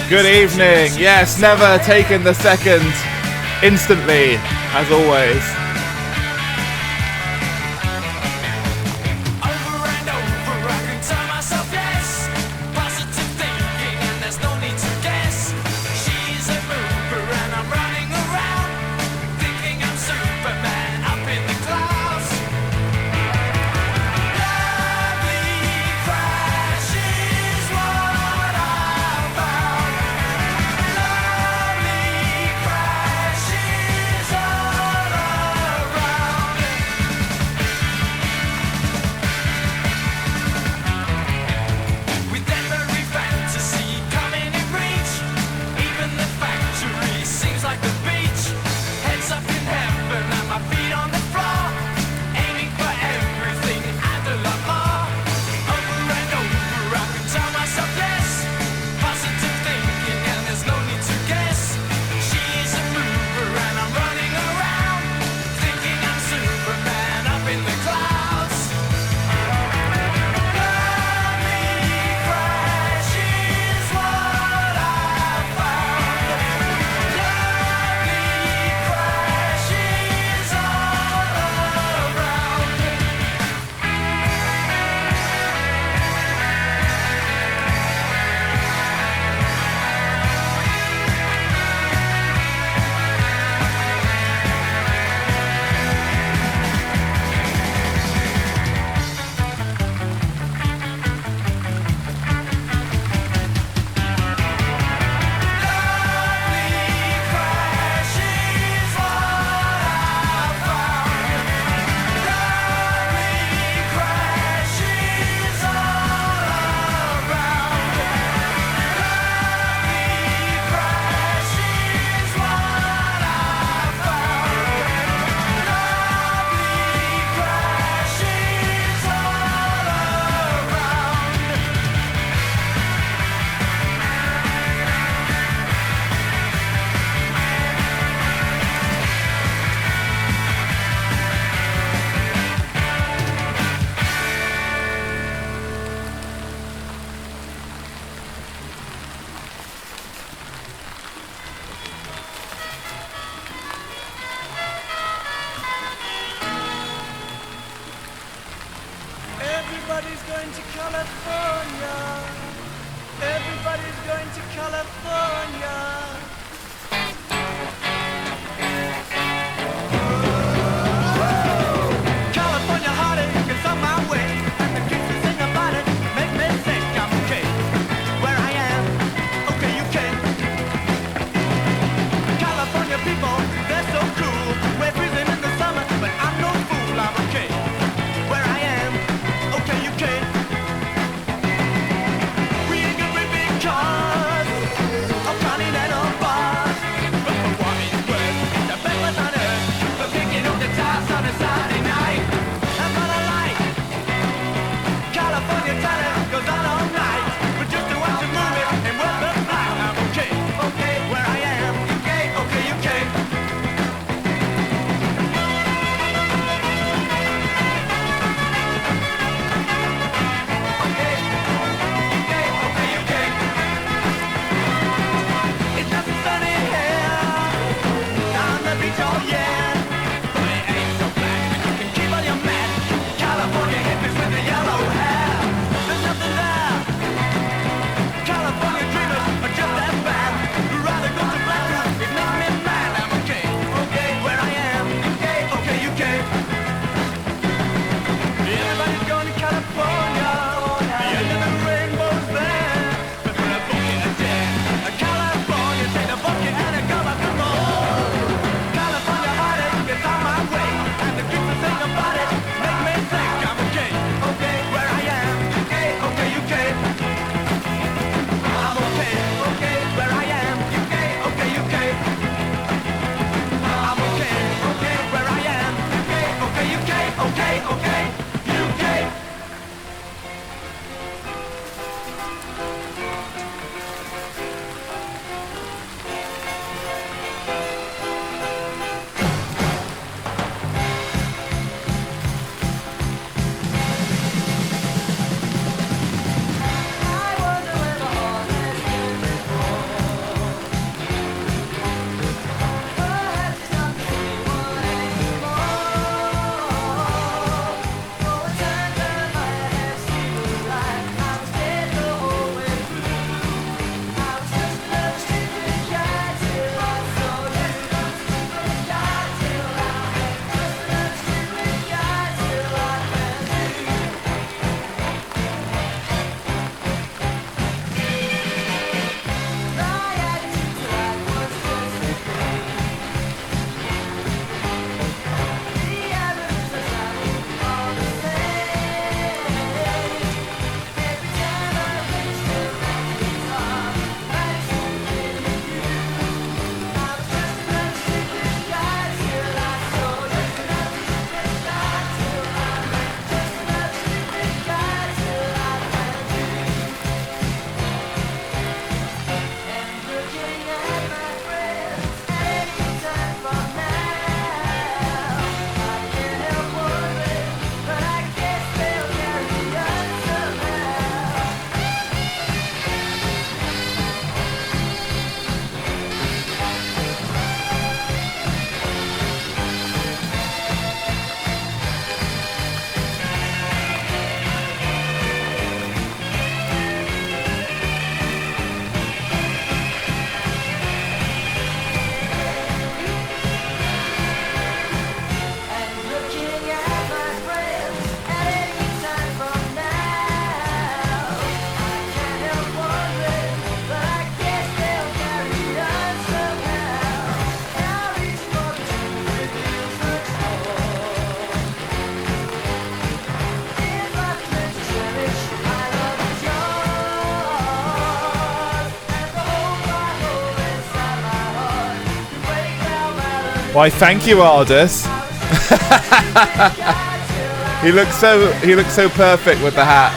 Good evening. Yes, never taken the second instantly, as always. Everybody's going to California. Everybody's going to California. California heartache is on my way, and the kids that sing about it make me think I'm okay. Where I am, okay you can. California people, they're so cool. We're freezing in the summer, but I'm no fool, I'm okay. Where I am, okay you can. We ain't got great big cars, or continental bars, but for what it's worth, it's the best place on earth. For picking up the tires on a Saturday night. That's what I like. California talent goes on all night, but just to watch a movie and work the flight. I'm okay, okay, where I am, okay, okay you can. It's not so sunny here, down the beach all year, but it ain't so bad. You can keep all your mad California hippies with the yellow hair. There's nothing there. California dreamers are just as bad. We'd rather go to Black Rock, it makes me mad. I'm okay, okay, where I am, okay, okay, you can. Everybody's going to California. The end of the rainbow's there. But for a bouquet a day, a California, take a bucket and a cup of some more. California heartache is on my way, and the kids that sing about it make me think I'm okay, okay, where I am, okay, okay, you can. I'm okay, okay, where I am, okay, okay, you can. I'm okay, okay, where I am, okay, okay, you can, okay, okay, you can. I wonder where the horses came before. Why, thank you, Aldous. He looks so perfect with the hat.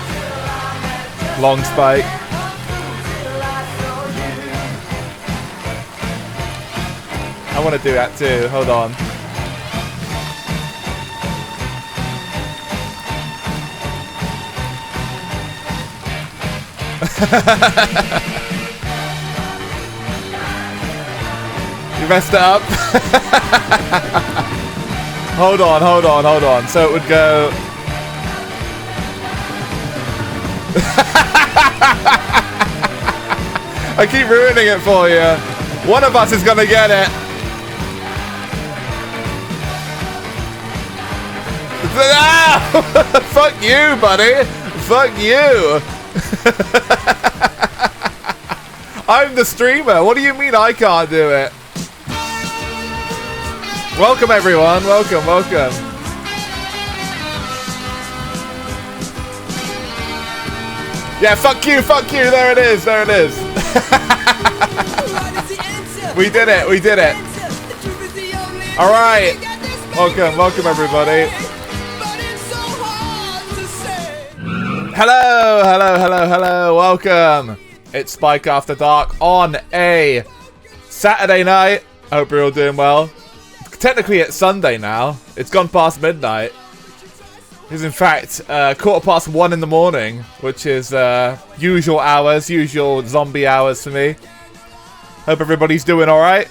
Long spike. I want to do that too. Hold on. You messed it up. Hold on. So it would go. I keep ruining it for you. One of us is gonna get it. Ah! Fuck you, buddy. Fuck you. I'm the streamer. What do you mean I can't do it? Welcome, everyone. Welcome. Yeah, fuck you. There it is. We did it. All right. Welcome, everybody. Hello. Welcome. It's Spike After Dark on a Saturday night. I hope you're all doing well. Technically, it's Sunday now. It's gone past midnight. It's in fact 1:15 in the morning, which is usual hours, usual zombie hours for me. Hope everybody's doing all right.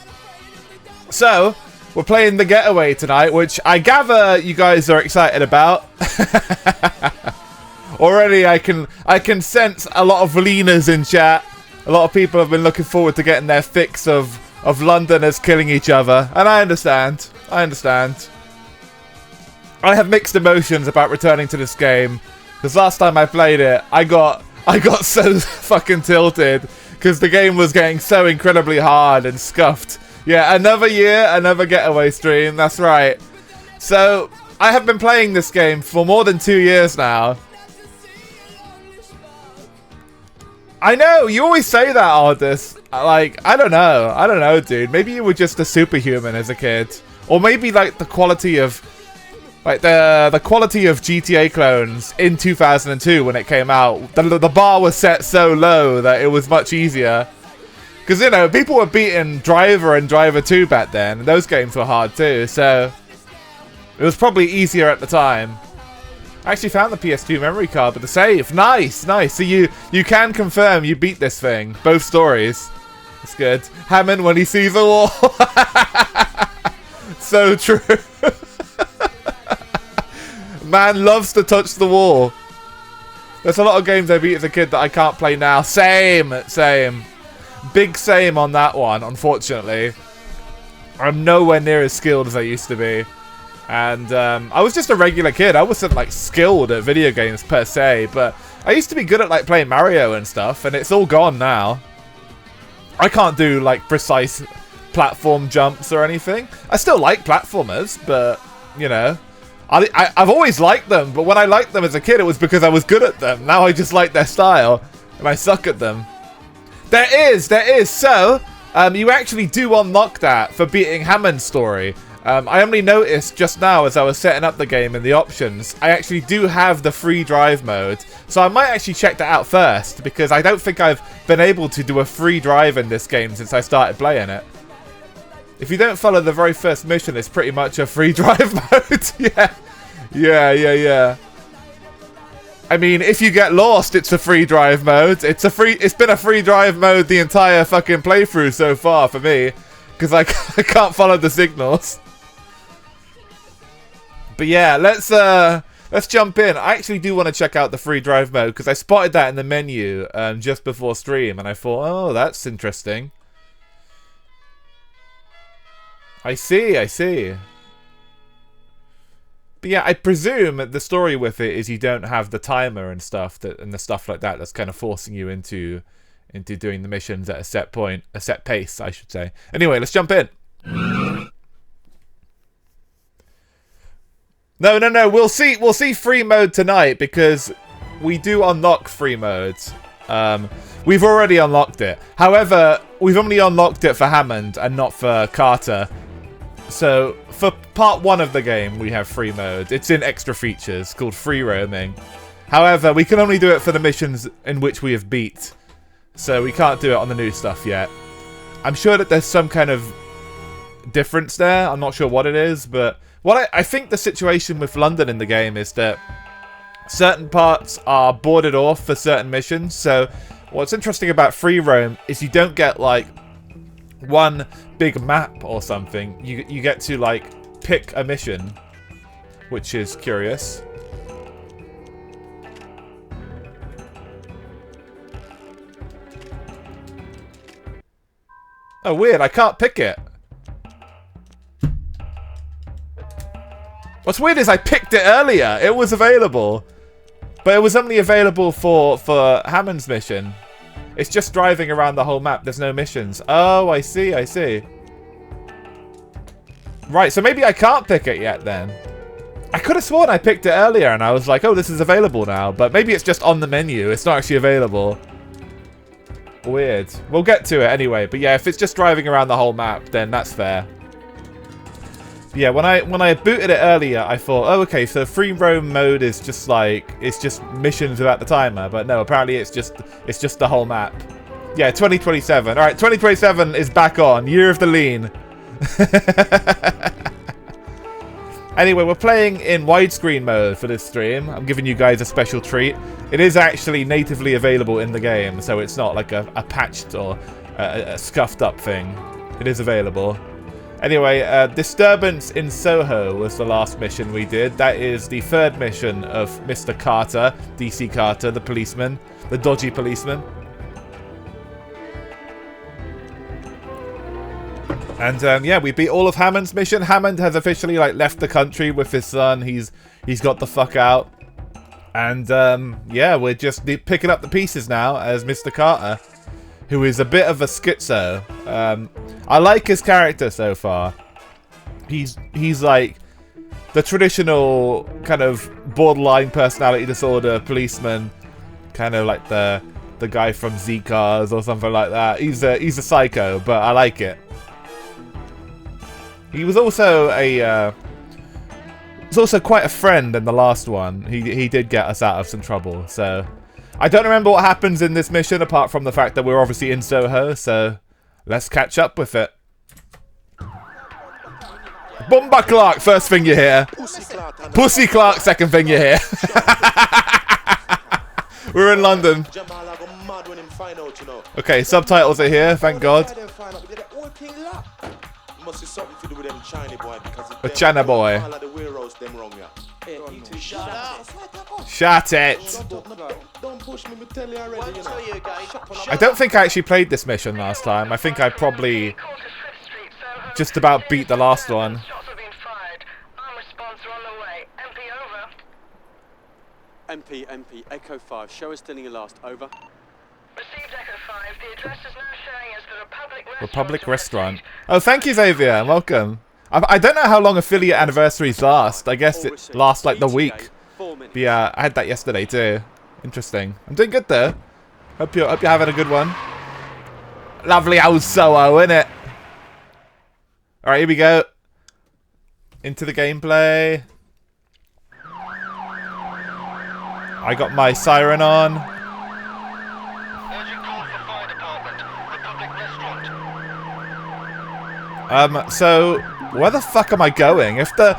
So, we're playing the Getaway tonight, which I gather you guys are excited about. Already, I can sense a lot of leaners in chat. A lot of people have been looking forward to getting their fix of Londoners killing each other, and I understand. I have mixed emotions about returning to this game, because last time I played it, I got so fucking tilted because the game was getting so incredibly hard and scuffed. Yeah, another year, another Getaway stream. That's right. So I have been playing this game for more than 2 years now. I know, you always say that, Aldous. Like, I don't know, dude. Maybe you were just a superhuman as a kid. Or maybe, like, the quality of GTA clones in 2002 when it came out, the bar was set so low that it was much easier. Because, you know, people were beating Driver and Driver 2 back then, and those games were hard too, so it was probably easier at the time. I actually found the PS2 memory card with the save. Nice. So you can confirm you beat this thing. Both stories. It's good. Hammond when he sees a wall. So true. Man loves to touch the wall. There's a lot of games I beat as a kid that I can't play now. Same. Big same on that one, unfortunately. I'm nowhere near as skilled as I used to be. And I was just a regular kid. I wasn't like skilled at video games per se, but I used to be good at like playing Mario and stuff, and it's all gone now. I can't do like precise platform jumps or anything. I still like platformers, but you know, I've always liked them, but when I liked them as a kid, it was because I was good at them. Now I just like their style, and I suck at them. There is. So, you actually do unlock that for beating Hammond's story. I only noticed just now as I was setting up the game in the options, I actually do have the free drive mode. So I might actually check that out first, because I don't think I've been able to do a free drive in this game since I started playing it. If you don't follow the very first mission, it's pretty much a free drive mode. Yeah. I mean, if you get lost, it's a free drive mode. It's been a free drive mode the entire fucking playthrough so far for me, because I can't follow the signals. But yeah, let's jump in. I actually do want to check out the free drive mode, because I spotted that in the menu just before stream, and I thought, oh, that's interesting. I see. But yeah, I presume the story with it is you don't have the timer and stuff and the stuff like that that's kind of forcing you into doing the missions at a set point, a set pace, I should say. Anyway, let's jump in. No. We'll see free mode tonight, because we do unlock free modes. We've already unlocked it. However, we've only unlocked it for Hammond and not for Carter. So, for part 1 of the game, we have free mode. It's in extra features called free roaming. However, we can only do it for the missions in which we have beat. So we can't do it on the new stuff yet. I'm sure that there's some kind of difference there. I'm not sure what it is, but what I think the situation with London in the game is that certain parts are boarded off for certain missions. So what's interesting about free roam is you don't get like one big map or something. You get to like pick a mission, which is curious. Oh, weird, I can't pick it. What's weird is I picked it earlier. It was available. But it was only available for Hammond's mission. It's just driving around the whole map. There's no missions. Oh, I see, I see. Right, so maybe I can't pick it yet then. I could have sworn I picked it earlier and I was like, oh, this is available now. But maybe it's just on the menu. It's not actually available. Weird. We'll get to it anyway. But yeah, if it's just driving around the whole map, then that's fair. Yeah, when I booted it earlier, I thought, oh, okay, so free roam mode is just like, it's just missions without the timer. But no, apparently it's just the whole map. Yeah, 2027. All right, 2027 is back on. Year of the lean. Anyway, we're playing in widescreen mode for this stream. I'm giving you guys a special treat. It is actually natively available in the game, so it's not like a patched or a scuffed up thing. It is available. Anyway, Disturbance in Soho was the last mission we did. That is the third mission of Mr. Carter, DC Carter, the policeman, the dodgy policeman. And yeah, we beat all of Hammond's mission. Hammond has officially like left the country with his son. He's got the fuck out. And yeah, we're just picking up the pieces now as Mr. Carter, who is a bit of a schizo. I like his character so far. He's like the traditional kind of borderline personality disorder policeman, kind of like the guy from Z-Cars or something like that. He's a psycho, but I like it. He was also quite a friend in the last one. He did get us out of some trouble. So I don't remember what happens in this mission apart from the fact that we're obviously in Soho. So let's catch up with it. Bumba Clark, first thing you hear. Pussy Clark, second thing you hear. We're in London. Okay, subtitles are here, thank God. A China boy. Shut it. I don't think I actually played this mission last time. I think I probably just about beat the last one. MP, Echo 5, show us still your last, over. Received Echo 5, the address is now showing as the Republic Restaurant. Oh, thank you, Xavier, welcome. I don't know how long affiliate anniversaries last. I guess it lasts like the week. But yeah, I had that yesterday too. Interesting. I'm doing good though. Hope you're having a good one. Lovely old Soho, innit? Alright, here we go. Into the gameplay. I got my siren on. Urgent call for fire department. Republic Restaurant. So where the fuck am I going? If the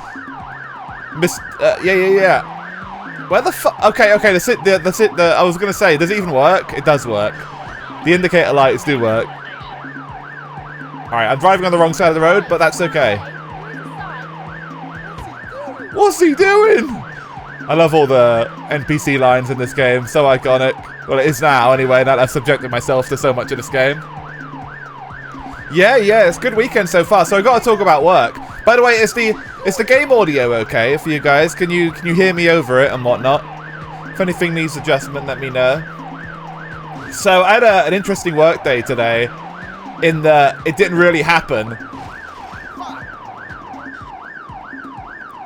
yeah. Where the fuck? Okay. That's it. I was gonna say, does it even work? It does work. The indicator lights do work. All right, I'm driving on the wrong side of the road, but that's okay. What's he doing? I love all the NPC lines in this game. So iconic. Well, it is now anyway. Now I've subjected myself to so much of this game. Yeah, it's a good weekend so far. So I got to talk about work. By the way, is the game audio okay for you guys? Can you hear me over it and whatnot? If anything needs adjustment, let me know. So I had an interesting work day today, in that it didn't really happen.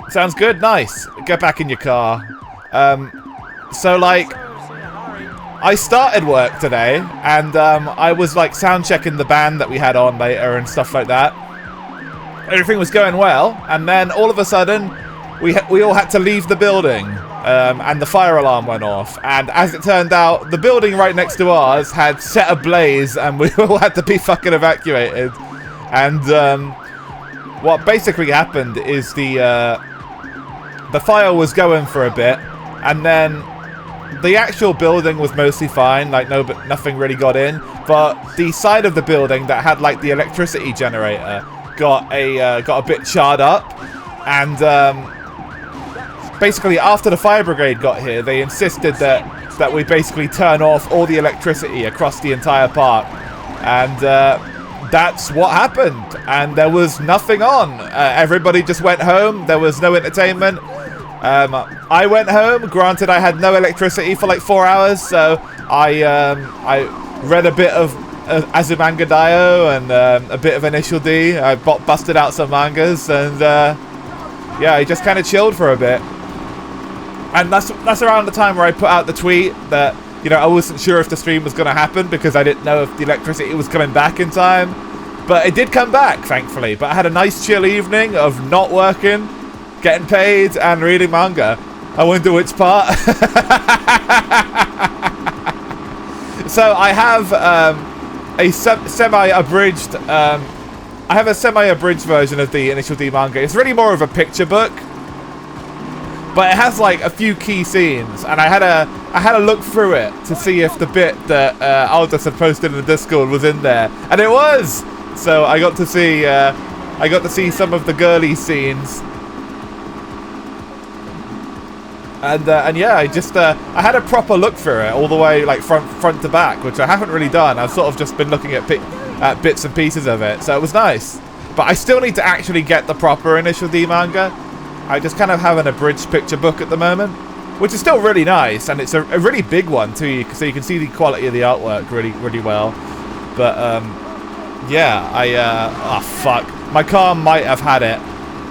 Sounds good, nice. Get back in your car. So like, I started work today, and I was like sound checking the band that we had on later and stuff like that. everything was going well, and then all of a sudden, we all had to leave the building, and the fire alarm went off. And as it turned out, the building right next to ours had set ablaze, and we all had to be fucking evacuated. And what basically happened is the fire was going for a bit, and then the actual building was mostly fine, like nothing really got in, but the side of the building that had like the electricity generator got a bit charred up, and basically after the fire brigade got here, they insisted that we basically turn off all the electricity across the entire park, and that's what happened, and there was nothing on. Everybody just went home. There was no entertainment. I went home. Granted, I had no electricity for like 4 hours, so I read a bit of Azumanga Daioh and a bit of Initial D. I busted out some mangas, and yeah, I just kind of chilled for a bit. And that's around the time where I put out the tweet that, you know, I wasn't sure if the stream was going to happen because I didn't know if the electricity was coming back in time. But it did come back, thankfully. But I had a nice chill evening of not working, getting paid, and reading manga. I wonder which part. So I have a semi-abridged version of the Initial D manga. It's really more of a picture book, but it has like a few key scenes, and I had a look through it to see if the bit that Aldous had posted in the Discord was in there, and it was. So I got to see some of the girly scenes, and yeah, I had a proper look through it all the way, like front to back, which I haven't really done. I've sort of just been looking at bits and pieces of it, so it was nice. But I still need to actually get the proper Initial D manga. I just kind of have an abridged picture book at the moment, which is still really nice, and it's a really big one too, so you can see the quality of the artwork really well. But yeah, oh fuck, my car might have had it.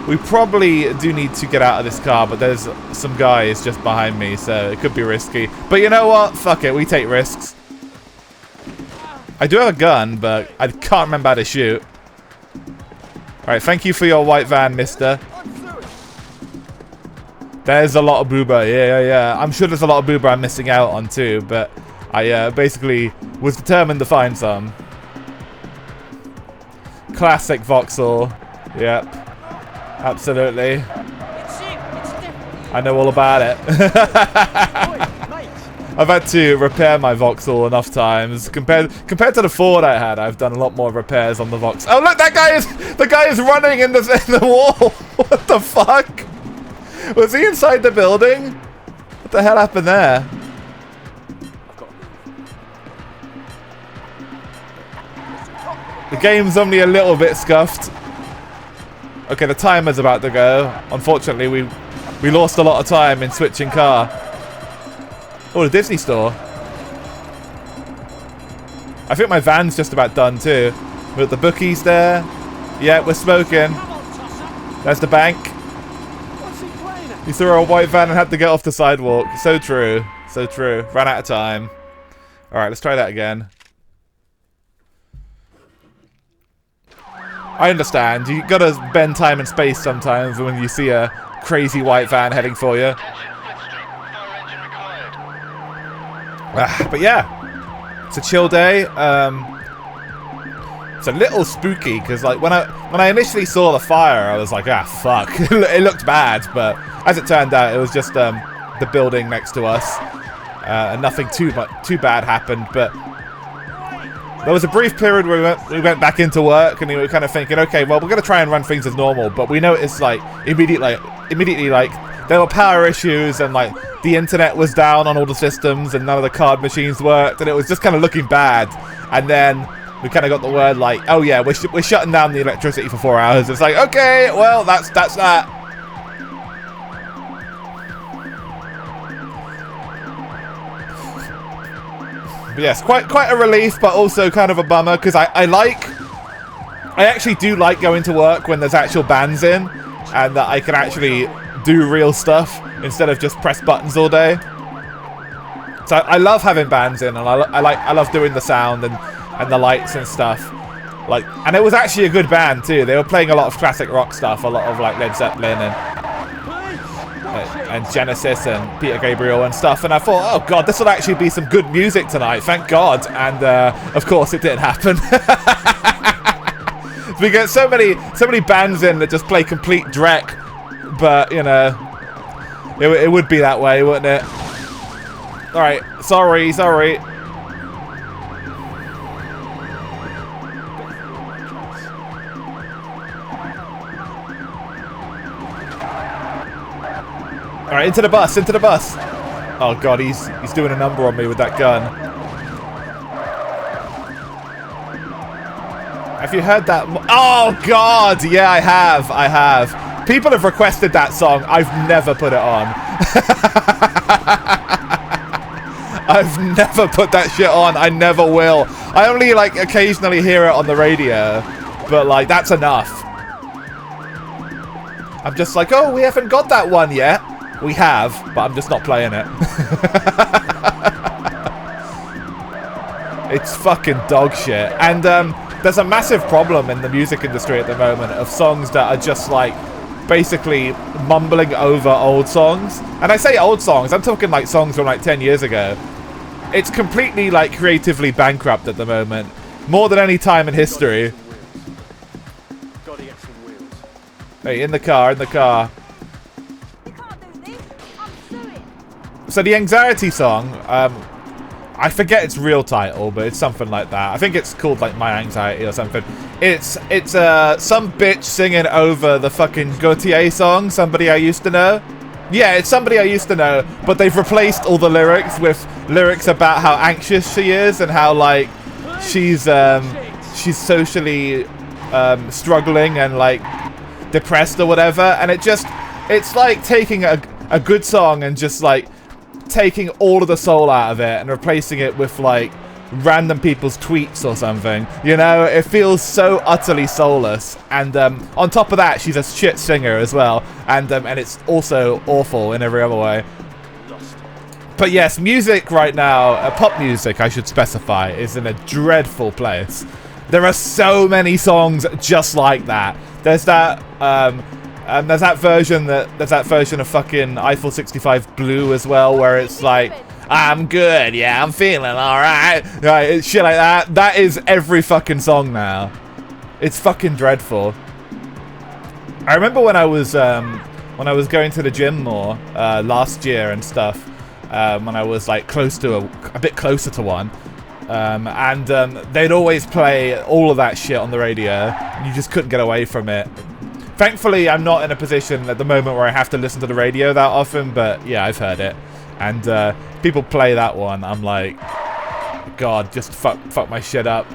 We probably do need to get out of this car, but there's some guys just behind me, so it could be risky. But you know what? Fuck it, we take risks. I do have a gun, but I can't remember how to shoot. Alright, thank you for your white van, mister. There's a lot of booba, yeah. I'm sure there's a lot of booba I'm missing out on too, but I basically was determined to find some. Classic Vauxhall. Yep. Absolutely. I know all about it. I've had to repair my Vauxhall enough times. Compared to the Ford I had, I've done a lot more repairs on the Vauxhall. Oh look, the guy is running in the wall. What the fuck? Was he inside the building? What the hell happened there? The game's only a little bit scuffed. Okay, the timer's about to go. Unfortunately, we lost a lot of time in switching car. Oh, the Disney store. I think my van's just about done too. We've got the bookies there. Yeah, we're smoking. There's the bank. You saw a white van and had to get off the sidewalk. So true. So true. Ran out of time. Alright, let's try that again. I understand. You gotta bend time and space sometimes when you see a crazy white van heading for you. But yeah, it's a chill day. It's a little spooky because, like, when I initially saw the fire, I was like, ah, fuck. It looked bad, but as it turned out, it was just the building next to us, and nothing too bad happened. But there was a brief period where we went back into work, and we were kind of thinking, okay, well, we're gonna try and run things as normal. But we noticed, like, immediately, like, there were power issues, and like the internet was down on all the systems, and none of the card machines worked, and it was just kind of looking bad. And then we kind of got the word like, oh yeah, we're shutting down the electricity for 4 hours. It's like, okay, well, that's that. But yes, quite a relief, but also kind of a bummer, because I actually do like going to work when there's actual bands in, and that I can actually do real stuff instead of just press buttons all day. So I love having bands in, and I love doing the sound and the lights and stuff. Like, and it was actually a good band too. They were playing a lot of classic rock stuff, a lot of like Led Zeppelin and Genesis and Peter Gabriel and stuff. And I thought, oh god, this will actually be some good music tonight, thank God. And of course, it didn't happen. We get so many bands in that just play complete dreck, but you know, it would be that way, wouldn't it? All right, sorry. All right, into the bus. Oh god, he's doing a number on me with that gun. Have you heard that? Oh god, yeah, I have. People have requested that song. I've never put it on. I've never put that shit on. I never will. I only like occasionally hear it on the radio, but like that's enough. I'm just like, oh, we haven't got that one yet. We have, but I'm just not playing it. It's fucking dog shit. And there's a massive problem in the music industry at the moment of songs that are just like basically mumbling over old songs. And I say old songs, I'm talking like songs from like 10 years ago. It's completely like creatively bankrupt at the moment. More than any time in history. Gotta get some wheels. Hey, in the car. So the anxiety song, I forget its real title, but it's something like that. I think it's called like My Anxiety or something. It's some bitch singing over the fucking Getaway song, Somebody I Used to Know. Yeah, it's Somebody I Used to Know, but they've replaced all the lyrics with lyrics about how anxious she is and how like she's socially struggling and like depressed or whatever. And it's like taking a good song and just like taking all of the soul out of it and replacing it with like random people's tweets or something. You know, it feels so utterly soulless. And on top of that, she's a shit singer as well, and it's also awful in every other way. But yes, music right now, pop music I should specify, is in a dreadful place. There are so many songs just like that. There's that there's that version of fucking Eiffel 65 Blue as well, where it's like, I'm good, yeah, I'm feeling alright. Right, it's shit like that. That is every fucking song now. It's fucking dreadful. I remember when I was going to the gym more last year and stuff, when I was like a bit closer to one, and they'd always play all of that shit on the radio, and you just couldn't get away from it. Thankfully, I'm not in a position at the moment where I have to listen to the radio that often, but yeah, I've heard it. And people play that one, I'm like, God, just fuck my shit up.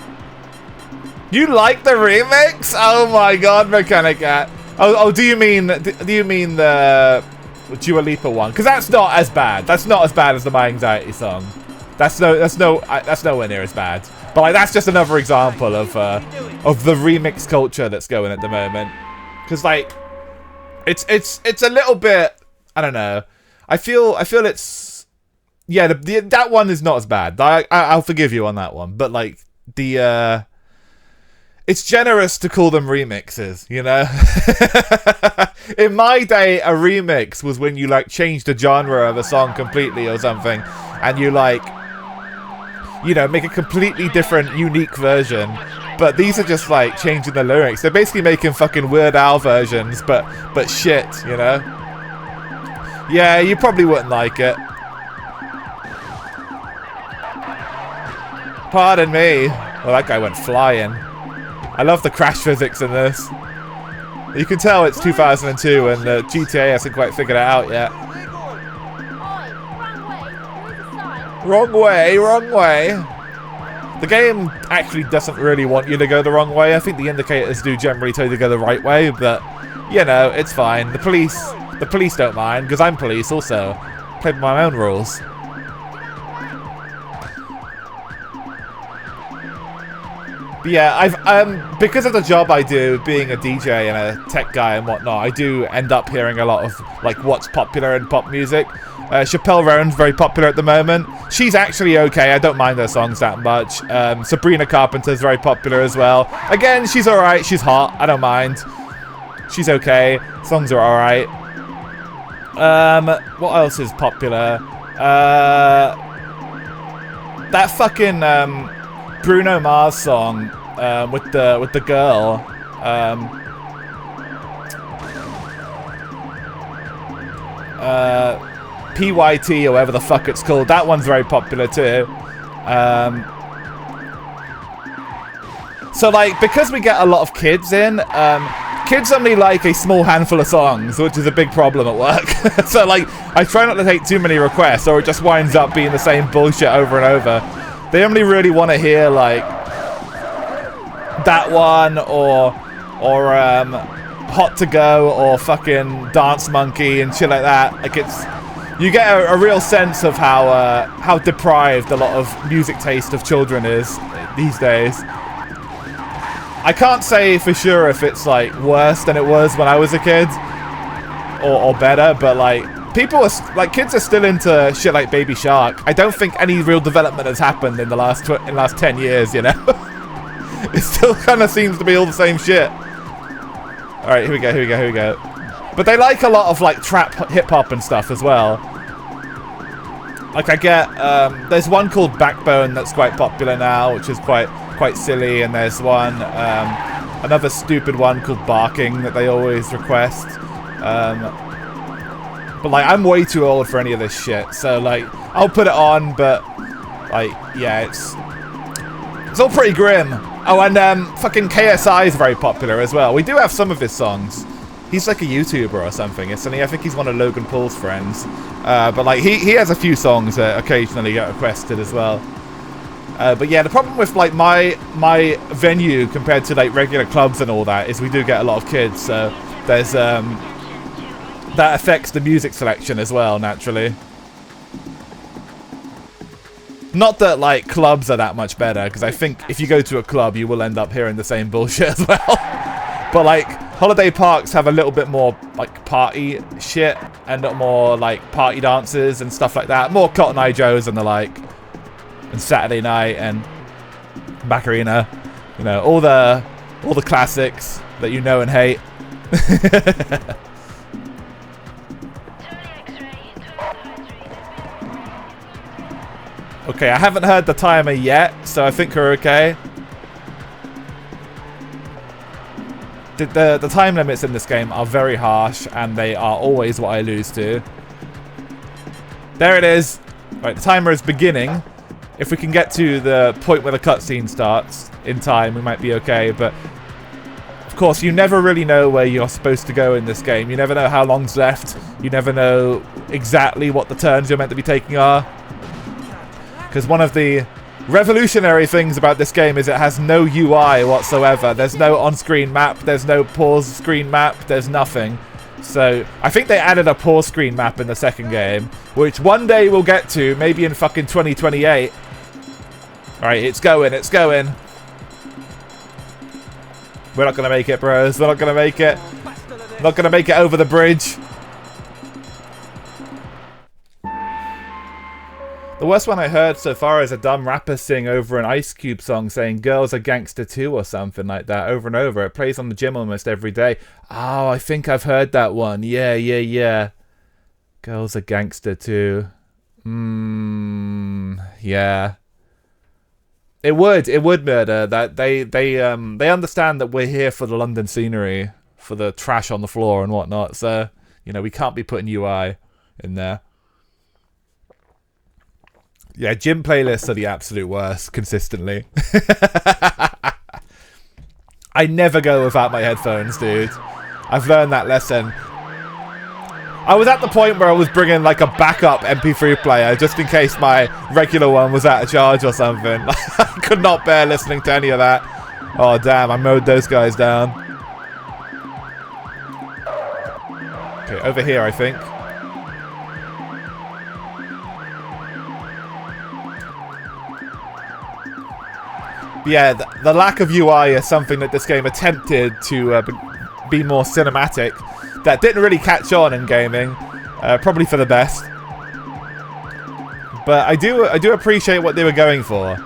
You like the remix? Oh my God, Mechanic Cat. Oh, do you mean the Dua Lipa one? Because that's not as bad. That's not as bad as the My Anxiety song. That's nowhere near as bad. But like, that's just another example of the remix culture that's going at the moment. Because like, it's a little bit, I don't know. I feel it's, yeah, that one is not as bad. I'll forgive you on that one. But like it's generous to call them remixes, you know. In my day, a remix was when you like changed the genre of a song completely or something, and you like, you know, make a completely different, unique version. But these are just like changing the lyrics. They're basically making fucking Weird Al versions, but shit, you know? Yeah, you probably wouldn't like it. Pardon me. Well, that guy went flying. I love the crash physics in this. You can tell it's 2002 and GTA hasn't quite figured it out yet. Wrong way. The game actually doesn't really want you to go the wrong way. I think the indicators do generally tell you to go the right way, but, you know, it's fine. The police don't mind, because I'm police also. Play by my own rules. But yeah, because of the job I do, being a DJ and a tech guy and whatnot, I do end up hearing a lot of like what's popular in pop music. Chappelle Roan's very popular at the moment. She's actually okay. I don't mind her songs that much. Sabrina Carpenter's very popular as well. Again, she's alright. She's hot. I don't mind. She's okay. Songs are alright. What else is popular? That fucking Bruno Mars song with the girl. PYT or whatever the fuck it's called. That one's very popular too. So like, because we get a lot of kids in, kids only like a small handful of songs, which is a big problem at work. So like, I try not to take too many requests, or it just winds up being the same bullshit over and over. They only really want to hear like that one, or Hot to Go, or fucking Dance Monkey and shit like that. Like, it's, you get a real sense of how deprived a lot of music taste of children is these days. I can't say for sure if it's like worse than it was when I was a kid, or better, but like, people are like, kids are still into shit like Baby Shark. I don't think any real development has happened in the last 10 years, you know. It still kind of seems to be all the same shit. All right, here we go. But they like a lot of like trap hip hop and stuff as well. Like, I get there's one called Backbone that's quite popular now, which is quite silly, and there's one another stupid one called Barking that they always request. But like, I'm way too old for any of this shit, so like, I'll put it on, but like, yeah, it's all pretty grim. Oh, and fucking KSI is very popular as well. We do have some of his songs. He's like a YouTuber or something, isn't he? I think he's one of Logan Paul's friends. But like, he has a few songs that occasionally get requested as well. But yeah, the problem with like my venue compared to like regular clubs and all that is we do get a lot of kids, so there's that affects the music selection as well, naturally. Not that like clubs are that much better, because I think if you go to a club you will end up hearing the same bullshit as well. But like, holiday parks have a little bit more like party shit and more like party dances and stuff like that. More Cotton Eye Joes and the like, and Saturday Night and Macarena, you know, all the classics that you know and hate. Okay, I haven't heard the timer yet, so I think we're okay. The time limits in this game are very harsh, and they are always what I lose to. There it is. Right, the timer is beginning. If we can get to the point where the cutscene starts in time, we might be okay, but of course, you never really know where you're supposed to go in this game. You never know how long's left. You never know exactly what the turns you're meant to be taking are. Because one of the revolutionary things about this game is it has no UI whatsoever. There's no on-screen map, there's no pause screen map, there's nothing. So, I think they added a pause screen map in the second game, which one day we'll get to, maybe in fucking 2028. Alright, it's going. We're not gonna make it, bros. We're not gonna make it. Not gonna make it over the bridge. The worst one I heard so far is a dumb rapper sing over an Ice Cube song saying "Girls are Gangster Too" or something like that over and over. It plays on the gym almost every day. Oh, I think I've heard that one. Yeah. Girls are Gangster Too. Yeah. It would murder that they understand that we're here for the London scenery, for the trash on the floor and whatnot. So, you know, we can't be putting UI in there. Yeah, gym playlists are the absolute worst, consistently. I never go without my headphones, dude. I've learned that lesson. I was at the point where I was bringing like a backup MP3 player just in case my regular one was out of charge or something. I could not bear listening to any of that. Oh, damn, I mowed those guys down. Okay, over here, I think. Yeah, the lack of UI is something that this game attempted to be more cinematic. That didn't really catch on in gaming. Probably for the best. but I do appreciate what they were going for.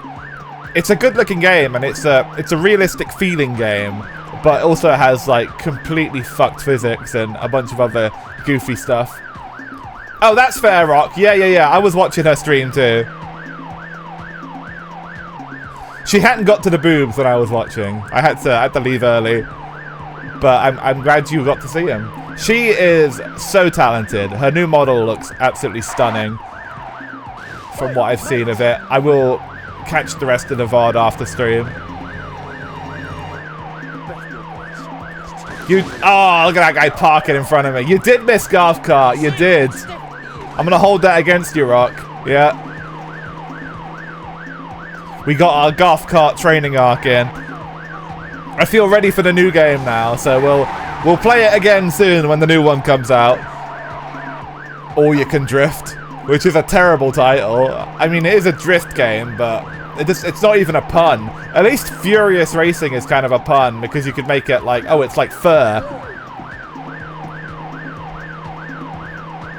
It's a good-looking game, and it's a realistic feeling game, but also has like completely fucked physics and a bunch of other goofy stuff. Oh, that's fair, Rock. Yeah. I was watching her stream too. She hadn't got to the boobs when I was watching. I had to leave early, but I'm glad you got to see him. She is so talented. Her new model looks absolutely stunning. From what I've seen of it, I will catch the rest of the VOD after stream. Oh, look at that guy parking in front of me. You did miss golf cart. You did. I'm gonna hold that against you, Rock. Yeah. We got our golf cart training arc in. I feel ready for the new game now, so we'll play it again soon when the new one comes out. Or You Can Drift, which is a terrible title. I mean, it is a drift game, but it's not even a pun. At least Furious Racing is kind of a pun, because you could make it like, oh, it's like fur.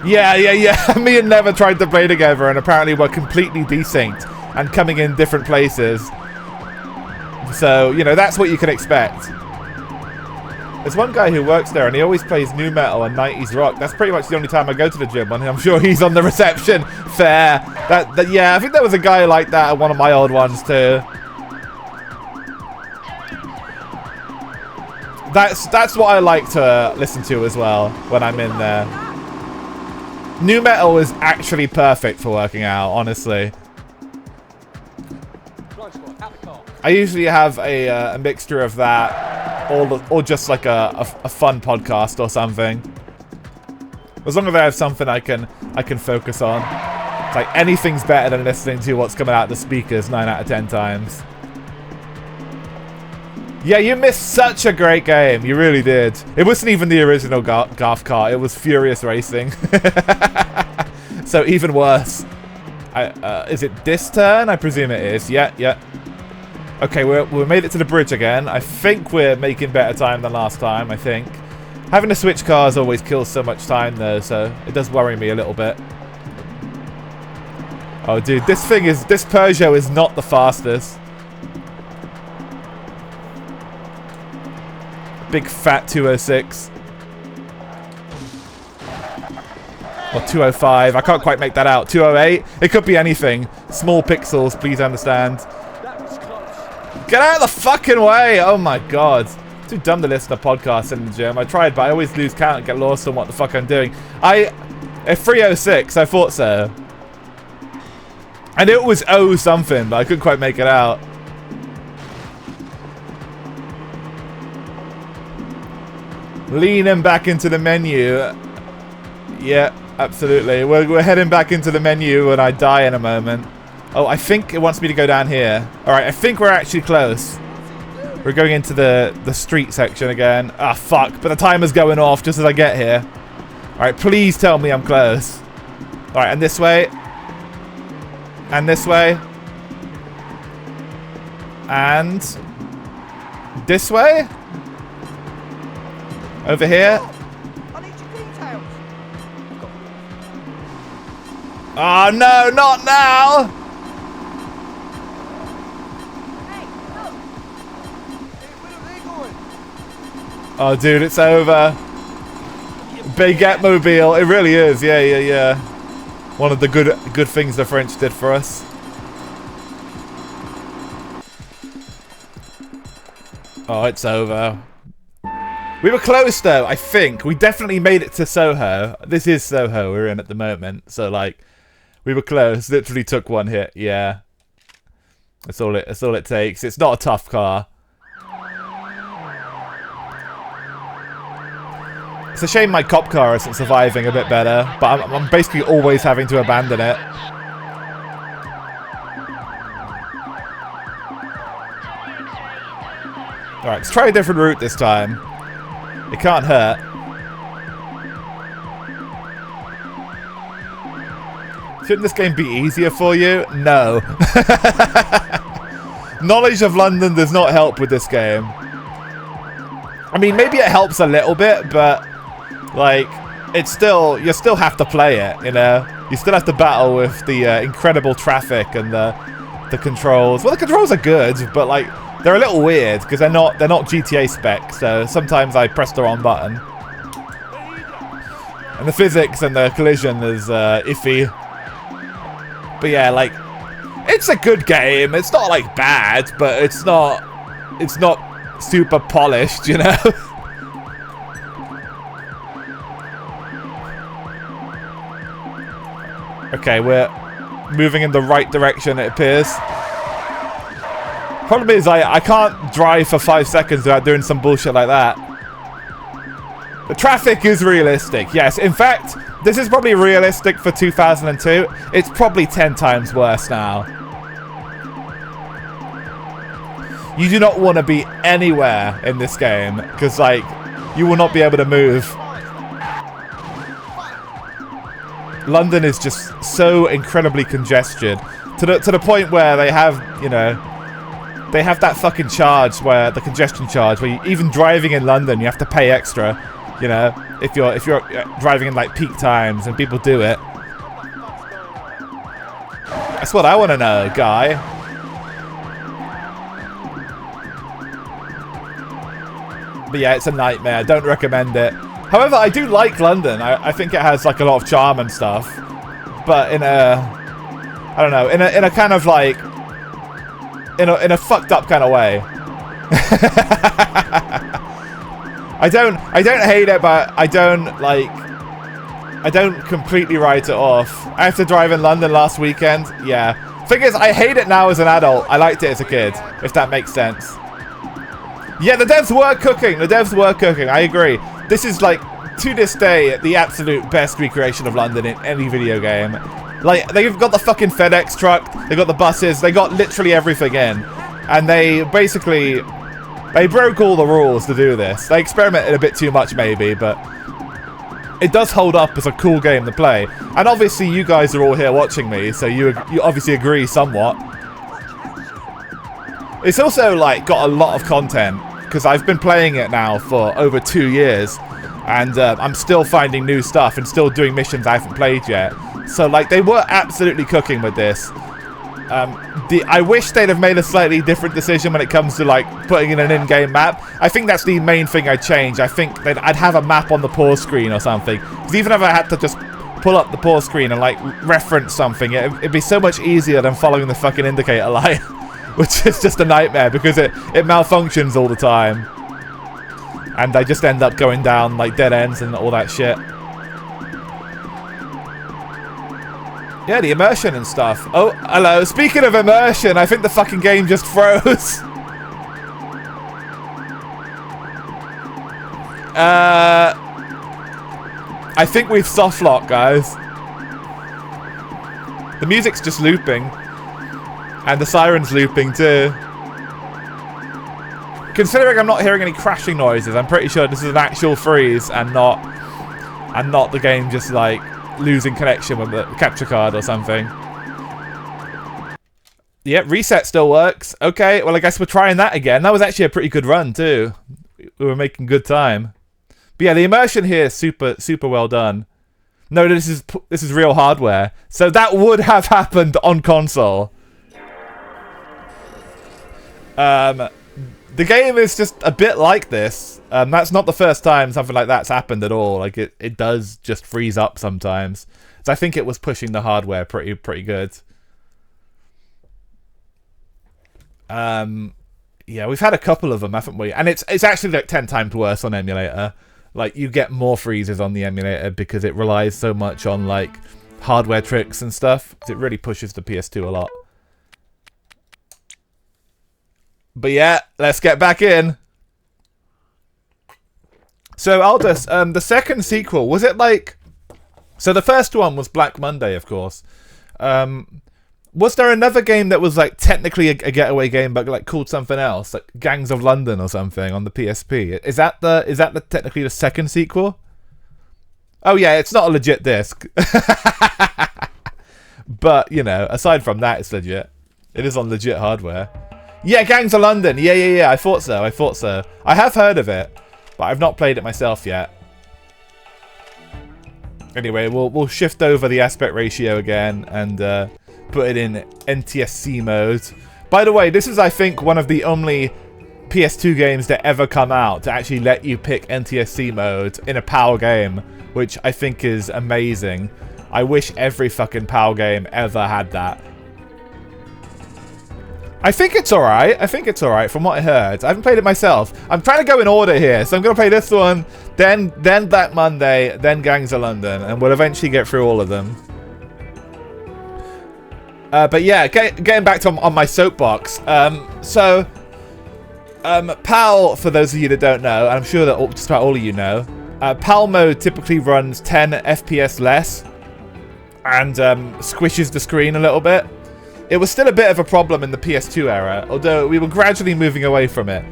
Yeah. Me and Never tried to play together, and apparently we're completely desynced and coming in different places. So, you know, that's what you can expect. There's one guy who works there, and he always plays new metal and 90s rock. That's pretty much the only time I go to the gym, and I'm sure he's on the reception. Fair. Yeah, I think there was a guy like that at one of my old ones too. That's what I like to listen to as well when I'm in there. New metal is actually perfect for working out, honestly. I usually have a mixture of that, or just like a fun podcast or something. As long as I have something I can focus on. It's like anything's better than listening to what's coming out of the speakers 9 out of 10 times. Yeah, you missed such a great game. You really did. It wasn't even the original golf cart. It was Furious Racing. So even worse. Is it this turn? I presume it is. Yeah. Okay, we made it to the bridge again. I think we're making better time than last time, I think. Having to switch cars always kills so much time, though, so it does worry me a little bit. Oh, dude, this Peugeot is not the fastest. Big fat 206. Or 205. I can't quite make that out. 208? It could be anything. Small pixels, please understand. Get out of the fucking way! Oh my god. Too dumb to listen to podcasts in the gym. I tried, but I always lose count and get lost on what the fuck I'm doing. At 306, I thought so. And it was O something, but I couldn't quite make it out. Leaning back into the menu. Yeah, absolutely. We're heading back into the menu when I die in a moment. Oh, I think it wants me to go down here. Alright, I think we're actually close. We're going into the street section again. Ah, fuck. But the timer's going off just as I get here. Alright, please tell me I'm close. Alright, and this way. And this way. And this way. Over here. Oh no, not now! Oh dude, it's over. Baguette Mobile, it really is, yeah. One of the good things the French did for us. Oh, it's over. We were close though, I think. We definitely made it to Soho. This is Soho we're in at the moment, so like, we were close. Literally took one hit, yeah. That's all it takes. It's not a tough car. It's a shame my cop car isn't surviving a bit better, but I'm basically always having to abandon it. Alright, let's try a different route this time. It can't hurt. Shouldn't this game be easier for you? No. Knowledge of London does not help with this game. I mean, maybe it helps a little bit, but like, you still have to play it, you know. You still have to battle with the incredible traffic and the controls. Well, the controls are good, but like they're a little weird because they're not GTA spec. So sometimes I press the wrong button, and the physics and the collision is iffy. But yeah, like it's a good game. It's not like bad, but it's not super polished, you know. Okay, we're moving in the right direction, it appears. Problem is, I can't drive for 5 seconds without doing some bullshit like that. The traffic is realistic, yes. In fact, this is probably realistic for 2002. It's probably 10 times worse now. You do not want to be anywhere in this game, because, like, you will not be able to move. London is just so incredibly congested to the point where they have, you know, they have that fucking charge where the congestion charge where even driving in London you have to pay extra, you know, if you're driving in like peak times, and people do it. That's what I want to know, guy. But yeah, it's a nightmare. Don't recommend it. However, I do like London. I think it has like a lot of charm and stuff, but in a, I don't know, in a kind of like, in a fucked up kind of way. I don't hate it, but I don't completely write it off. I have to drive in London last weekend. Yeah. Thing is, I hate it now as an adult. I liked it as a kid, if that makes sense. Yeah, the devs were cooking. The devs were cooking. I agree. This is, like, to this day, the absolute best recreation of London in any video game. Like, they've got the fucking FedEx truck, they've got the buses, they got literally everything in. And they basically, they broke all the rules to do this. They experimented a bit too much, maybe, but it does hold up as a cool game to play. And obviously, you guys are all here watching me, so you obviously agree somewhat. It's also, like, got a lot of content, because I've been playing it now for over 2 years, and I'm still finding new stuff and still doing missions I haven't played yet. So, like, they were absolutely cooking with this. I wish they'd have made a slightly different decision when it comes to, like, putting in an in-game map. I think that's the main thing I'd change. I think that I'd have a map on the pause screen or something. Because even if I had to just pull up the pause screen and, like, reference something, it'd be so much easier than following the fucking indicator light. Which is just a nightmare because it malfunctions all the time. And I just end up going down like dead ends and all that shit. Yeah, the immersion and stuff. Oh, hello. Speaking of immersion, I think the fucking game just froze. I think we've soft locked, guys. The music's just looping. And the siren's looping too. Considering I'm not hearing any crashing noises, I'm pretty sure this is an actual freeze and not the game just like losing connection with the capture card or something. Yep, reset still works. Okay, well I guess we're trying that again. That was actually a pretty good run too. We were making good time. But yeah, the immersion here is super well done. No, this is real hardware. So that would have happened on console. The game is just a bit like this. That's not the first time something like that's happened at all. Like it does just freeze up sometimes. So I think it was pushing the hardware pretty good. Yeah, we've had a couple of them, haven't we? And it's actually like 10 times worse on emulator. Like you get more freezes on the emulator because it relies so much on like hardware tricks and stuff. It really pushes the PS2 a lot. But yeah, let's get back in. So Aldous, the second sequel, was it like... So the first one was Black Monday, of course. Was there another game that was like technically a Getaway game but like called something else? Like Gangs of London or something on the PSP? Is that technically the second sequel? Oh yeah, it's not a legit disc. But, you know, aside from that, it's legit. It is on legit hardware. Yeah, Gangs of London. Yeah. I thought so. I have heard of it, but I've not played it myself yet. Anyway, we'll shift over the aspect ratio again and put it in NTSC mode. By the way, this is, I think, one of the only PS2 games that ever come out to actually let you pick NTSC mode in a PAL game, which I think is amazing. I wish every fucking PAL game ever had that. I think it's alright. I think it's alright from what I heard. I haven't played it myself. I'm trying to go in order here, so I'm going to play this one, then Black Monday, then Gangs of London, and we'll eventually get through all of them. But yeah, getting back to on my soapbox. PAL, for those of you that don't know, and I'm sure that just about all of you know, PAL mode typically runs 10 FPS less and squishes the screen a little bit. It was still a bit of a problem in the PS2 era, although we were gradually moving away from it.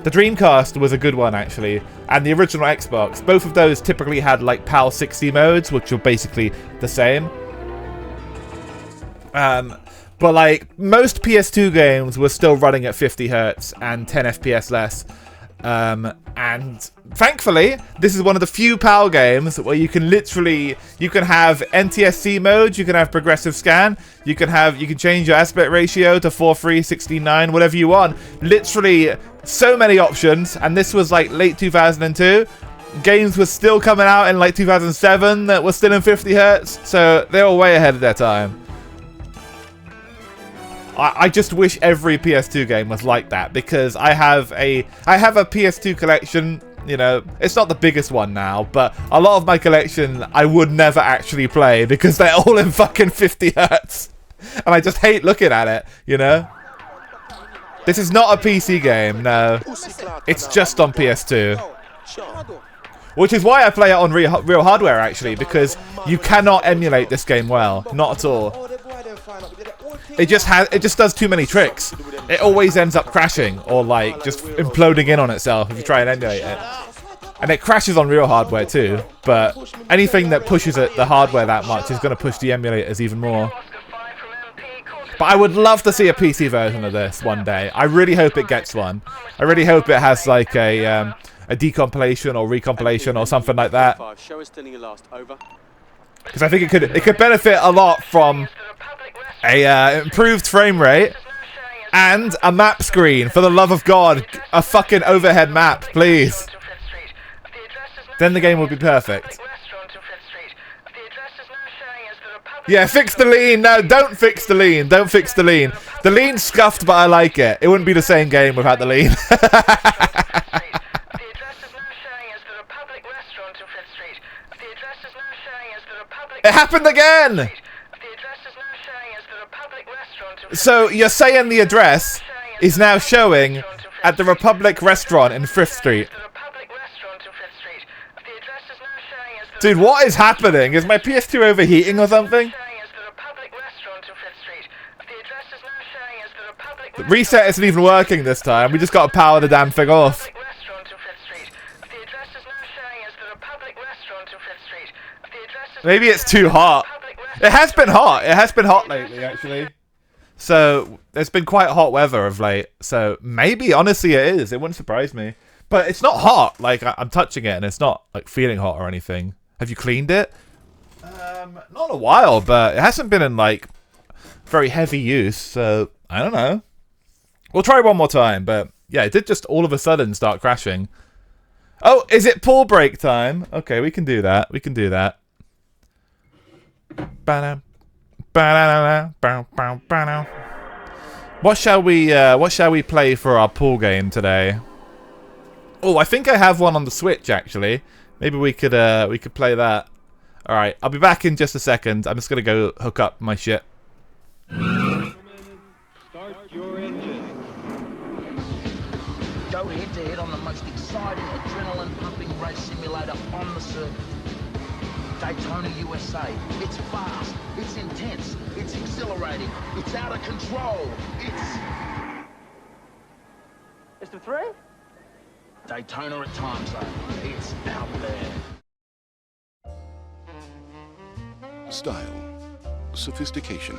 The Dreamcast was a good one, actually, and the original Xbox. Both of those typically had, like, PAL 60 modes, which were basically the same. But, like, most PS2 games were still running at 50 Hz and 10 FPS less. And thankfully, this is one of the few PAL games where you can literally, you can have NTSC mode, you can have progressive scan, you can change your aspect ratio to 4:3, 16:9, whatever you want. Literally, so many options, and this was like late 2002. Games were still coming out in like 2007 that were still in 50 Hz, so they were way ahead of their time. I just wish every PS2 game was like that, because I have a PS2 collection. You know, it's not the biggest one now, but a lot of my collection I would never actually play because they're all in fucking 50 Hz, and I just hate looking at it. You know, this is not a PC game. No, it's just on PS2, which is why I play it on real hardware actually, because you cannot emulate this game well, not at all. It just does too many tricks. It always ends up crashing or like just imploding in on itself if you try and emulate it. And it crashes on real hardware too, but anything that pushes the hardware that much is going to push the emulators even more. But I would love to see a PC version of this one day. I really hope it gets one. I really hope it has like a decompilation or recompilation or something like that. Because I think it could benefit a lot from a improved frame rate and a map screen. For the love of God, a fucking overhead map, please. Then the game will be perfect. Yeah, fix the lean. No, don't fix the lean. Don't fix the lean. The lean's scuffed, but I like it. It wouldn't be the same game without the lean. It happened again! So you're saying the address is now showing at the Republic Restaurant in Frith Street. Dude, what is happening? Is my PS2 overheating or something? The reset isn't even working this time. We just got to power the damn thing off. Maybe it's too hot. It has been hot. It has been hot lately, actually. So, there's been quite hot weather of late. So, maybe, honestly, it is. It wouldn't surprise me. But it's not hot. Like, I'm touching it and it's not, like, feeling hot or anything. Have you cleaned it? Not in a while, but it hasn't been in, like, very heavy use. So, I don't know. We'll try one more time. But, yeah, it did just all of a sudden start crashing. Oh, is it pool break time? Okay, we can do that. We can do that. What shall we play for our pool game today? Oh, I think I have one on the Switch actually. Maybe we could play that. All right, I'll be back in just a second. I'm just gonna go hook up my shit. Start your engine. Go head to head on the most exciting adrenaline pumping race simulator on the circuit. Daytona, USA. It's fast, it's intense, it's exhilarating, it's out of control, It's the 3? Daytona at time zone. It's out there. Style, sophistication,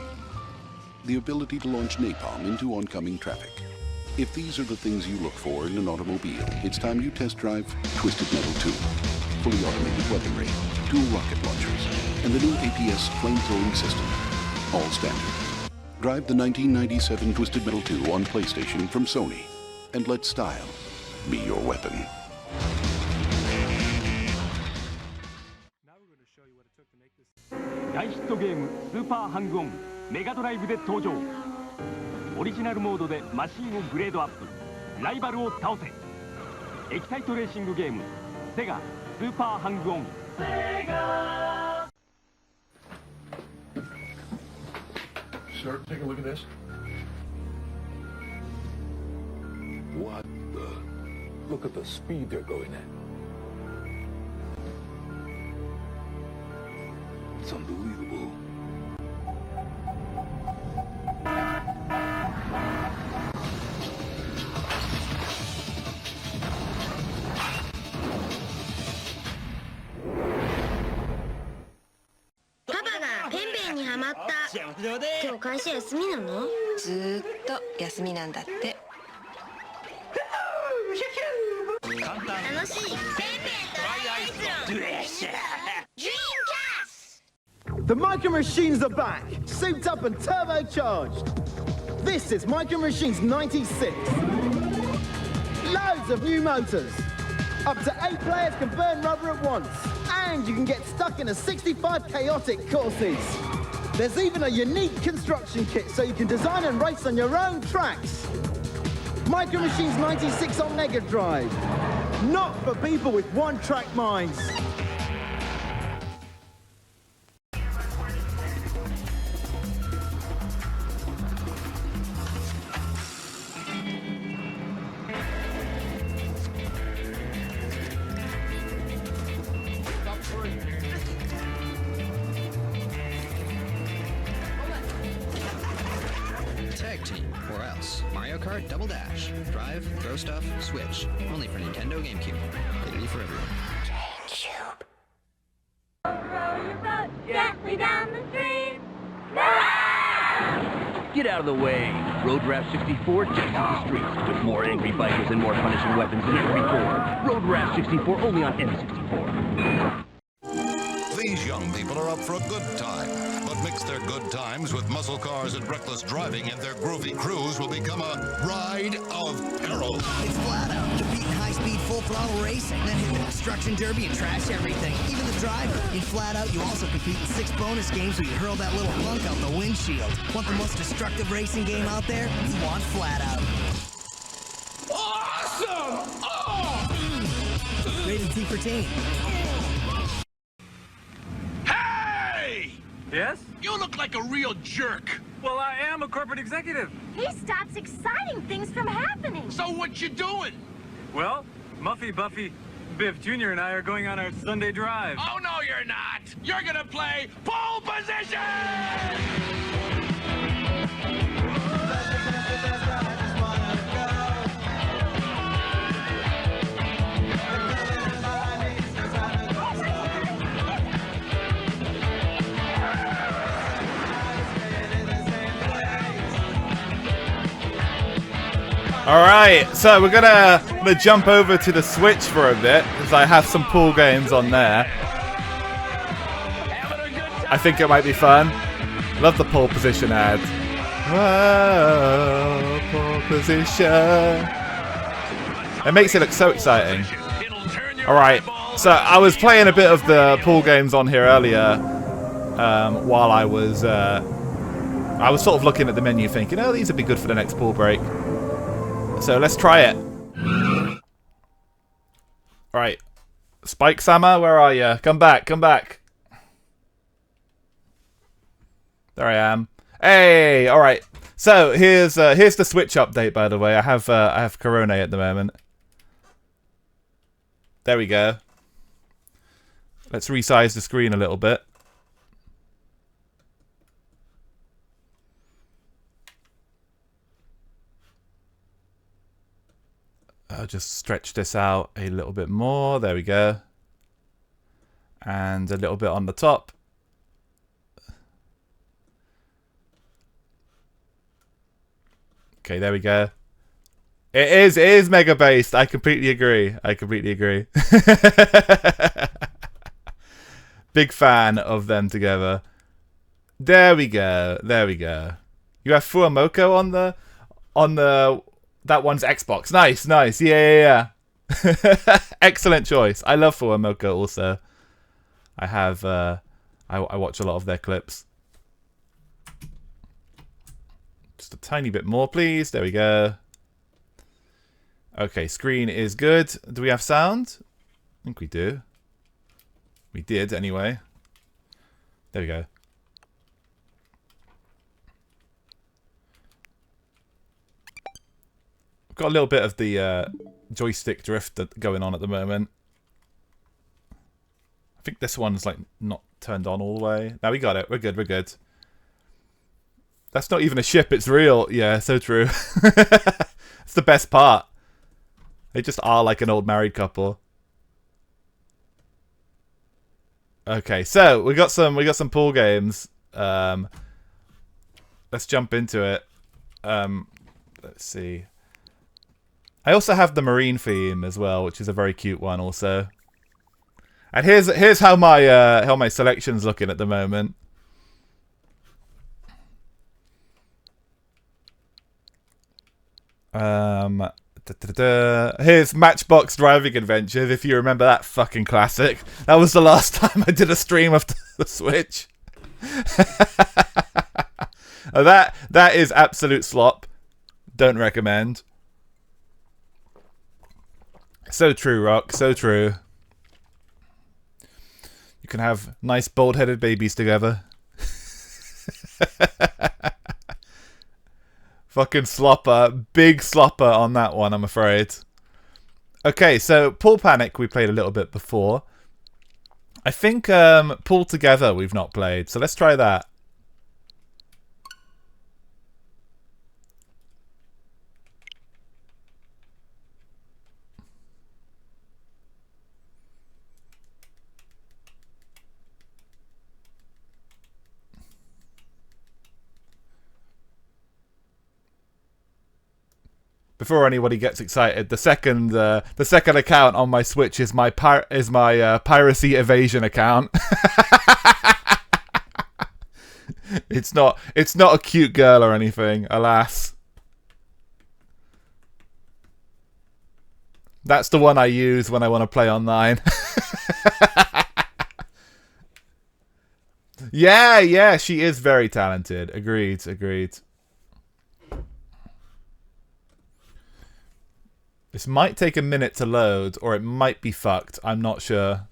the ability to launch napalm into oncoming traffic. If these are the things you look for in an automobile, it's time you test drive Twisted Metal 2. fully automated weaponry, dual rocket launchers, and the new APS flamethrowing system. All standard. Drive the 1997 Twisted Metal 2 on PlayStation from Sony, and let style be your weapon.大ヒットゲームスーパーハングオンメガドライブで登場。オリジナルモードでマシンをグレードアップ、ライバルを倒せ。液体とレーシングゲームセガスーパーハングオン。Sir, take a look at this. What the? Look at the speed they're going at. It's unbelievable. Papa がペンペンにハマった。今日会社休みなの？ずーっと休みなんだって。楽しい。ペンペンとライアイスロン。Dreamcast! The Micro Machines are back, souped up and turbocharged. This is Micro Machines 96. Loads of new motors. Up to 8 players can burn rubber at once. And you can get stuck in a 65 chaotic courses. There's even a unique construction kit so you can design and race on your own tracks. Micro Machines 96 on Mega Drive. Not for people with one-track minds. Tag Team, or else. Mario Kart Double Dash. Drive, throw stuff, switch. Only for Nintendo GameCube. Rated for everyone. GameCube. Gently down the street. Get out of the way. Road Rash 64 takes the streets with more angry bikers and more punishing weapons than ever before. Road Rash 64 only on N64. These young people are up for a good time, but mix their good times with muscle cars and reckless driving, and their groovy cruise will become a ride of peril. It's flat out. Compete in high-speed, full-throttle racing, then hit the destruction derby and trash everything, even the driver. In Flat Out, you also compete in 6 bonus games where you hurl that little punk out the windshield. Want the most destructive racing game out there? You want Flat Out. Awesome! Oh! Rated T for teen. Yes? You look like a real jerk. Well, I am a corporate executive. He stops exciting things from happening. So what you doing? Well, Muffy, Buffy, Biff Jr. and I are going on our Sunday drive. Oh, no, you're not. You're gonna play pole position! Alright, so we're gonna jump over to the Switch for a bit, because I have some pool games on there. I think it might be fun. Love the pole position ad. Whoa, pole position. It makes it look so exciting. Alright, so I was playing a bit of the pool games on here earlier, while I was sort of looking at the menu thinking, oh, these would be good for the next pool break. So let's try it. Alright. Spike Sama, where are you? Come back, come back. There I am. Hey, alright. So here's the Switch update, by the way. I have Corona at the moment. There we go. Let's resize the screen a little bit. I'll just stretch this out a little bit more. There we go. And a little bit on the top. Okay, there we go. It is mega based. I completely agree. I completely agree. Big fan of them together. There we go. There we go. You have Fuamoko on the that one's Xbox. Nice, nice. Yeah. Excellent choice. I love Fuamoko also. I have I watch a lot of their clips. Just a tiny bit more, please. There we go. Okay, screen is good. Do we have sound? I think we do. We did, anyway. There we go. I've got a little bit of the joystick drift going on at the moment. I think this one's like not turned on all the way. Now we got it. We're good, we're good. That's not even a ship, it's real. Yeah, so true. It's the best part. They just are like an old married couple. Okay, so we got some pool games. Let's jump into it. Let's see. I also have the marine theme as well, which is a very cute one also. And here's how my selection's looking at the moment. Here's Matchbox Driving Adventures, if you remember that fucking classic. That was the last time I did a stream of the Switch. That is absolute slop. Don't recommend. So true, Rock. So true. You can have nice bald-headed babies together. Fucking slopper. Big slopper on that one, I'm afraid. Okay, so Pool Panic we played a little bit before. I think Pool Together we've not played, so let's try that. Before anybody gets excited, the second account on my Switch is my piracy evasion account. It's not a cute girl or anything, alas. That's the one I use when I want to play online. Yeah, she is very talented. Agreed. This might take a minute to load, or it might be fucked. I'm not sure.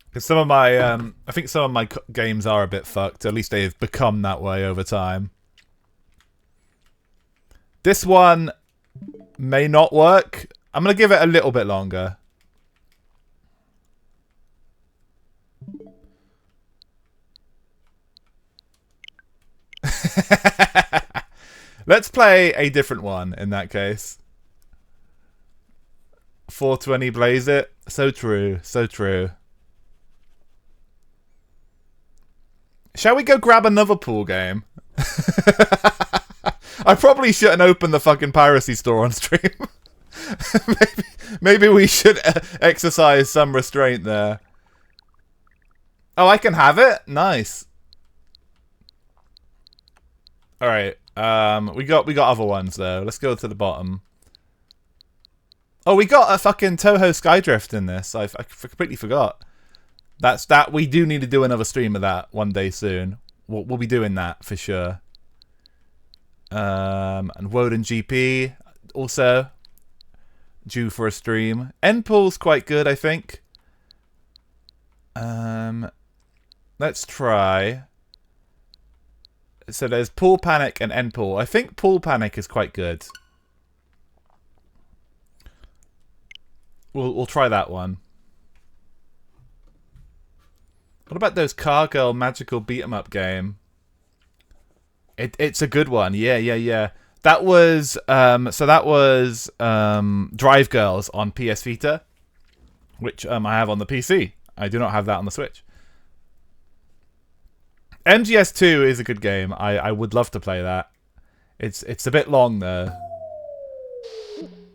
Because some of my, I think some of my games are a bit fucked. At least they've become that way over time. This one may not work. I'm going to give it a little bit longer. Let's play a different one in that case. 420 Blaze It. So true. So true. Shall we go grab another pool game? I probably shouldn't open the fucking piracy store on stream. maybe we should exercise some restraint there. Oh, I can have it? Nice. Alright. We got other ones though. Let's go to the bottom. Oh, we got a fucking Toho Skydrift in this. I completely forgot. That we do need to do another stream of that one day soon. We'll be doing that for sure. And Woden GP also due for a stream. Endpool's quite good, I think. Let's try. So there's Pool Panic and Endpool. I think Pool Panic is quite good. We'll try that one. What about those Car Girl Magical Beat 'em Up game? It's a good one. Yeah. That was Drive Girls on PS Vita, which I have on the PC. I do not have that on the Switch. MGS2 is a good game. I would love to play that. It's a bit long though.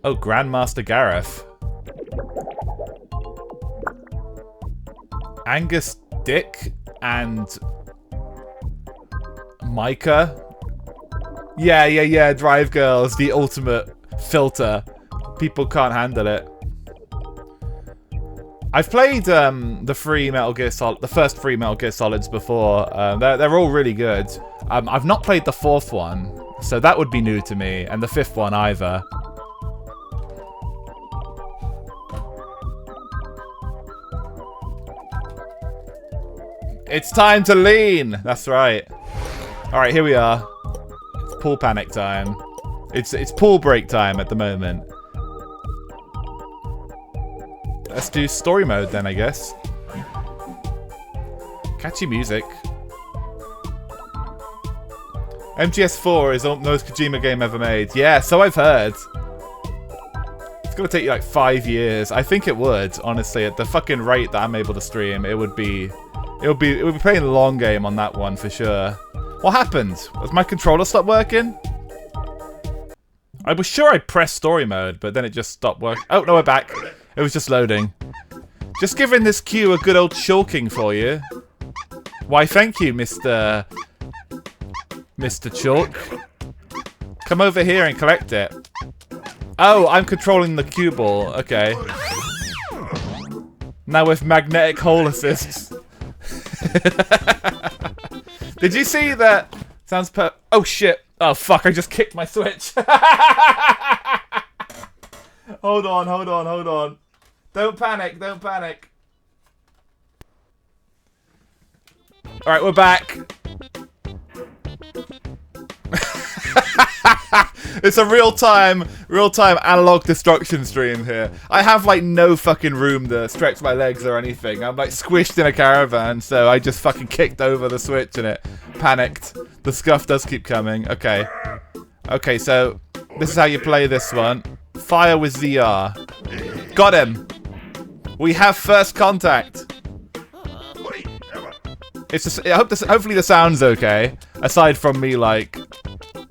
Oh, Grandmaster Gareth. Angus Dick and Micah. Yeah. Drive Girls, the ultimate filter. People can't handle it. I've played the first 3 Metal Gear Solids before. They're all really good. I've not played the 4th one, so that would be new to me, and the 5th one either. It's time to lean! That's right. Alright, here we are. It's pool panic time. It's pool break time at the moment. Let's do story mode then, I guess. Catchy music. MGS4 is the most Kojima game ever made. Yeah, so I've heard. It's gonna take you like 5 years. I think it would, honestly. At the fucking rate that I'm able to stream, it would be playing a long game on that one for sure. What happened? Has my controller stopped working? I was sure I pressed story mode, but then it just stopped working. Oh, no, we're back. It was just loading. Just giving this queue a good old shulking for you. Why, thank you, Mr. Chalk. Come over here and collect it. Oh, I'm controlling the cue ball. Okay. Now with magnetic hole assists. Did you see that? Sounds oh shit. Oh fuck, I just kicked my Switch. Hold on. Don't panic. Alright, we're back. It's a real-time analog destruction stream here. I have like no fucking room to stretch my legs or anything. I'm like squished in a caravan, so I just fucking kicked over the Switch and it panicked. The scuff does keep coming. Okay, so this is how you play this one. Fire with ZR. Got him. We have first contact. It's just, hopefully the sound's okay. Aside from me like.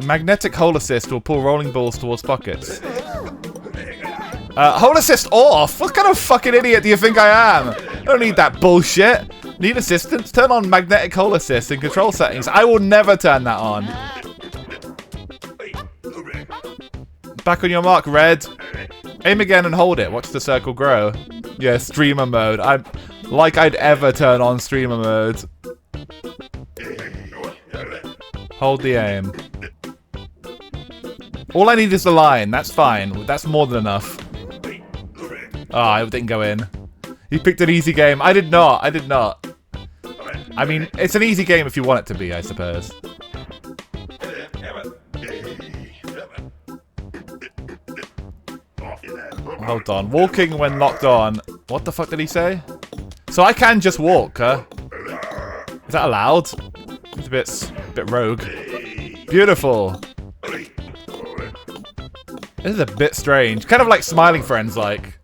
Magnetic hole assist will pull rolling balls towards pockets. Hole assist off? What kind of fucking idiot do you think I am? I don't need that bullshit. Need assistance? Turn on magnetic hole assist in control settings. I will never turn that on. Back on your mark, red. Aim again and hold it. Watch the circle grow. Yeah, streamer mode. I'm like I'd ever turn on streamer mode. Hold the aim. All I need is the line. That's fine. That's more than enough. Oh, it didn't go in. You picked an easy game. I did not. I mean, it's an easy game if you want it to be, I suppose. Hold on. Walking when locked on. What the fuck did he say? So I can just walk, huh? Is that allowed? It's a bit rogue. Beautiful. This is a bit strange. Kind of like Smiling Friends, like.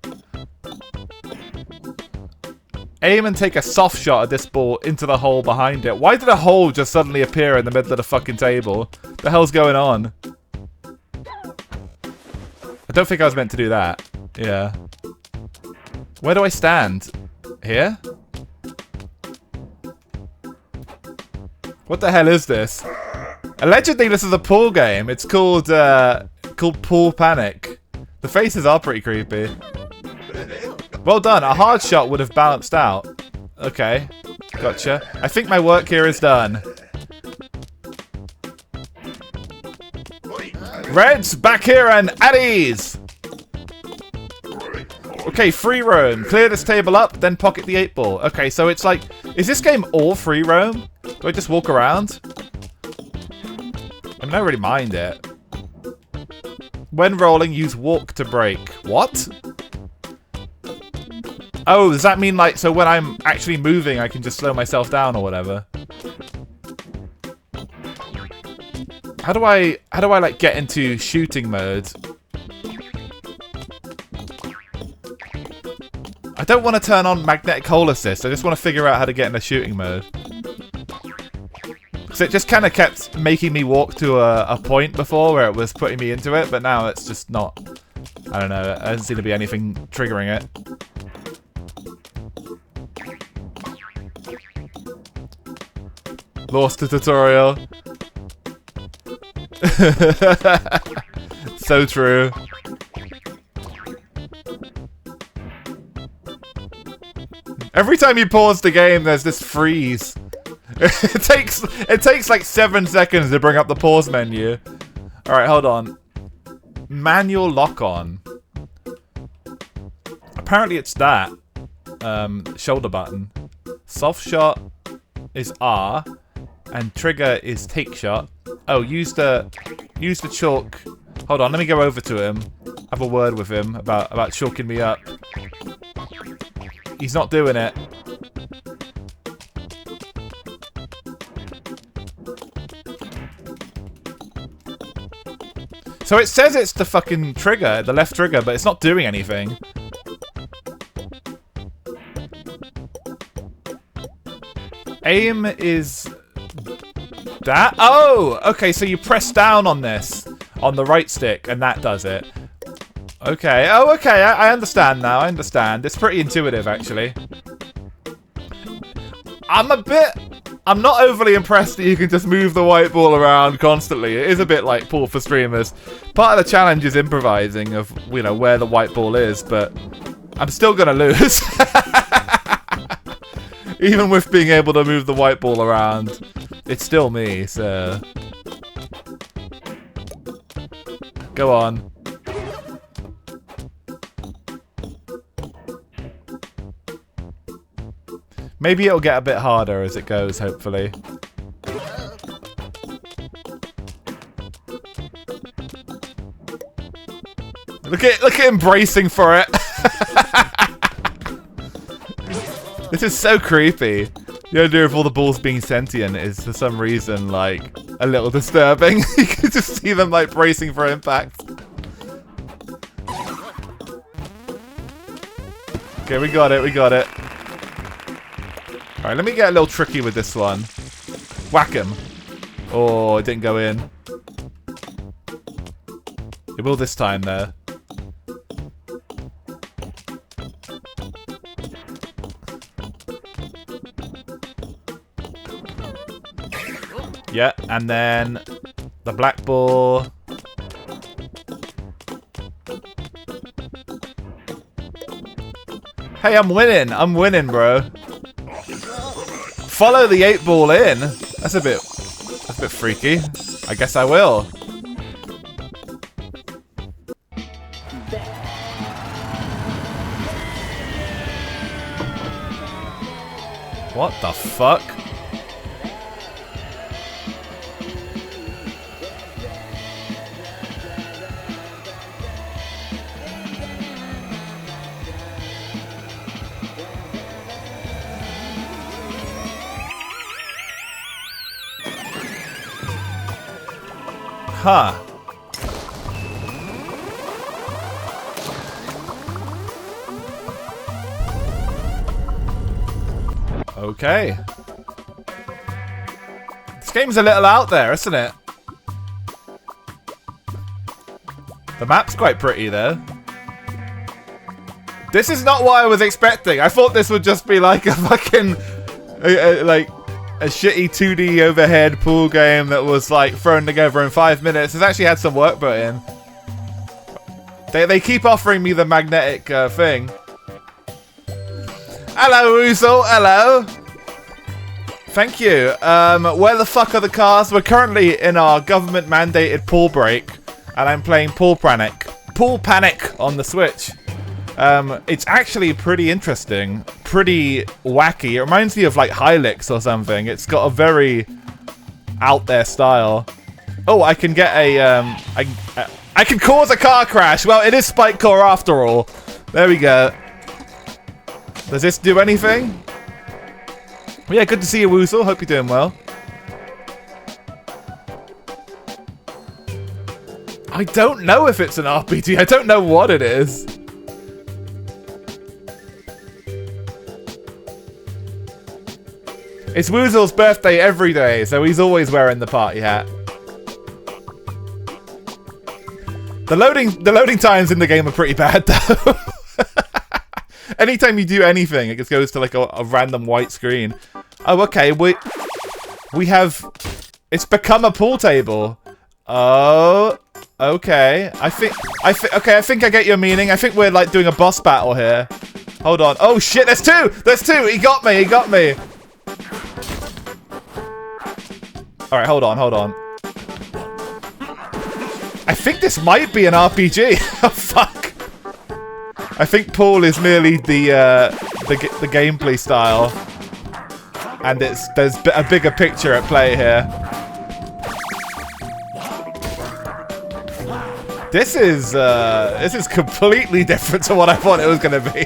Aim and take a soft shot at this ball into the hole behind it. Why did a hole just suddenly appear in the middle of the fucking table? The hell's going on? I don't think I was meant to do that. Yeah. Where do I stand? Here? What the hell is this? Allegedly, this is a pool game. It's called Pool Panic. The faces are pretty creepy. Well done. A hard shot would have balanced out. Okay. Gotcha. I think my work here is done. Reds, back here and at ease. Okay, free roam. Clear this table up, then pocket the 8-ball. Okay, so it's like... Is this game all free roam? Do I just walk around? I mean, I don't really mind it. When rolling, use walk to break. What? Oh, does that mean like, so when I'm actually moving, I can just slow myself down or whatever? How do I like get into shooting mode? I don't want to turn on magnetic hole assist. I just want to figure out how to get into shooting mode. Because it just kind of kept making me walk to a point before where it was putting me into it, but now it's just not. I don't know. There doesn't seem to be anything triggering it. Lost the tutorial. So true. Every time you pause the game, there's this freeze. It takes like 7 seconds to bring up the pause menu. Alright, hold on. Manual lock-on. Apparently it's that. Shoulder button. Soft shot is R. And trigger is take shot. Oh, use the chalk. Hold on, let me go over to him. Have a word with him about chalking me up. He's not doing it. So it says it's the fucking trigger, the left trigger, but it's not doing anything. Aim is that? Oh, okay, so you press down on this, on the right stick, and that does it. Okay, oh, okay, I understand now, I understand. It's pretty intuitive, actually. I'm not overly impressed that you can just move the white ball around constantly. It is a bit like Pool for Streamers. Part of the challenge is improvising of, you know, where the white ball is, but I'm still gonna lose. Even with being able to move the white ball around, it's still me, so... Go on. Maybe it'll get a bit harder as it goes, hopefully. Look at him bracing for it. This is so creepy. The idea of all the balls being sentient is, for some reason, like, a little disturbing. You can just see them, like, bracing for impact. Okay, we got it, we got it. Alright, let me get a little tricky with this one. Whack him. Oh, it didn't go in. It will this time, though. Yeah, and then the black ball. Hey, I'm winning, bro. Follow the 8 ball in. That's a bit freaky. I guess I will. What the fuck? Huh. Okay. This game's a little out there, isn't it? The map's quite pretty there. This is not what I was expecting. I thought this would just be like a fucking... like... a shitty 2D overhead pool game that was like thrown together in 5 minutes. It's actually had some work put in. They keep offering me the magnetic thing. Hello, Uso. Hello. Thank you. Where the fuck are the cars? We're currently in our government-mandated pool break, and I'm playing Pool Panic on the Switch. It's actually pretty interesting, pretty wacky. It reminds me of like Hylix or something. It's got a very out there style. Oh, I can get a I can cause a car crash. Well, it is Spike Core after all. There we go. Does this do anything? Well, yeah, good to see you, Woozle. Hope you're doing well. I don't know if it's an RPG. I don't know what it is. It's Woozle's birthday every day, so he's always wearing the party hat. The loading times in the game are pretty bad, though. Anytime you do anything, it just goes to like a random white screen. Oh, okay. We have... It's become a pool table. Oh, okay. I think I get your meaning. I think we're like doing a boss battle here. Hold on. Oh shit, there's two! There's two! He got me, he got me! Alright, hold on, hold on. I think this might be an RPG. Oh, fuck. I think pool is merely the gameplay style. And there's a bigger picture at play here. This is completely different to what I thought it was gonna be.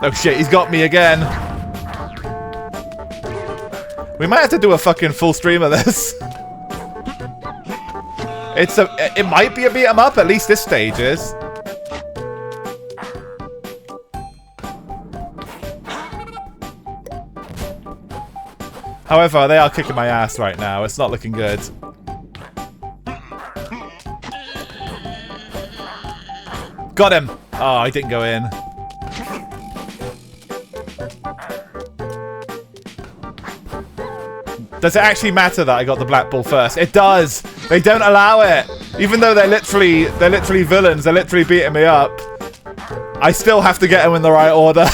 Oh shit, he's got me again. We might have to do a fucking full stream of this. It might be a beat 'em up, at least this stage is. However, they are kicking my ass right now. It's not looking good. Got him! Oh, I didn't go in. Does it actually matter that I got the black ball first? It does! They don't allow it! Even though they're literally villains, they're literally beating me up. I still have to get them in the right order.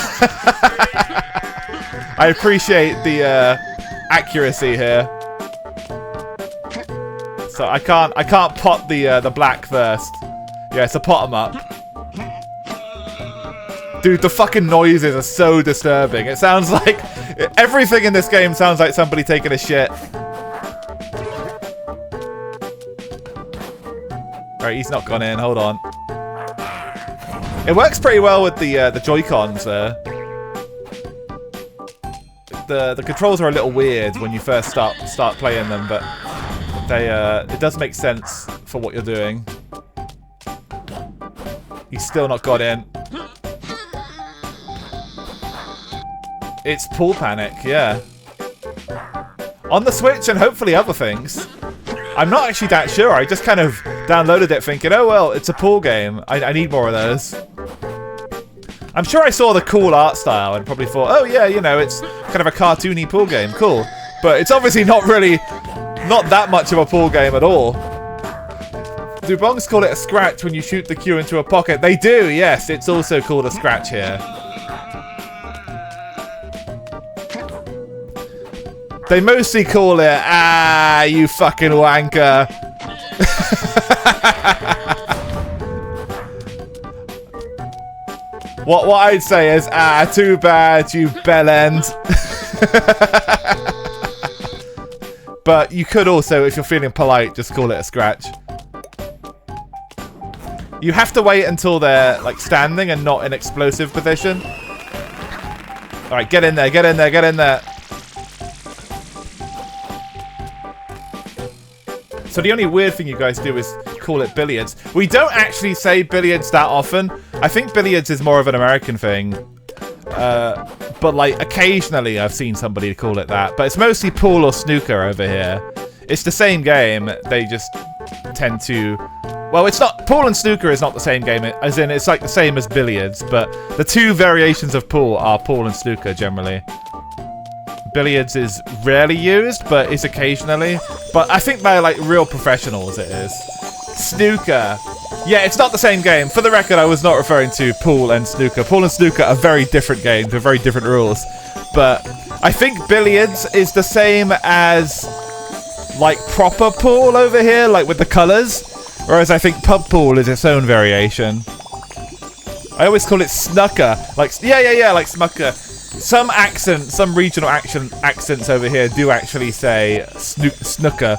I appreciate the accuracy here. So I can't pot the black first. Yeah, it's a pot 'em up. Dude, the fucking noises are so disturbing. It sounds like everything in this game sounds like somebody taking a shit. Right, he's not gone in. Hold on. It works pretty well with the Joy-Cons there. The controls are a little weird when you first start playing them, but it does make sense for what you're doing. He's still not got in. It's Pool Panic, yeah. On the Switch and hopefully other things. I'm not actually that sure. I just kind of downloaded it thinking, oh well, it's a pool game. I need more of those. I'm sure I saw the cool art style and probably thought, oh yeah, you know, it's kind of a cartoony pool game, cool. But it's obviously not that much of a pool game at all. Do bongs call it a scratch when you shoot the cue into a pocket? They do, yes. It's also called a scratch here. They mostly call it, ah, you fucking wanker. What I'd say is, ah, too bad, you bellend. But you could also, if you're feeling polite, just call it a scratch. You have to wait until they're like standing and not in explosive position. Alright, get in there, get in there, get in there. So the only weird thing you guys do is call it billiards. We don't actually say billiards that often. I think billiards is more of an American thing. But like occasionally I've seen somebody call it that. But it's mostly pool or snooker over here. It's the same game. They just tend to... Well, it's not... Pool and snooker is not the same game. As in, it's like the same as billiards. But the two variations of pool are pool and snooker generally. Billiards is rarely used, but is occasionally. But I think by like real professionals it is. Snooker. Yeah, it's not the same game. For the record, I was not referring to pool and snooker. Pool and snooker are very different games with very different rules. But I think billiards is the same as like proper pool over here, like with the colours. Whereas I think pub pool is its own variation. I always call it snooker. Like, yeah, like smucker. Some regional accents over here do actually say snooker.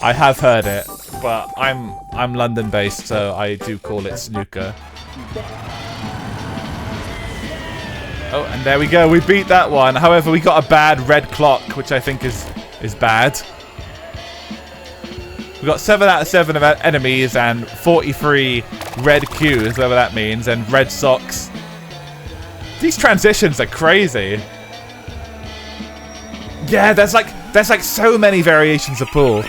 I have heard it, but I'm London based, so I do call it snooker. Oh, and there we go. We beat that one. However, we got a bad red clock, which I think is bad. We got 7 out of 7 of enemies and 43 red cues, whatever that means, and red socks. These transitions are crazy. Yeah, there's like so many variations of pool.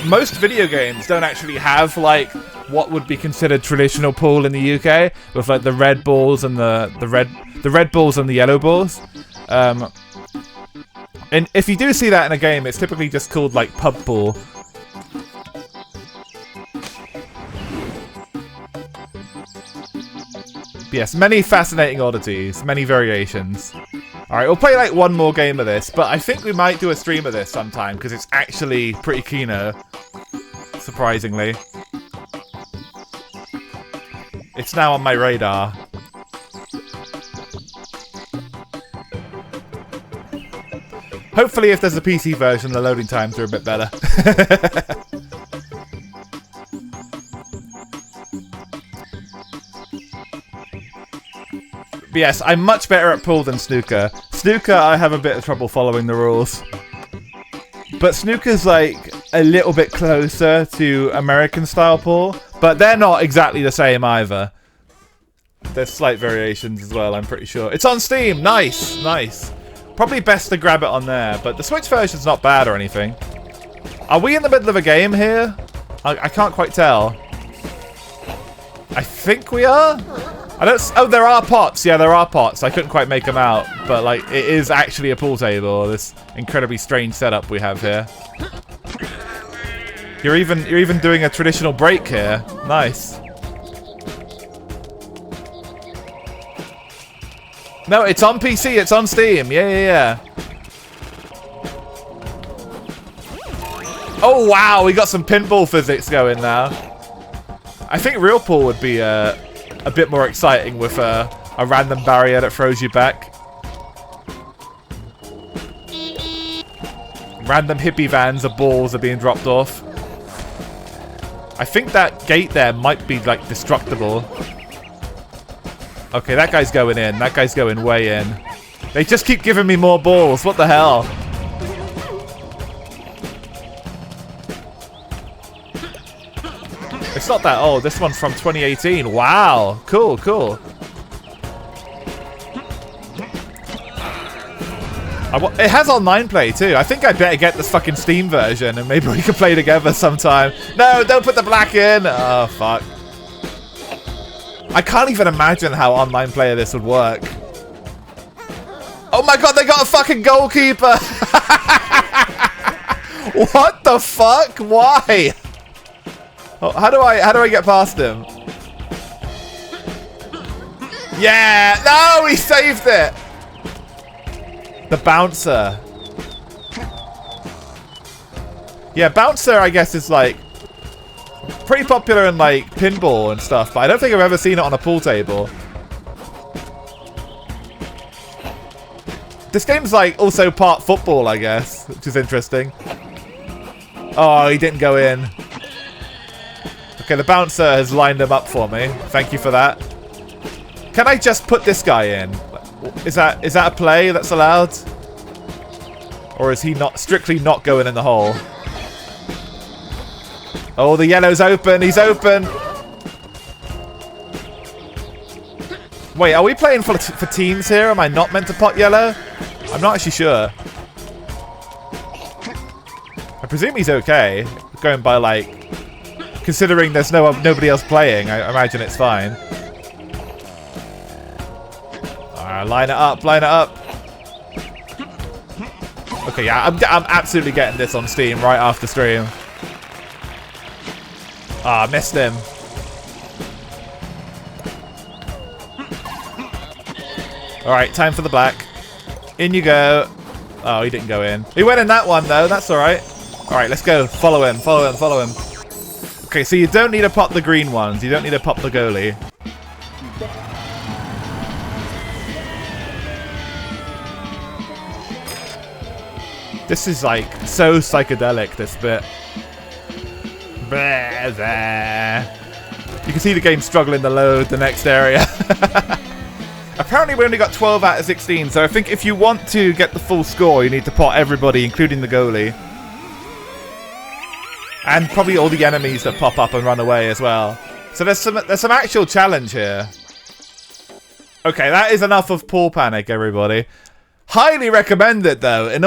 Most video games don't actually have like what would be considered traditional pool in the UK, with like the red balls and the red balls and the yellow balls. And if you do see that in a game, it's typically just called like pub pool. But yes, many fascinating oddities, many variations. Alright, we'll play like one more game of this, but I think we might do a stream of this sometime, because it's actually pretty keen-o, surprisingly. It's now on my radar. Hopefully if there's a PC version, the loading times are a bit better. But yes, I'm much better at pool than snooker. Snooker, I have a bit of trouble following the rules. But snooker's like a little bit closer to American style pool, but they're not exactly the same either. There's slight variations as well, I'm pretty sure. It's on Steam! Nice! Nice. Probably best to grab it on there, but the Switch version's not bad or anything. Are we in the middle of a game here? I can't quite tell. I think we are? I don't... Oh, there are pots. Yeah, there are pots. I couldn't quite make them out, but like, it is actually a pool table. This incredibly strange setup we have here. You're even doing a traditional break here. Nice. No, it's on PC. It's on Steam. Yeah. Oh wow, we got some pinball physics going now. I think real pool would be a bit more exciting with a random barrier that throws you back. Random hippie vans of balls are being dropped off. I think that gate there might be like destructible. Okay, that guy's going in. That guy's going way in. They just keep giving me more balls. What the hell? It's not that old. This one's from 2018. Wow. Cool, cool. It has online play too. I think I better get this fucking Steam version and maybe we can play together sometime. No, don't put the black in. Oh, fuck. I can't even imagine how online play of this would work. Oh my god, they got a fucking goalkeeper! What the fuck? Why? Oh, how do I get past him? Yeah! No, he saved it! The bouncer. Yeah, bouncer I guess is like pretty popular in like pinball and stuff, but I don't think I've ever seen it on a pool table. This game's like also part football, I guess, which is interesting. Oh, he didn't go in. Okay, the bouncer has lined him up for me. Thank you for that. Can I just put this guy in? Is that a play that's allowed? Or is he not strictly not going in the hole? Oh, the yellow's open. He's open. Wait, are we playing for teams here? Am I not meant to pot yellow? I'm not actually sure. I presume he's okay. Going by like, considering there's nobody else playing, I imagine it's fine. Alright, line it up, line it up. Okay, yeah, I'm absolutely getting this on Steam right after stream. Ah, missed him. Alright, time for the black. In you go. Oh, he didn't go in. He went in that one, though. That's alright. Alright, let's go. Follow him, follow him, follow him. Okay, so you don't need to pop the green ones. You don't need to pop the goalie. This is, like, so psychedelic, this bit. You can see the game struggling to load the next area. Apparently we only got 12 out of 16, so I think if you want to get the full score, you need to pot everybody, including the goalie. And probably all the enemies that pop up and run away as well. So there's some actual challenge here. Okay, that is enough of Pool Panic, everybody. Highly recommend it though. In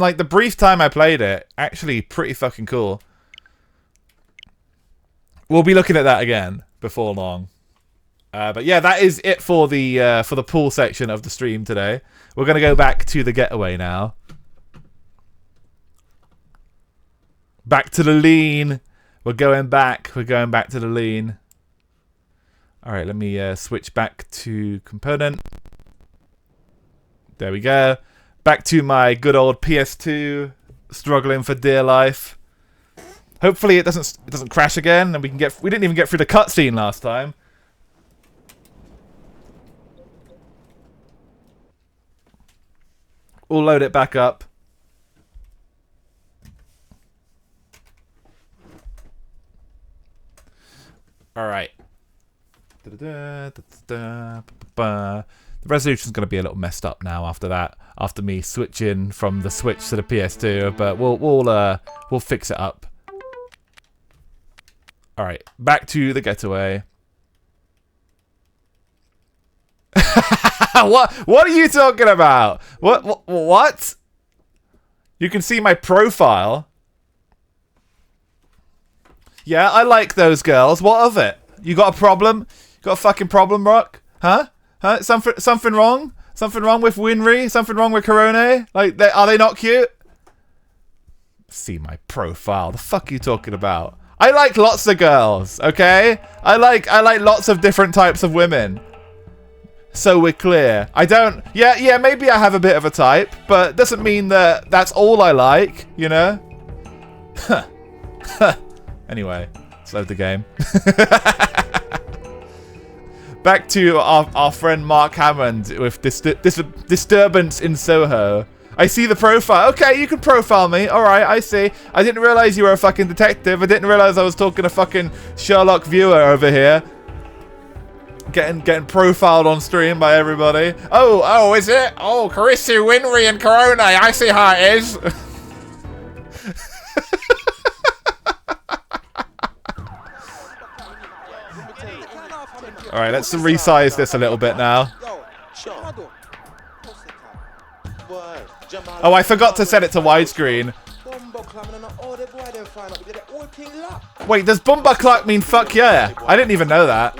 like the brief time I played it, actually pretty fucking cool. We'll be looking at that again before long. But yeah, that is it for the pool section of the stream today. We're gonna go back to the Getaway now. Back to the lean. We're going back. We're going back to the lean. All right, let me switch back to component. There we go. Back to my good old PS2, struggling for dear life. Hopefully it doesn't crash again, and we didn't even get through the cutscene last time. We'll load it back up. All right. The resolution's going to be a little messed up now after that. After me switching from the Switch to the PS2, but we'll fix it up. All right, back to the Getaway. What are you talking about? What? You can see my profile. Yeah, I like those girls. What of it? You got a problem? Got a fucking problem, Rock? Huh? Something wrong? Something wrong with Winry? Something wrong with Corone? Like, are they not cute? See my profile. The fuck are you talking about? I like lots of girls, okay? I like lots of different types of women. So we're clear. I don't... Yeah, maybe I have a bit of a type, but doesn't mean that that's all I like, you know? Anyway, let's load the game. Back to our friend Mark Hammond with Disturbance in Soho. I see the profile. Okay, you can profile me. Alright, I see. I didn't realize you were a fucking detective. I didn't realize I was talking to fucking Sherlock Viewer over here. Getting profiled on stream by everybody. Oh, is it? Oh, Karisu, Winry, and Corona. I see how it is. Alright, let's resize this a little bit now. Oh, I forgot to set it to widescreen. Wait, does Bumba Cluck mean fuck yeah? I didn't even know that.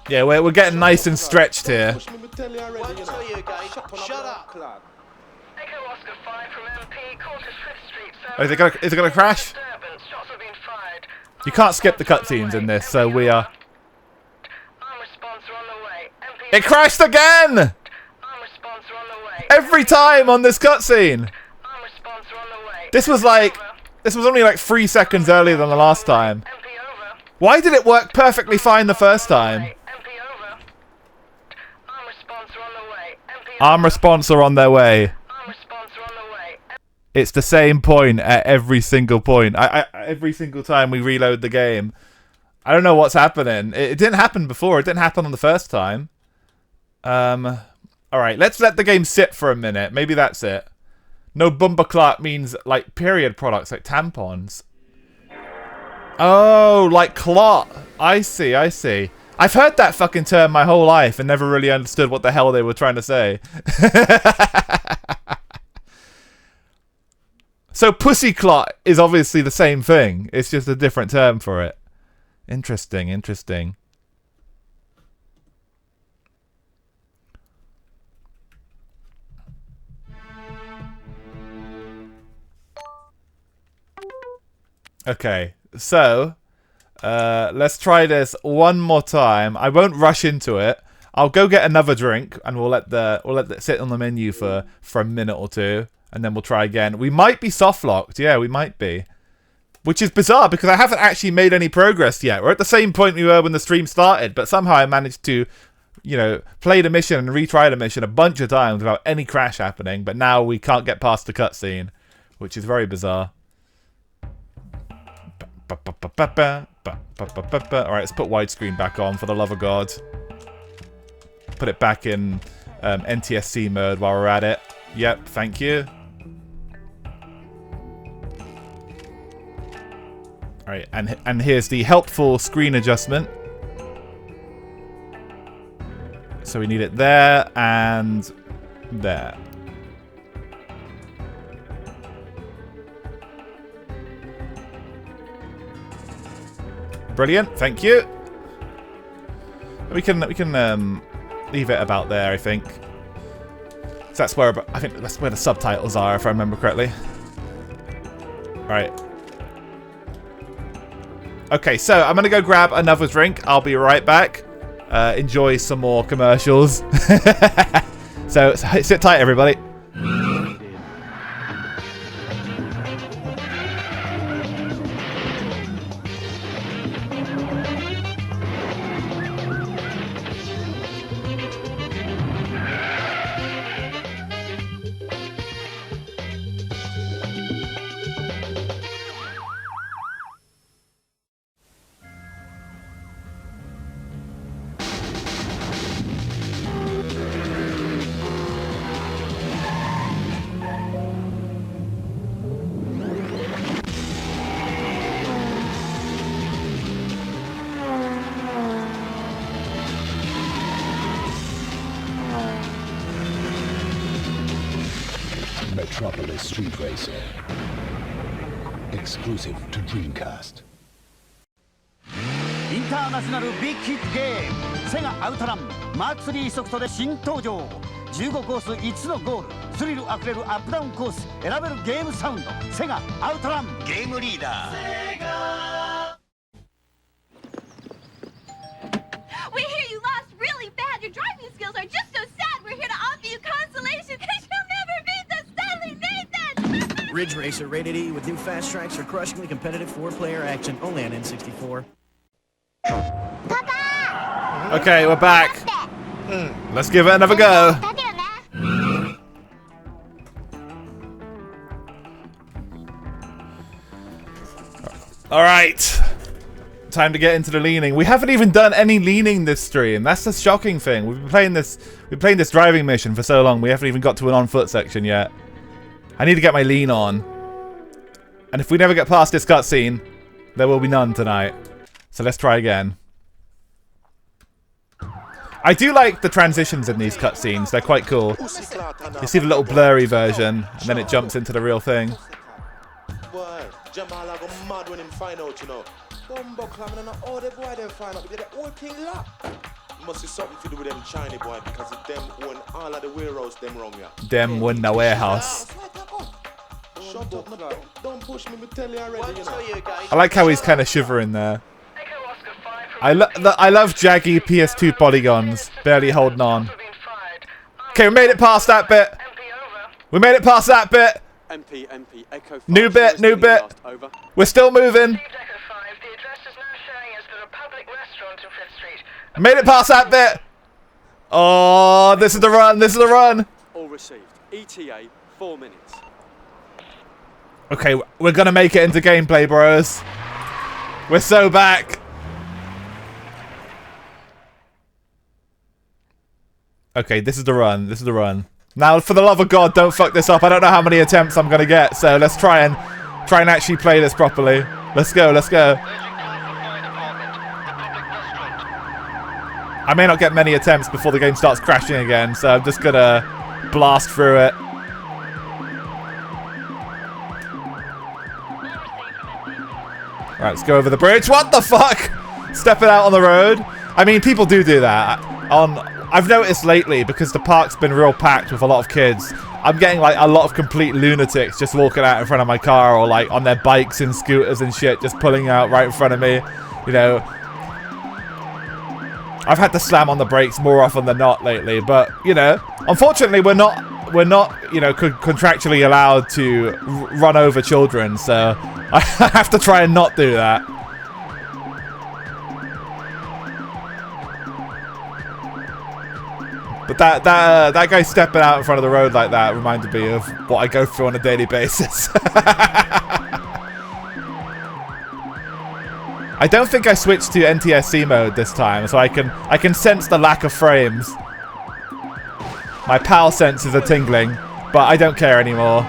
Yeah, we're getting nice and stretched here. Oh, is it gonna crash? You can't skip the cutscenes in this, so we are... It crashed again! Every time on this cutscene! This was only like 3 seconds earlier than the last time. Why did it work perfectly fine the first time? Arm response are on their way. It's the same point at every single point. Every single time we reload the game. I don't know what's happening. It didn't happen before. It didn't happen on the first time. Alright, let's let the game sit for a minute. Maybe that's it. No Bumba Clark means, like, period products, like tampons. Oh, like clot. I see. I've heard that fucking term my whole life and never really understood what the hell they were trying to say. So pussy clot is obviously the same thing. It's just a different term for it. Interesting. Okay, so let's try this one more time. I won't rush into it. I'll go get another drink and we'll let that sit on the menu for a minute or two. And then we'll try again. We might be soft locked. Yeah, we might be. Which is bizarre because I haven't actually made any progress yet. We're at the same point we were when the stream started. But somehow I managed to, you know, play the mission and retry the mission a bunch of times without any crash happening. But now we can't get past the cutscene. Which is very bizarre. Alright, let's put widescreen back on for the love of God. Put it back in NTSC mode while we're at it. Yep, thank you. Alright, and here's the helpful screen adjustment. So we need it there and there. Brilliant. Thank you. We can leave it about there, I think. So that's where I think that's where the subtitles are, if I remember correctly. Right. Okay, so I'm gonna go grab another drink. I'll be right back. Enjoy some more commercials. So sit tight, everybody. Metropolis Street Racer. Exclusive to Dreamcast. インターナショナルビッグヒットゲームセガアウトランマーク3ソフトで新登場15コース5つのゴールスリルあふれるアップダウンコース選べるゲームサウンドセガアウトランゲームリーダー We hear you lost really bad. Your driving skills are just so sad. We're here to offer you consolation because you'll never beat the Stanley Nathan. Ridge Racer rated E with new fast tracks for crushingly competitive 4-player action only on N64. Okay, we're back. Let's give it another go. All right. Time to get into the leaning. We haven't even done any leaning this stream. That's the shocking thing. We've been playing this driving mission for so long. We haven't even got to an on-foot section yet. I need to get my lean on. And if we never get past this cutscene, there will be none tonight. So let's try again. I do like the transitions in these cutscenes. They're quite cool. You see the little blurry version, and then it jumps into the real thing. Boy, Jamal I go mad when him find out, you know. Bumbo climbing on all the boy them find out. They get the whole thing locked. Must be something to do with them Chinese boy because of them own all of the warehouse them wrong here. Them won the warehouse. Shut up, no, don't push me, tell you already, you know. I like how he's kind of shivering there. I love jaggy PS2 polygons, barely holding on. Okay, we made it past that bit. We made it past that bit. MP, Echo 5. New bit, new bit. We're still moving. Made it past that bit. Oh, this is the run. This is the run. All received. ETA 4 minutes. Okay, we're gonna make it into gameplay, bros. We're so back. Okay, this is the run. This is the run. Now, for the love of God, don't fuck this up. I don't know how many attempts I'm gonna get, so let's try and actually play this properly. Let's go. Let's go. I may not get many attempts before the game starts crashing again, so I'm just gonna blast through it. Alright, let's go over the bridge. What the fuck? Stepping out on the road. I mean, people do that. I've noticed lately, because the park's been real packed with a lot of kids, I'm getting like a lot of complete lunatics just walking out in front of my car, or like on their bikes and scooters and shit, just pulling out right in front of me. You know, I've had to slam on the brakes more often than not lately, but you know, unfortunately we're not, you know, contractually allowed to run over children, so I have to try and not do that. But that guy stepping out in front of the road like that reminded me of what I go through on a daily basis. I don't think I switched to NTSC mode this time, so I can sense the lack of frames. My PAL senses are tingling, but I don't care anymore.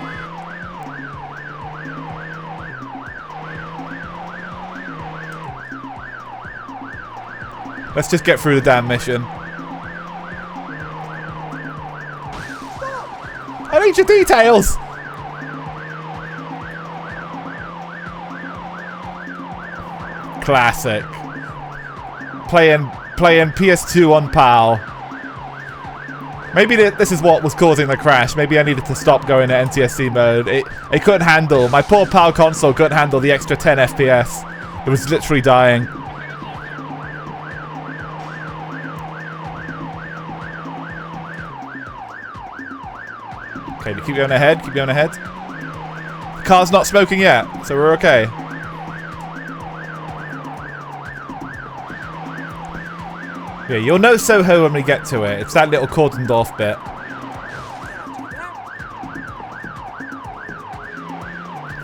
Let's just get through the damn mission. I need your details! Classic. playing PS2 on PAL. Maybe this is what was causing the crash. Maybe I needed to stop going to NTSC mode. It couldn't handle. My poor PAL console couldn't handle the extra 10 FPS. It was literally dying. Okay, keep going ahead. Keep going ahead. The car's not smoking yet, so we're okay. Yeah, you'll know Soho when we get to it. It's that little cordoned off bit.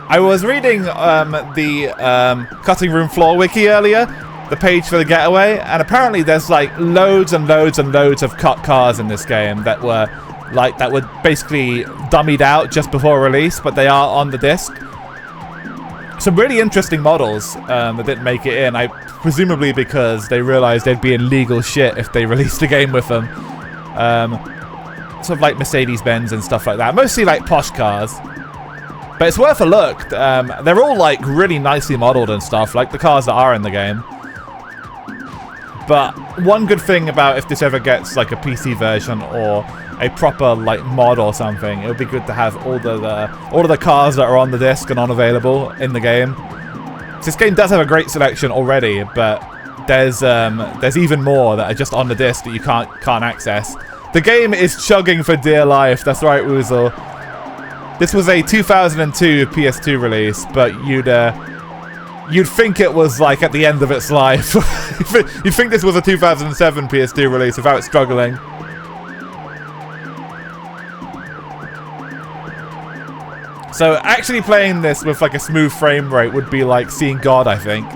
I was reading the cutting room floor wiki earlier, the page for the Getaway, and apparently there's like loads and loads and loads of cut cars in this game that were basically dummied out just before release, but they are on the disc. Some really interesting models that didn't make it in. Presumably because they realized they'd be in legal shit if they released a game with them. Sort of like Mercedes-Benz and stuff like that. Mostly like posh cars. But it's worth a look. They're all like really nicely modeled and stuff, like the cars that are in the game. But one good thing about if this ever gets like a PC version or a proper like mod or something, it would be good to have all of the cars that are on the disc and unavailable in the game. This game does have a great selection already, but there's even more that are just on the disc that you can't access. The game is chugging for dear life. That's right, Woozle. This was a 2002 PS2 release, but you'd think it was like at the end of its life. You'd think this was a 2007 PS2 release without it struggling. So actually playing this with like a smooth frame rate would be like seeing God, I think.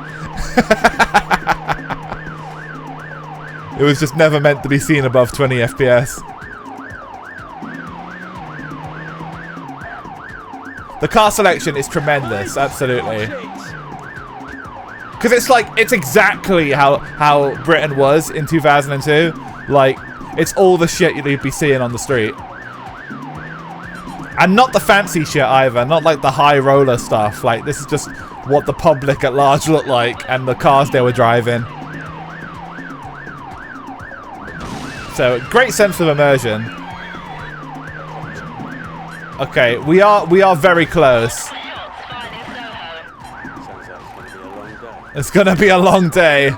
It was just never meant to be seen above 20 FPS. The car selection is tremendous, absolutely. Because it's exactly how Britain was in 2002. Like, it's all the shit you'd be seeing on the street. And not the fancy shit either, not like the high roller stuff. Like, this is just what the public at large looked like and the cars they were driving. So, great sense of immersion. Okay, we are very close. It's gonna be a long day.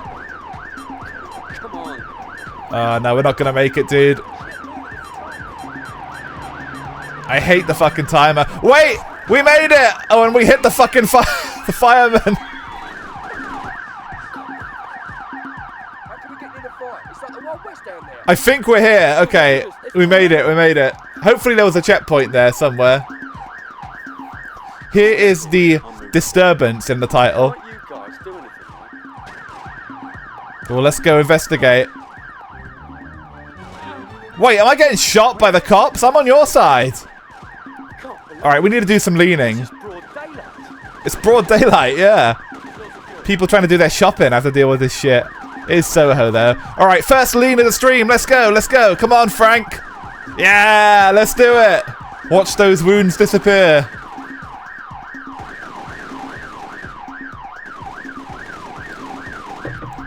No, we're not gonna make it, dude. I hate the fucking timer. Wait! We made it! Oh, and we hit the fucking the fireman. I think we're here. Okay, we made it. We made it. Hopefully there was a checkpoint there somewhere. Here is the disturbance in the title. Well, let's go investigate. Wait, am I getting shot by the cops? I'm on your side. Alright, we need to do some leaning. It's broad daylight, yeah. People trying to do their shopping have to deal with this shit. It is Soho there. Alright, first lean of the stream. Let's go, let's go. Come on, Frank. Yeah, let's do it. Watch those wounds disappear.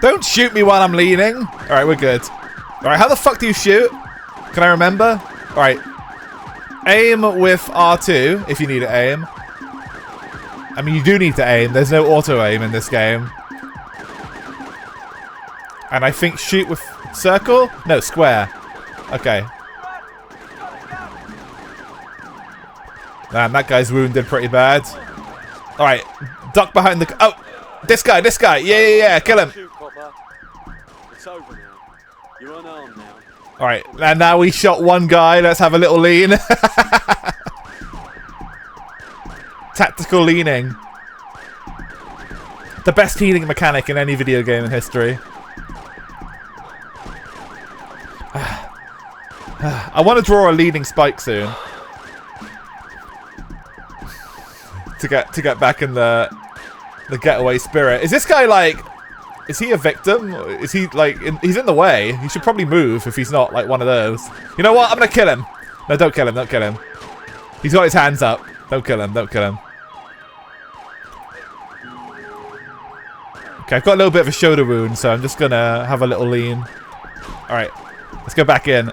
Don't shoot me while I'm leaning. Alright, we're good. Alright, how the fuck do you shoot? Can I remember? Alright. Aim with R2 if you need to aim. I mean, you do need to aim. There's no auto-aim in this game. And I think shoot with circle? No, square. Okay. Man, that guy's wounded pretty bad. Alright, duck behind the... Oh! This guy! Yeah, kill him! It's over now. You're unarmed now. Alright, and now we shot one guy. Let's have a little lean. Tactical leaning. The best healing mechanic in any video game in history. I want to draw a leading spike soon. To get back in the Getaway spirit. Is this guy like... Is he a victim? Is he like... he's in the way. He should probably move if he's not like one of those. You know what? I'm gonna kill him. No, don't kill him. Don't kill him. He's got his hands up. Don't kill him. Don't kill him. Okay, I've got a little bit of a shoulder wound, so I'm just gonna have a little lean. Alright, let's go back in.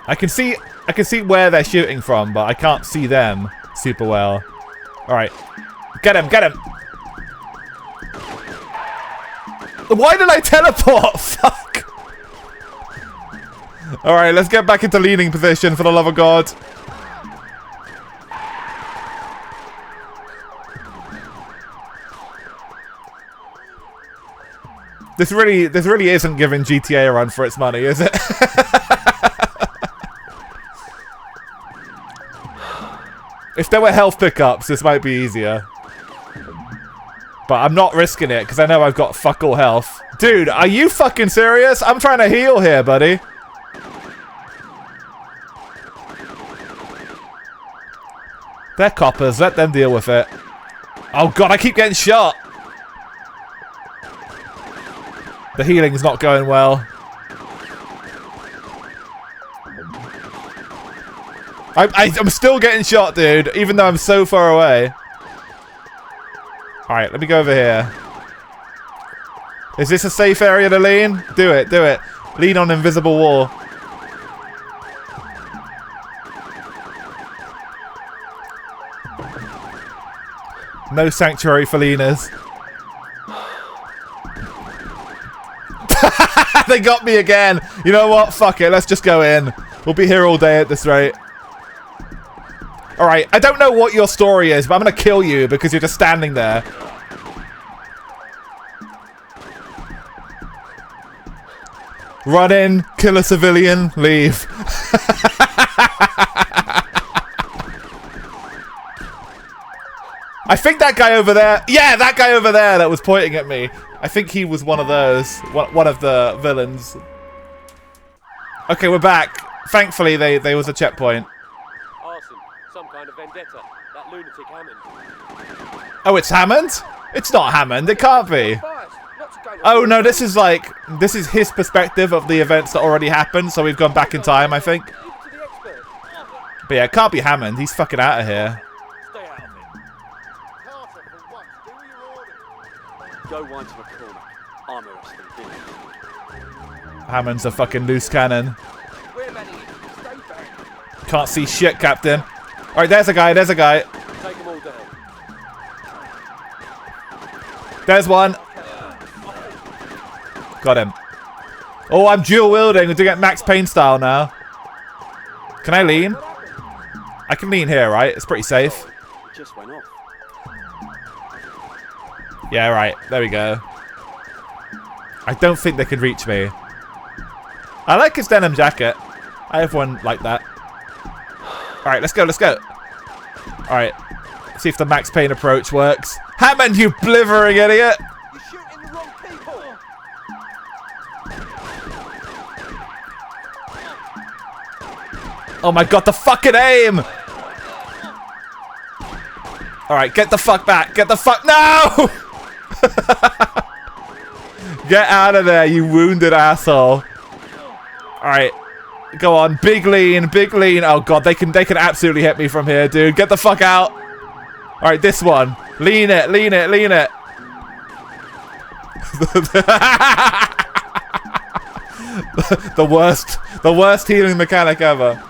I can see where they're shooting from, but I can't see them super well. Alright. Get him, get him! Why did I teleport? Fuck! Alright, let's get back into leaning position, for the love of God. This really isn't giving GTA a run for its money, is it? If there were health pickups, this might be easier. But I'm not risking it, because I know I've got fuck all health. Dude, are you fucking serious? I'm trying to heal here, buddy. They're coppers, let them deal with it. Oh god, I keep getting shot. The healing's not going well. I'm still getting shot, dude, even though I'm so far away. Alright, let me go over here. Is this a safe area to lean? Do it, do it. Lean on invisible wall. No sanctuary for leaners. They got me again. You know what? Fuck it. Let's just go in. We'll be here all day at this rate. Alright, I don't know what your story is, but I'm gonna kill you because you're just standing there. Run in, kill a civilian, leave. I think that guy over there... Yeah, that guy over there that was pointing at me. I think he was one of those. One of the villains. Okay, we're back. Thankfully, there was a checkpoint. Arson. Some kind of vendetta. That lunatic Hammond. Oh, it's Hammond? It's not Hammond. It can't be. Oh, no, this is his perspective of the events that already happened, so we've gone back in time, I think. But yeah, it can't be Hammond. He's fucking out of here. Go one to the corner. I'm arresting him. Hammond's a fucking loose cannon. Can't see shit, Captain. Alright, there's a guy, there's a guy. Take them all down. There's one. Got him. Oh, I'm dual wielding. We're doing it Max Payne style now. Can I lean? I can lean here, right? It's pretty safe. It just went off. Yeah, right. There we go. I don't think they could reach me. I like his denim jacket. I have one like that. Alright, let's go, let's go. Alright. See if the Max Payne approach works. Hammond, you blithering idiot! You're shooting the wrong people! Oh my god, the fucking aim! Alright, get the fuck back. Get the fuck... No! Get out of there, you wounded asshole. Alright. Go on. Big lean. Big lean. Oh god, they can absolutely hit me from here, dude. Get the fuck out. Alright, this one. Lean it, lean it, lean it. the worst healing mechanic ever.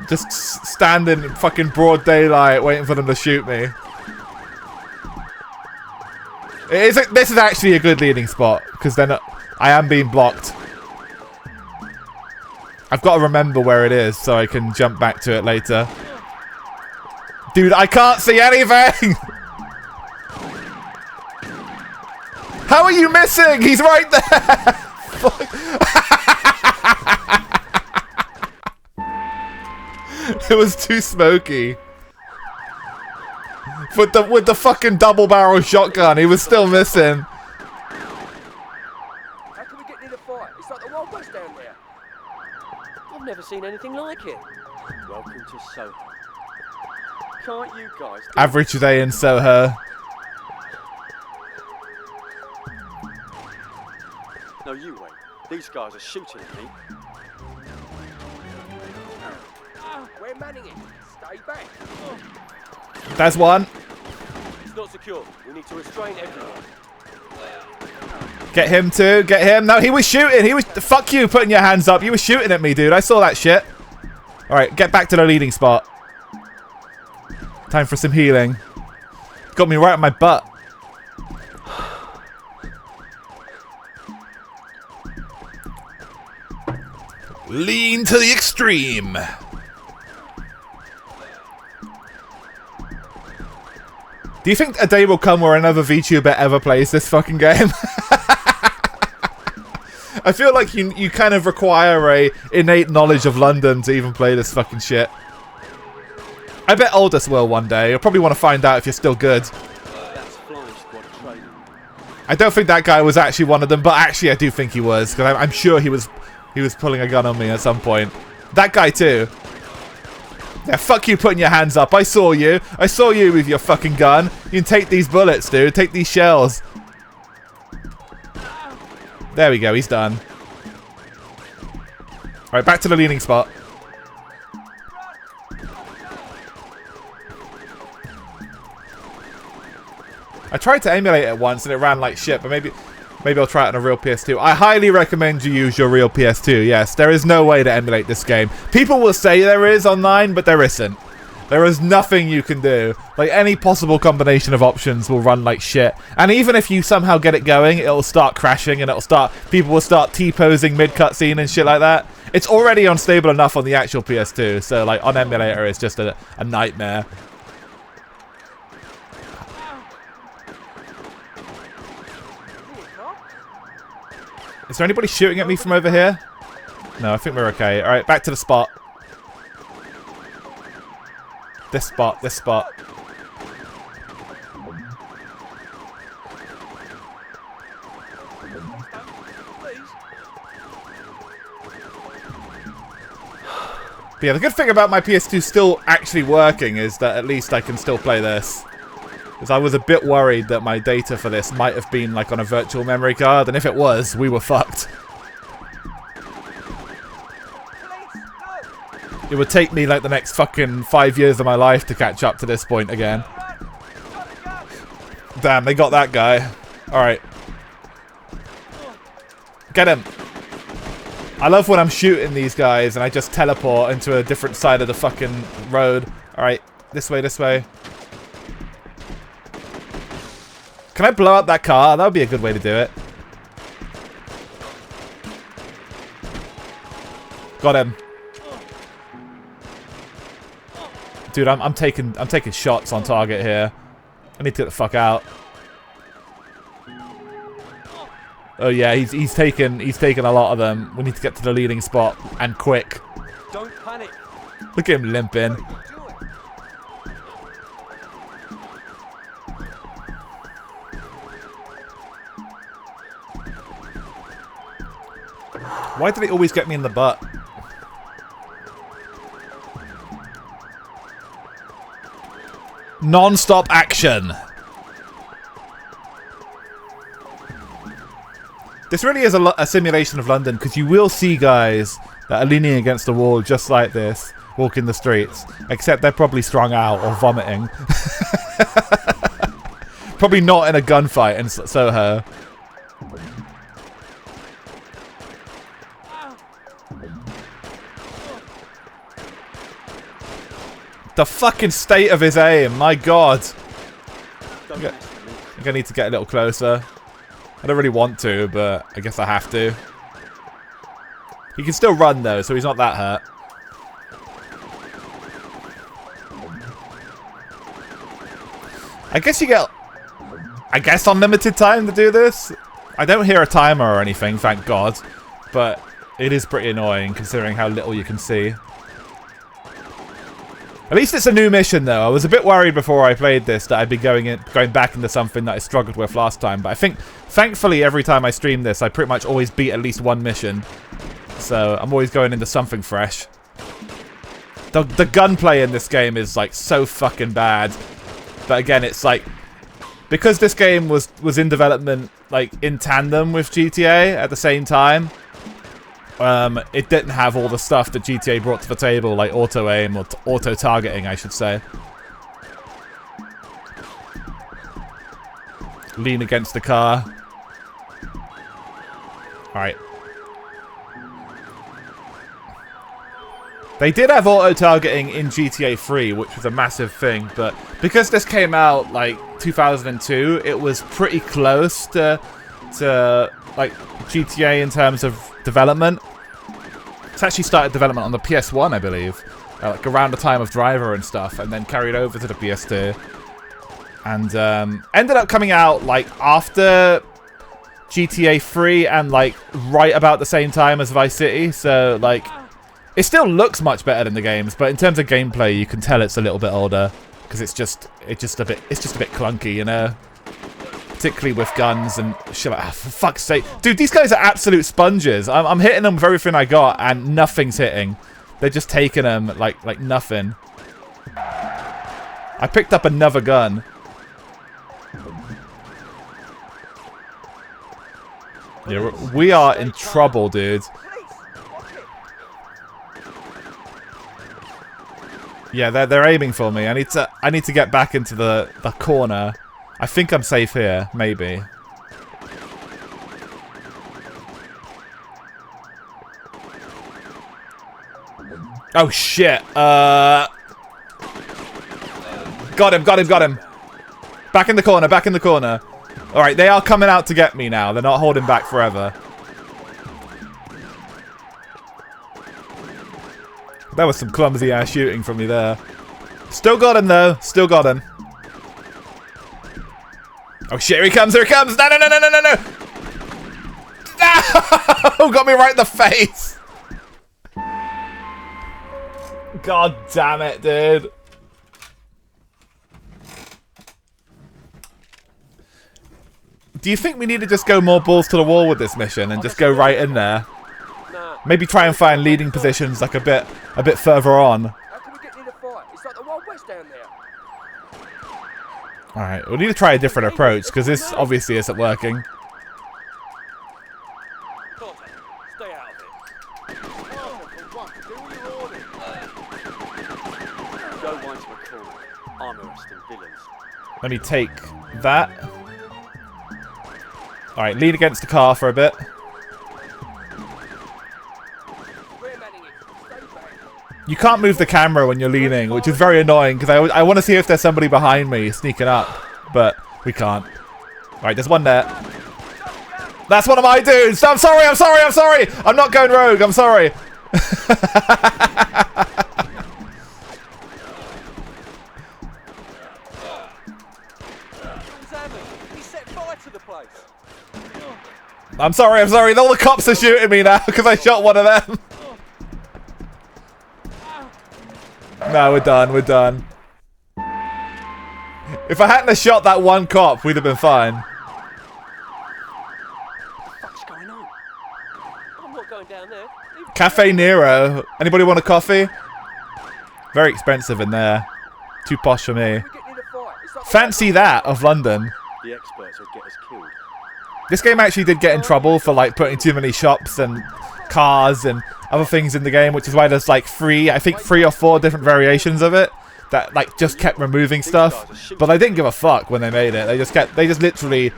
Just stand in fucking broad daylight waiting for them to shoot me. This is actually a good leading spot, because then I am being blocked. I've got to remember where it is so I can jump back to it later. Dude, I can't see anything! How are you missing? He's right there! It was too smoky. With the fucking double barrel shotgun, he was still missing. How can we get near the fight? It's like the Wild West down there. I've never seen anything like it. Welcome to Soho. Can't you guys... Average day in Soho. No, you wait. These guys are shooting at me. We're manning it. Stay back. There's one. It's not secure. We need to restrain everyone. Get him too. Get him. No, he was shooting. He was. Fuck you putting your hands up. You were shooting at me, dude. I saw that shit. All right, get back to the leading spot. Time for some healing. Got me right on my butt. Lean to the extreme. Do you think a day will come where another VTuber ever plays this fucking game? I feel like you kind of require a innate knowledge of London to even play this fucking shit. I bet Aldous will one day. You'll probably want to find out if you're still good. That's Flying Squad training. I don't think that guy was actually one of them, but actually I do think he was, because I'm sure he was pulling a gun on me at some point. That guy too. Yeah, fuck you putting your hands up. I saw you. I saw you with your fucking gun. You can take these bullets, dude. Take these shells. There we go. He's done. Alright, back to the leaning spot. I tried to emulate it once and it ran like shit, but maybe I'll try it on a real PS2. I highly recommend you use your real PS2. Yes, there is no way to emulate this game. People will say there is online, but there isn't. There is nothing you can do. Like, any possible combination of options will run like shit. And even if you somehow get it going, it'll start crashing and people will start T-posing mid-cutscene and shit like that. It's already unstable enough on the actual PS2, so like on emulator it's just a nightmare. Is there anybody shooting at me from over here? No, I think we're okay. Alright, back to the spot. This spot, this spot. But yeah, the good thing about my PS2 still actually working is that at least I can still play this. Because I was a bit worried that my data for this might have been like on a virtual memory card, and if it was, we were fucked. It would take me like the next fucking 5 years of my life to catch up to this point again. Damn, they got that guy. Alright. Get him. I love when I'm shooting these guys and I just teleport into a different side of the fucking road. Alright, this way, this way. Can I blow up that car? That would be a good way to do it. Got him. Dude, I'm taking shots on target here. I need to get the fuck out. Oh yeah, he's taken a lot of them. We need to get to the leading spot and quick. Don't panic. Look at him limping. Why did it always get me in the butt? Non-stop action. This really is a simulation of London, because you will see guys that are leaning against the wall just like this, walking the streets, except they're probably strung out or vomiting. Probably not in a gunfight in Soho. The fucking state of his aim, my god. I'm gonna need to get a little closer. I don't really want to, but I guess I have to. He can still run though, so he's not that hurt. I guess you get, unlimited time to do this. I don't hear a timer or anything, thank god. But it is pretty annoying considering how little you can see. At least it's a new mission, though. I was a bit worried before I played this that I'd be going back into something that I struggled with last time. But I think, thankfully, every time I stream this, I pretty much always beat at least one mission. So I'm always going into something fresh. The gunplay in this game is like so fucking bad. But again, it's like, because this game was in development like in tandem with GTA at the same time. It didn't have all the stuff that GTA brought to the table, like auto-aim, or auto-targeting, I should say. lean against the car. Alright. They did have auto-targeting in GTA 3, which was a massive thing, but because this came out, like, 2002, it was pretty close to like, GTA in terms of development. It's actually started development on the PS1, I believe. Like, around the time of Driver and stuff, and then carried over to the PS2. And, ended up coming out, like, after GTA 3 and, like, right about the same time as Vice City, so, like... It still looks much better than the games, but in terms of gameplay, you can tell it's a little bit older because it's just a bit clunky, you know. Particularly with guns and shit. Like, for fuck's sake, dude, these guys are absolute sponges. I'm hitting them with everything I got, and nothing's hitting. They're just taking them like nothing. I picked up another gun. Yeah, we are in trouble, dude. Yeah, they're aiming for me. I need to get back into the corner. I think I'm safe here, maybe. Oh shit. Got him. Back in the corner. Alright, they are coming out to get me now. They're not holding back forever. That was some clumsy ass shooting from me there. Still got him though. Still got him. Oh shit, here he comes. No! No! Got me right in the face. God damn it, dude. Do you think we need to just go more balls to the wall with this mission and just go right in there? Maybe try and find leading positions like a bit further on. How can we get near the fight? It's like the Wild West down there. Alright, we'll need to try a different approach, because this obviously isn't working. Stay out of it. Go one to a corner. I'm arresting villains. Let me take that. Alright, lean against the car for a bit. You can't move the camera when you're leaning, which is very annoying, because I want to see if there's somebody behind me sneaking up, but we can't. Right, there's one there. That's one of my dudes! I'm sorry! I'm not going rogue, I'm sorry! I'm sorry, all the cops are shooting me now, because I shot one of them. No, we're done. If I hadn't have shot that one cop, we'd have been fine. What's going on? I'm not going down there. Cafe Nero. Anybody want a coffee? Very expensive in there. Too posh for me. Fancy that of London. The experts will get us killed. This game actually did get in trouble for like putting too many shops and cars and other things in the game, which is why there's like I think 3 or 4 different variations of it that like just kept removing stuff. But they didn't give a fuck when they made it. They just literally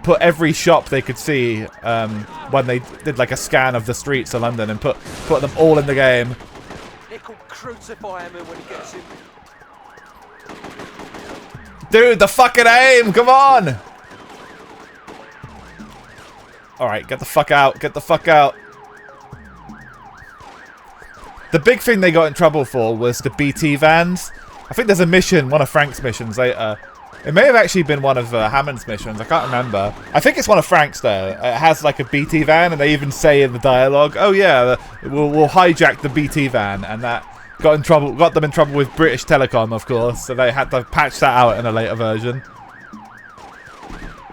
put every shop they could see when they did like a scan of the streets of London and put them all in the game. He'll crucify him when he gets him. Dude, the fucking aim! Come on! Alright, get the fuck out. Get the fuck out. The big thing they got in trouble for was the BT vans. I think there's a mission, one of Frank's missions later. It may have actually been one of Hammond's missions. I can't remember. I think it's one of Frank's though. It has like a BT van, and they even say in the dialogue, "Oh yeah, we'll hijack the BT van," and that got them in trouble with British Telecom, of course. So they had to patch that out in a later version.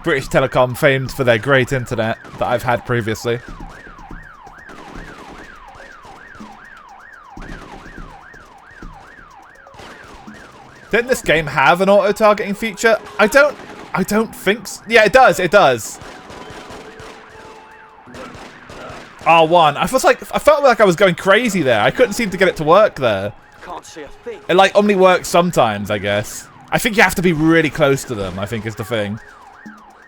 British Telecom, famed for their great internet that I've had previously. Didn't this game have an auto-targeting feature? I don't think so. Yeah, it does. R1. I felt like I was going crazy there. I couldn't seem to get it to work there. Can't see a thing. It like only works sometimes, I guess. I think you have to be really close to them, I think is the thing.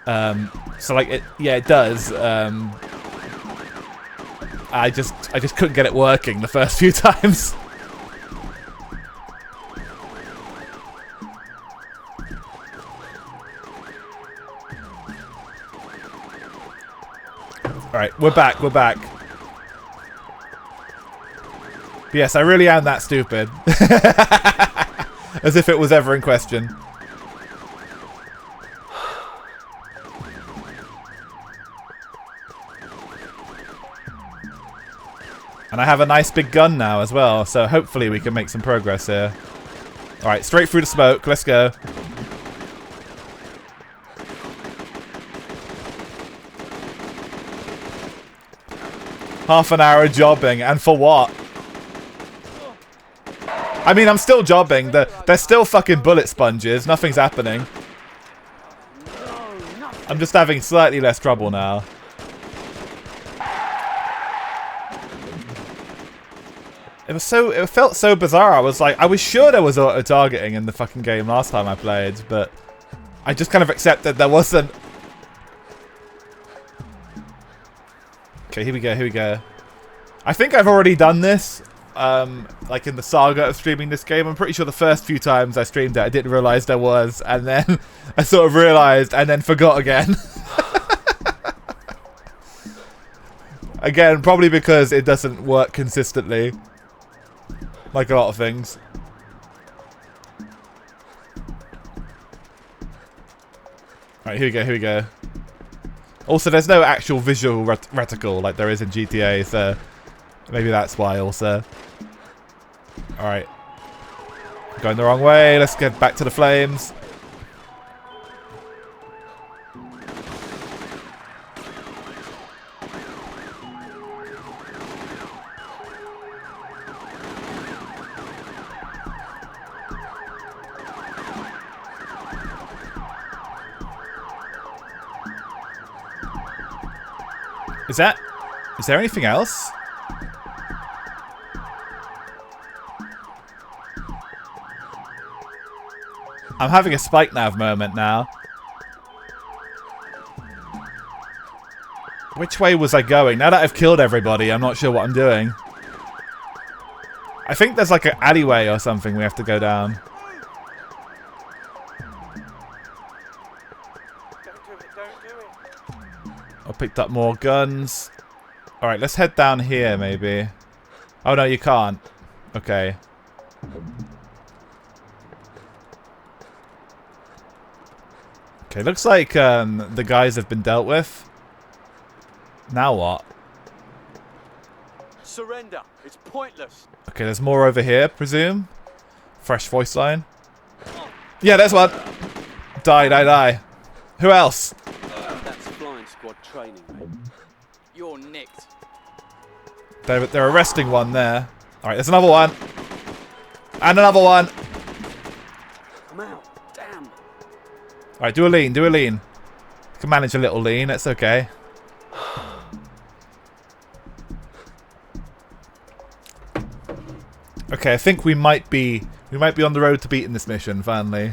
So like it does. I just couldn't get it working the first few times. Alright, we're back. But yes, I really am that stupid. As if it was ever in question. And I have a nice big gun now as well, so hopefully we can make some progress here. Alright, straight through the smoke, let's go. Half an hour jobbing, and for what? I mean, I'm still jobbing. They're still fucking bullet sponges. Nothing's happening. I'm just having slightly less trouble now. It felt so bizarre. I was sure there was auto-targeting in the fucking game last time I played, but I just kind of accepted there wasn't. Okay, here we go. I think I've already done this, like in the saga of streaming this game. I'm pretty sure the first few times I streamed it, I didn't realize there was, and then I sort of realized and then forgot again. Again, probably because it doesn't work consistently. Like a lot of things. Alright, here we go. Also, there's no actual visual reticle like there is in GTA, so maybe that's why also. Alright. Going the wrong way, let's get back to the flames. Is there anything else? I'm having a spike nav moment now. Which way was I going? Now that I've killed everybody, I'm not sure what I'm doing. I think there's like an alleyway or something we have to go down. I picked up more guns. Alright, let's head down here, maybe. Oh, no, you can't. Okay. Okay, looks like the guys have been dealt with. Now what? Surrender. It's pointless. Okay, there's more over here, presume. Fresh voice line. Yeah, there's one. Die. Who else? That's flying squad training, mate. You're nicked. They're arresting one there. Alright, there's another one. And another one. I'm out. Damn. Alright, do a lean. You can manage a little lean, that's okay. Okay, I think we might be on the road to beating this mission, finally.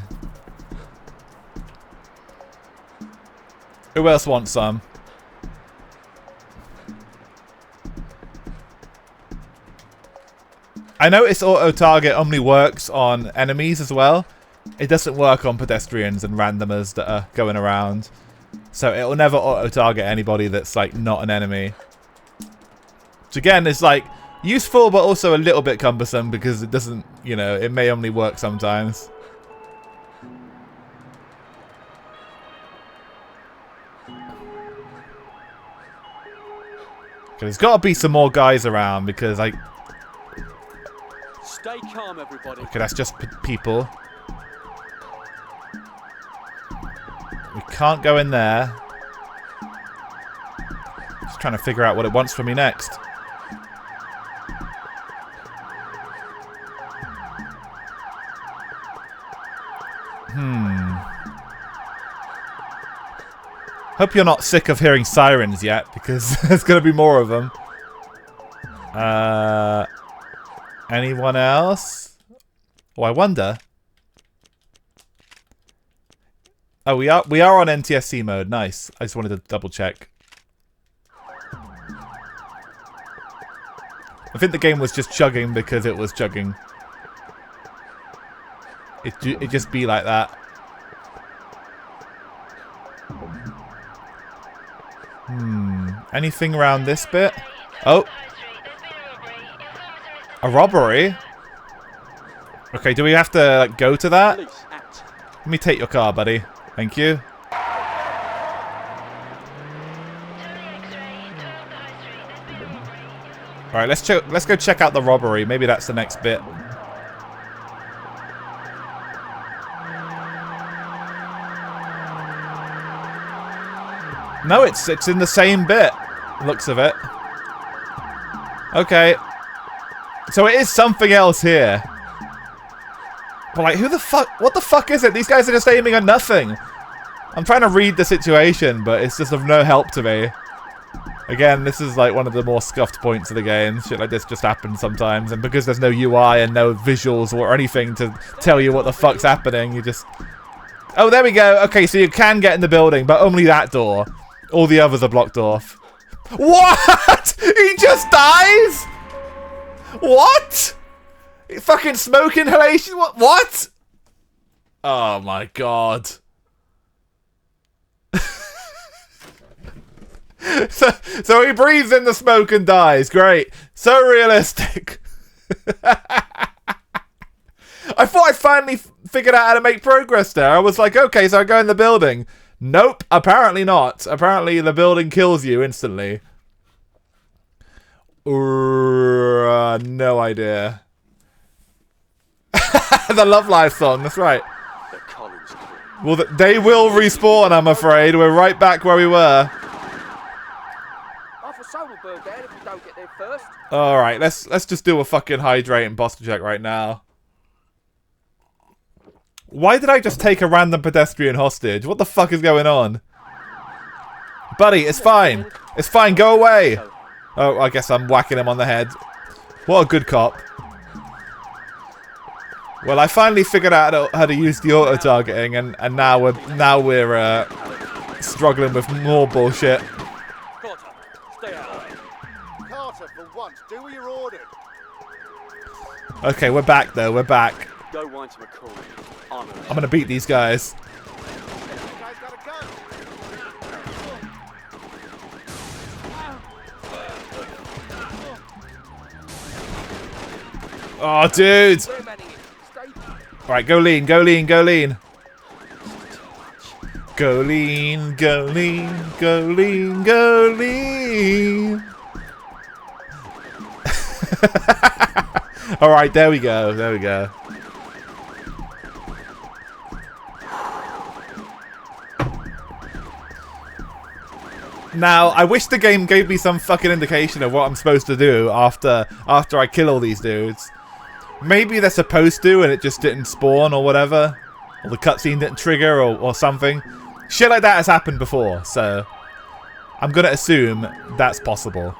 Who else wants some? I notice auto-target only works on enemies as well. It doesn't work on pedestrians and randomers that are going around. So it will never auto-target anybody that's like not an enemy. Which again is like useful but also a little bit cumbersome because it doesn't, you know, it may only work sometimes. Okay, there's got to be some more guys around because I... Stay calm, everybody. Okay, that's just people. We can't go in there. Just trying to figure out what it wants from me next. Hope you're not sick of hearing sirens yet, because there's going to be more of them. Anyone else? Oh, I wonder. Oh, we are on NTSC mode. Nice. I just wanted to double check. I think the game was just chugging because it was chugging. It just be like that. Anything around this bit? Oh. A robbery? Okay, do we have to like, go to that? Let me take your car, buddy. Thank you. Alright, let's go check out the robbery. Maybe that's the next bit. No, it's in the same bit. Looks of it. Okay. So it is something else here. But like, who the fuck? What the fuck is it? These guys are just aiming at nothing. I'm trying to read the situation, but it's just of no help to me. Again, this is like one of the more scuffed points of the game. Shit like this just happens sometimes, and because there's no UI and no visuals or anything to tell you what the fuck's happening, you just... Oh, there we go. Okay, so you can get in the building, but only that door. All the others are blocked off. What? He just dies? What? Fucking smoke inhalation? What? Oh my god. So he breathes in the smoke and dies. Great. So realistic. I thought I finally figured out how to make progress there. I was like, okay, so I go in the building. Nope, apparently not. Apparently the building kills you instantly. No idea. The Love Life song, that's right. Well, they will respawn, I'm afraid. We're right back where we were. Alright, let's just do a fucking hydrate and posture check right now. Why did I just take a random pedestrian hostage? What the fuck is going on? Buddy, it's fine. It's fine, go away. Oh, I guess I'm whacking him on the head. What a good cop. Well, I finally figured out how to use the auto-targeting, and now we're struggling with more bullshit. Carter, for once, do what you're ordered. Okay, we're back though. We're back. Go wine to McCall. I'm gonna beat these guys. Oh, dude. Alright, go lean, go lean, go lean. Go lean, go lean, go lean, go lean. Alright, there we go, there we go. Now, I wish the game gave me some fucking indication of what I'm supposed to do after I kill all these dudes. Maybe they're supposed to and it just didn't spawn or whatever. Or the cutscene didn't trigger or something. Shit like that has happened before, so I'm gonna assume that's possible.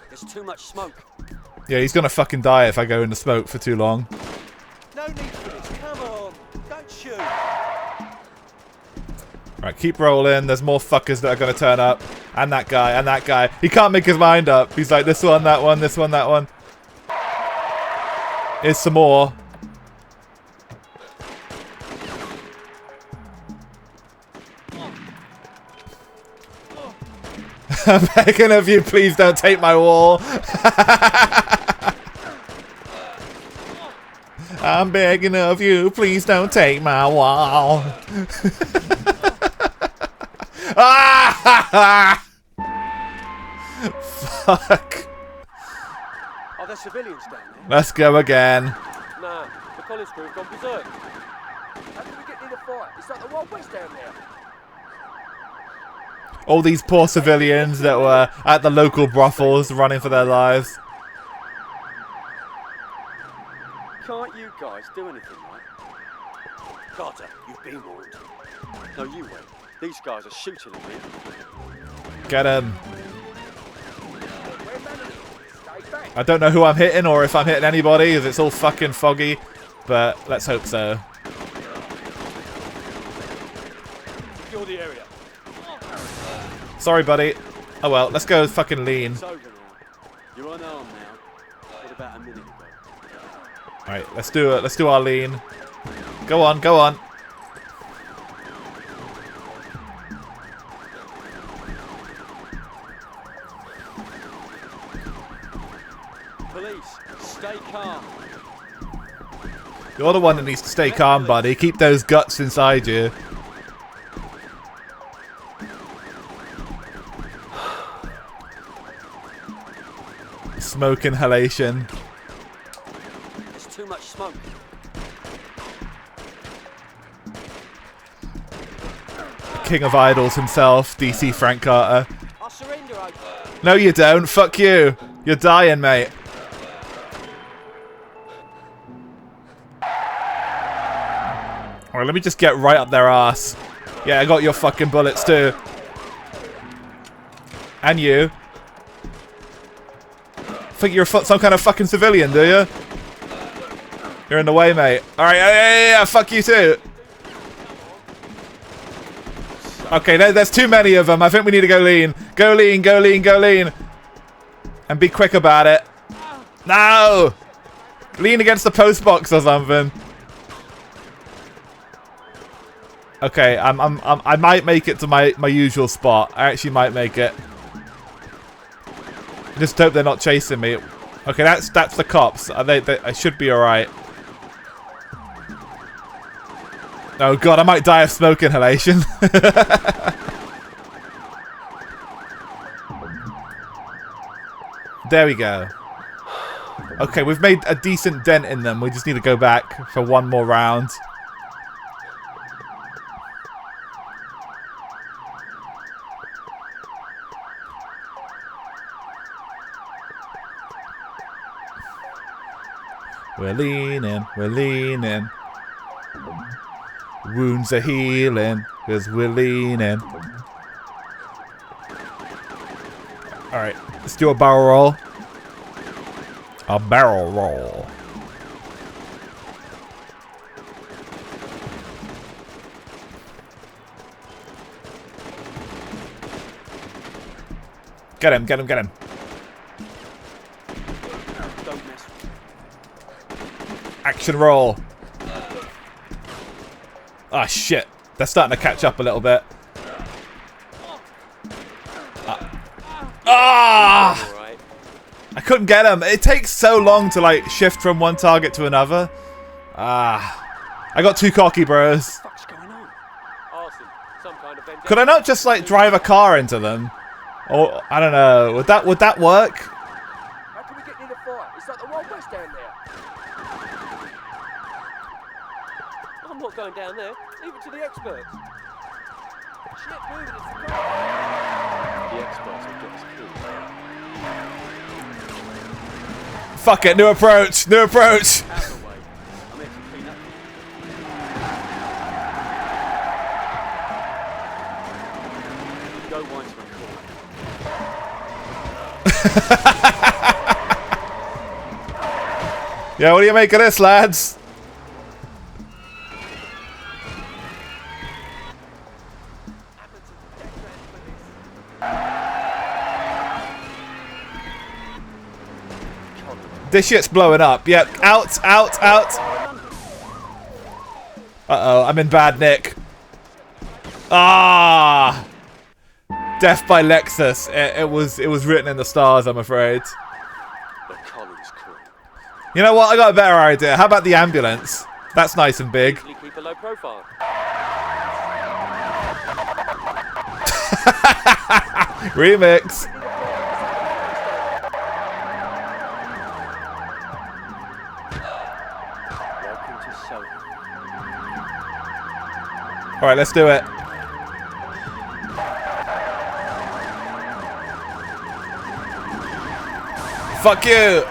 There's too much smoke. Yeah, he's gonna fucking die if I go in the smoke for too long. No need for this. Come on. Don't shoot. Right, keep rolling. There's more fuckers that are gonna turn up. And that guy, and that guy. He can't make his mind up. He's like, this one, that one, this one, that one. Here's some more. I'm begging of you, please don't take my wall. I'm begging of you, please don't take my wall. Fuck. Are there civilians down there? Let's go again. Nah, the Collins crew have gone berserk. How did we get near the fight? It's like the Wild West down there. All these poor civilians that were at the local brothels running for their lives. Can't you guys do anything, right? Carter, you've been warned. No, you won't. These guys are shooting at me. Get him. We're managing. Stay I don't know who I'm hitting or if I'm hitting anybody, as it's all fucking foggy. But let's hope so. Secure the area. Sorry, buddy. Oh well, let's go fucking lean. It's over now. You're unarmed now. What about a minute ago? Alright, let's do it. Let's do our lean. Go on, go on. Police, stay calm. You're the one that needs to stay calm, buddy. Keep those guts inside you. Smoke inhalation. There's too much smoke. King of Idols himself, DC Frank Carter. I'll surrender, over. No, you don't. Fuck you. You're dying, mate. Alright, let me just get right up their ass. Yeah, I got your fucking bullets too. And you. Think you're some kind of fucking civilian, do you? You're in the way, mate. Alright, yeah, fuck you too. Okay, there's too many of them. I think we need to go lean. Go lean, go lean, go lean. And be quick about it. No! Lean against the post box or something. Okay, I might make it to my usual spot. I actually might make it. Just hope they're not chasing me. Okay, that's the cops. I should be alright. Oh god, I might die of smoke inhalation. There we go. Okay, we've made a decent dent in them. We just need to go back for one more round. We're leaning, we're leaning. Wounds are healing, because we're leaning. Alright, let's do a barrel roll. A barrel roll. Get him, get him, get him. Action roll. Ah, shit. They're starting to catch up a little bit. Ah! I couldn't get him. It takes so long to, like, shift from one target to another. Ah. I got too cocky, bros. What's going on? Arson. Some kind of vendetta. Could I not just, like, drive a car into them? Or, I don't know. Would that work? How can we get near the fire? It's like the Wild West down there. I'm not going down there. Leave it to the experts. Shit, moving. It's the car. The experts will get us killed. Fuck it. New approach. New approach. Out of the way. I'm here to clean up. Go wind to Yeah, what do you make of this, lads? This shit's blowing up. Yep, out, out, out. Uh-oh, I'm in bad nick. Ah! Death by Lexus. It was written in the stars, I'm afraid. The collar's cool. You know what? I got a better idea. How about the ambulance? That's nice and big. Usually keep a low profile. Remix. Alright, let's do it. Fuck you!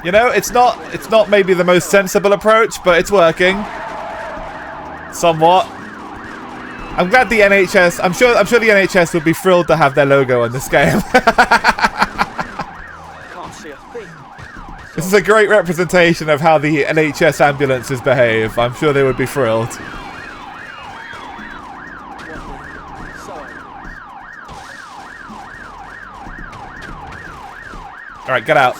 You know, it's not maybe the most sensible approach, but it's working. Somewhat. I'm glad the NHS. I'm sure the NHS would be thrilled to have their logo on this game. This is a great representation of how the NHS ambulances behave. I'm sure they would be thrilled. Alright, get out.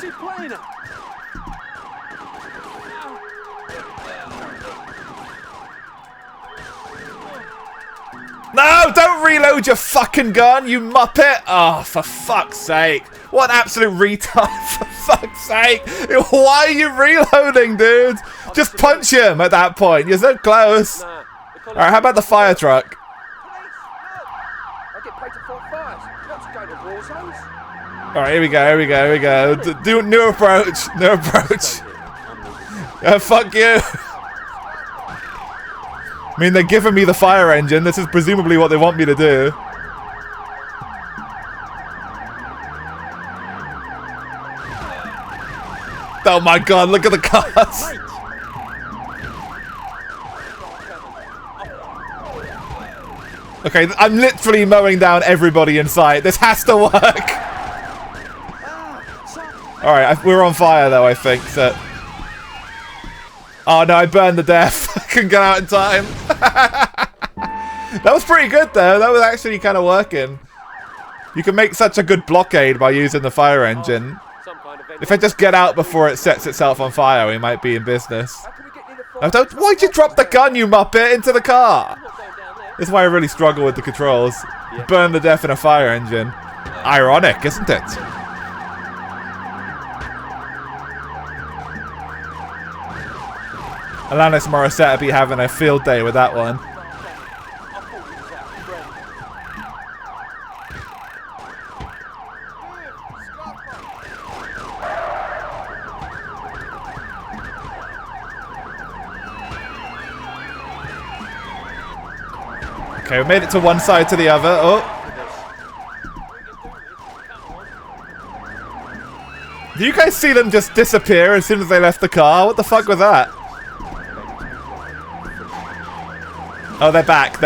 No, don't reload your fucking gun, you muppet! Oh, for fuck's sake. What an absolute retard, for fuck's sake. Why are you reloading, dude? Just punch him at that point. You're so close. Alright, how about the fire truck? Alright, here we go. Do new approach. Fuck you. I mean, they're giving me the fire engine. This is presumably what they want me to do. Oh my god, look at the cars. Okay, I'm literally mowing down everybody in sight. This has to work. Alright, we're on fire though, I think, so... Oh no, I burned the death. I couldn't get out in time. That was pretty good though. That was actually kind of working. You can make such a good blockade by using the fire engine. If I just get out before it sets itself on fire, we might be in business. Why'd you drop the gun, you muppet, into the car? This is why I really struggle with the controls. Burn the death in a fire engine. Ironic, isn't it? Alanis Morissette be having a field day with that one. Okay, we made it to one side to the other. Oh. Do you guys see them just disappear as soon as they left the car? What the fuck was that? Oh, they're back.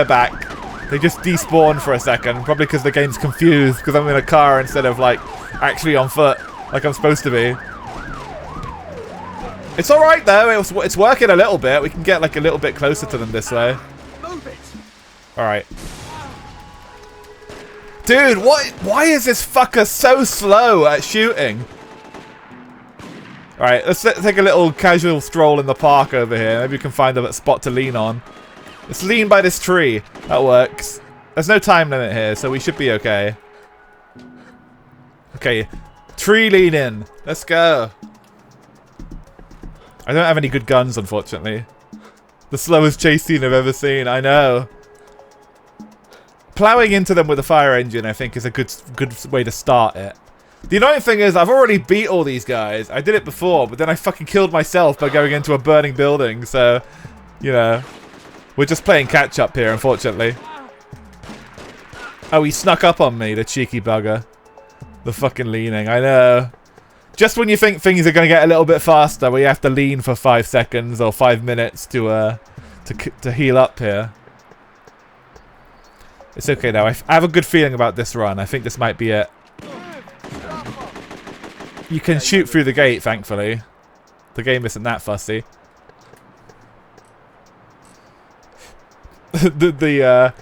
They just despawned for a second. Probably because the game's confused because I'm in a car instead of, like, actually on foot like I'm supposed to be. It's alright, though. It's working a little bit. We can get, like, a little bit closer to them this way. Alright. Dude, why is this fucker so slow at shooting? Alright, let's take a little casual stroll in the park over here. Maybe we can find a spot to lean on. Let's lean by this tree. That works. There's no time limit here, so we should be okay. Okay, tree lean in. Let's go. I don't have any good guns, unfortunately. The slowest chase scene I've ever seen, I know. Plowing into them with a fire engine, I think, is a good way to start it. The annoying thing is, I've already beat all these guys. I did it before, but then I fucking killed myself by going into a burning building, so, you know. We're just playing catch-up here, unfortunately. Oh, he snuck up on me, the cheeky bugger. The fucking leaning, I know. Just when you think things are going to get a little bit faster, we have to lean for 5 seconds or 5 minutes to heal up here. It's okay, though. I have a good feeling about this run. I think this might be it. You can shoot through the gate, thankfully. The game isn't that fussy. the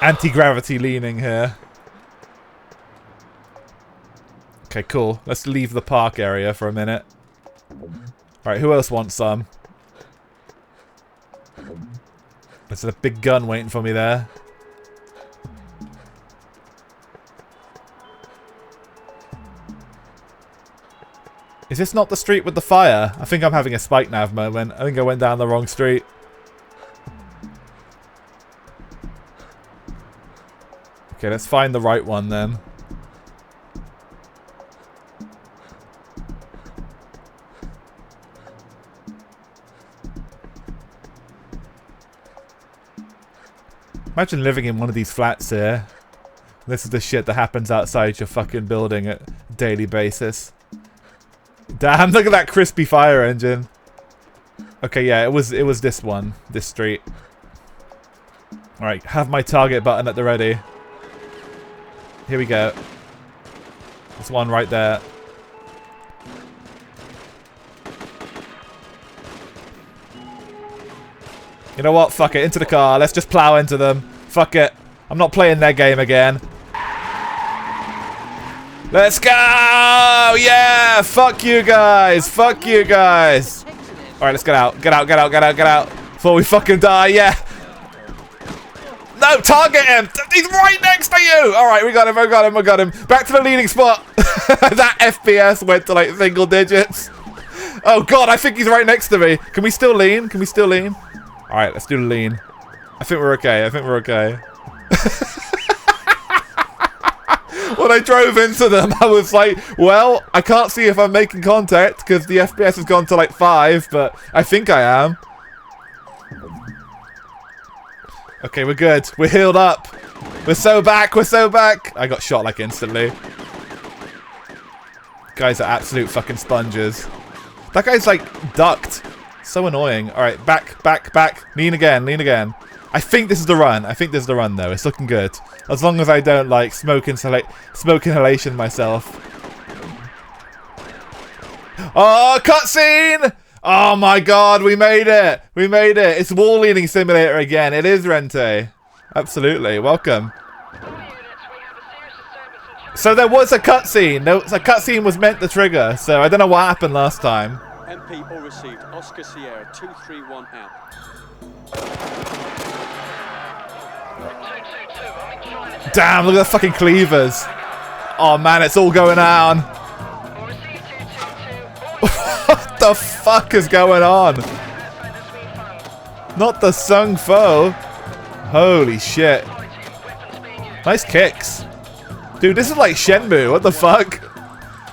anti-gravity leaning here. Okay, cool. Let's leave the park area for a minute. Alright, who else wants some? There's a big gun waiting for me there. Is this not the street with the fire? I think I'm having a spike nav moment. I think I went down the wrong street. Okay, let's find the right one then. Imagine living in one of these flats here. This is the shit that happens outside your fucking building at a daily basis. Damn, look at that crispy fire engine. Okay, yeah, it was this one, this street. Alright, have my target button at the ready. Here we go. There's one right there. You know what? Fuck it. Into the car. Let's just plow into them. Fuck it. I'm not playing their game again. Let's go! Yeah! Fuck you guys! Fuck you guys! Alright, let's get out. Get out, get out, get out, get out. Before we fucking die, yeah! No, target him! He's right next to you! Alright, we got him, we got him, we got him. Back to the leading spot. That FPS went to like single digits. Oh god, I think he's right next to me. Can we still lean? Can we still lean? Alright, let's do the lean. I think we're okay. I think we're okay. When I drove into them, I was like, well, I can't see if I'm making contact because the FPS has gone to like 5, but I think I am. Okay, we're good. We're healed up. We're so back. We're so back. I got shot like instantly. Guys are absolute fucking sponges. That guy's like ducked. So annoying. Alright, back, back, back. Lean again, lean again. I think this is the run. I think this is the run though. It's looking good. As long as I don't like smoke inhalation myself. Oh, cutscene! Oh my god, we made it! We made it! It's wall leaning simulator again. It is Rente. Absolutely. Welcome. So there was a cutscene. A cutscene was meant to trigger. So I don't know what happened last time. MP all received. Oscar Sierra 231 out. Damn, look at the fucking cleavers. Oh man, it's all going on. What the fuck is going on? Not the Sung Fo. Holy shit. Nice kicks. Dude, this is like Shenmue. What the fuck?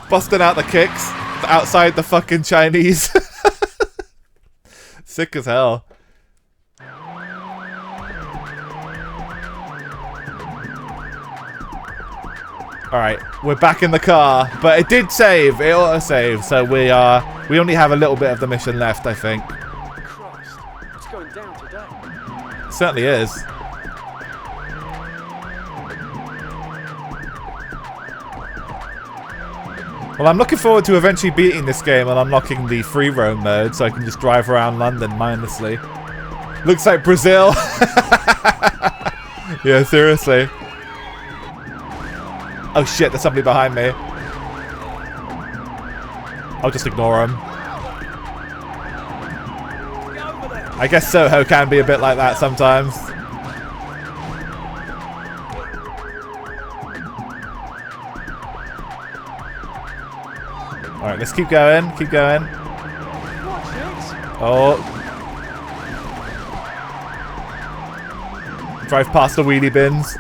Busting out the kicks outside the fucking Chinese. Sick as hell. Alright, we're back in the car, but it did save, it auto-saved, so we only have a little bit of the mission left, I think. Christ, it's going down today. It certainly is. Well, I'm looking forward to eventually beating this game and unlocking the free roam mode so I can just drive around London mindlessly. Looks like Brazil. Yeah, seriously. Oh shit, there's somebody behind me. I'll just ignore him. I guess Soho can be a bit like that sometimes. Alright, let's keep going, keep going. Oh. Drive past the wheelie bins.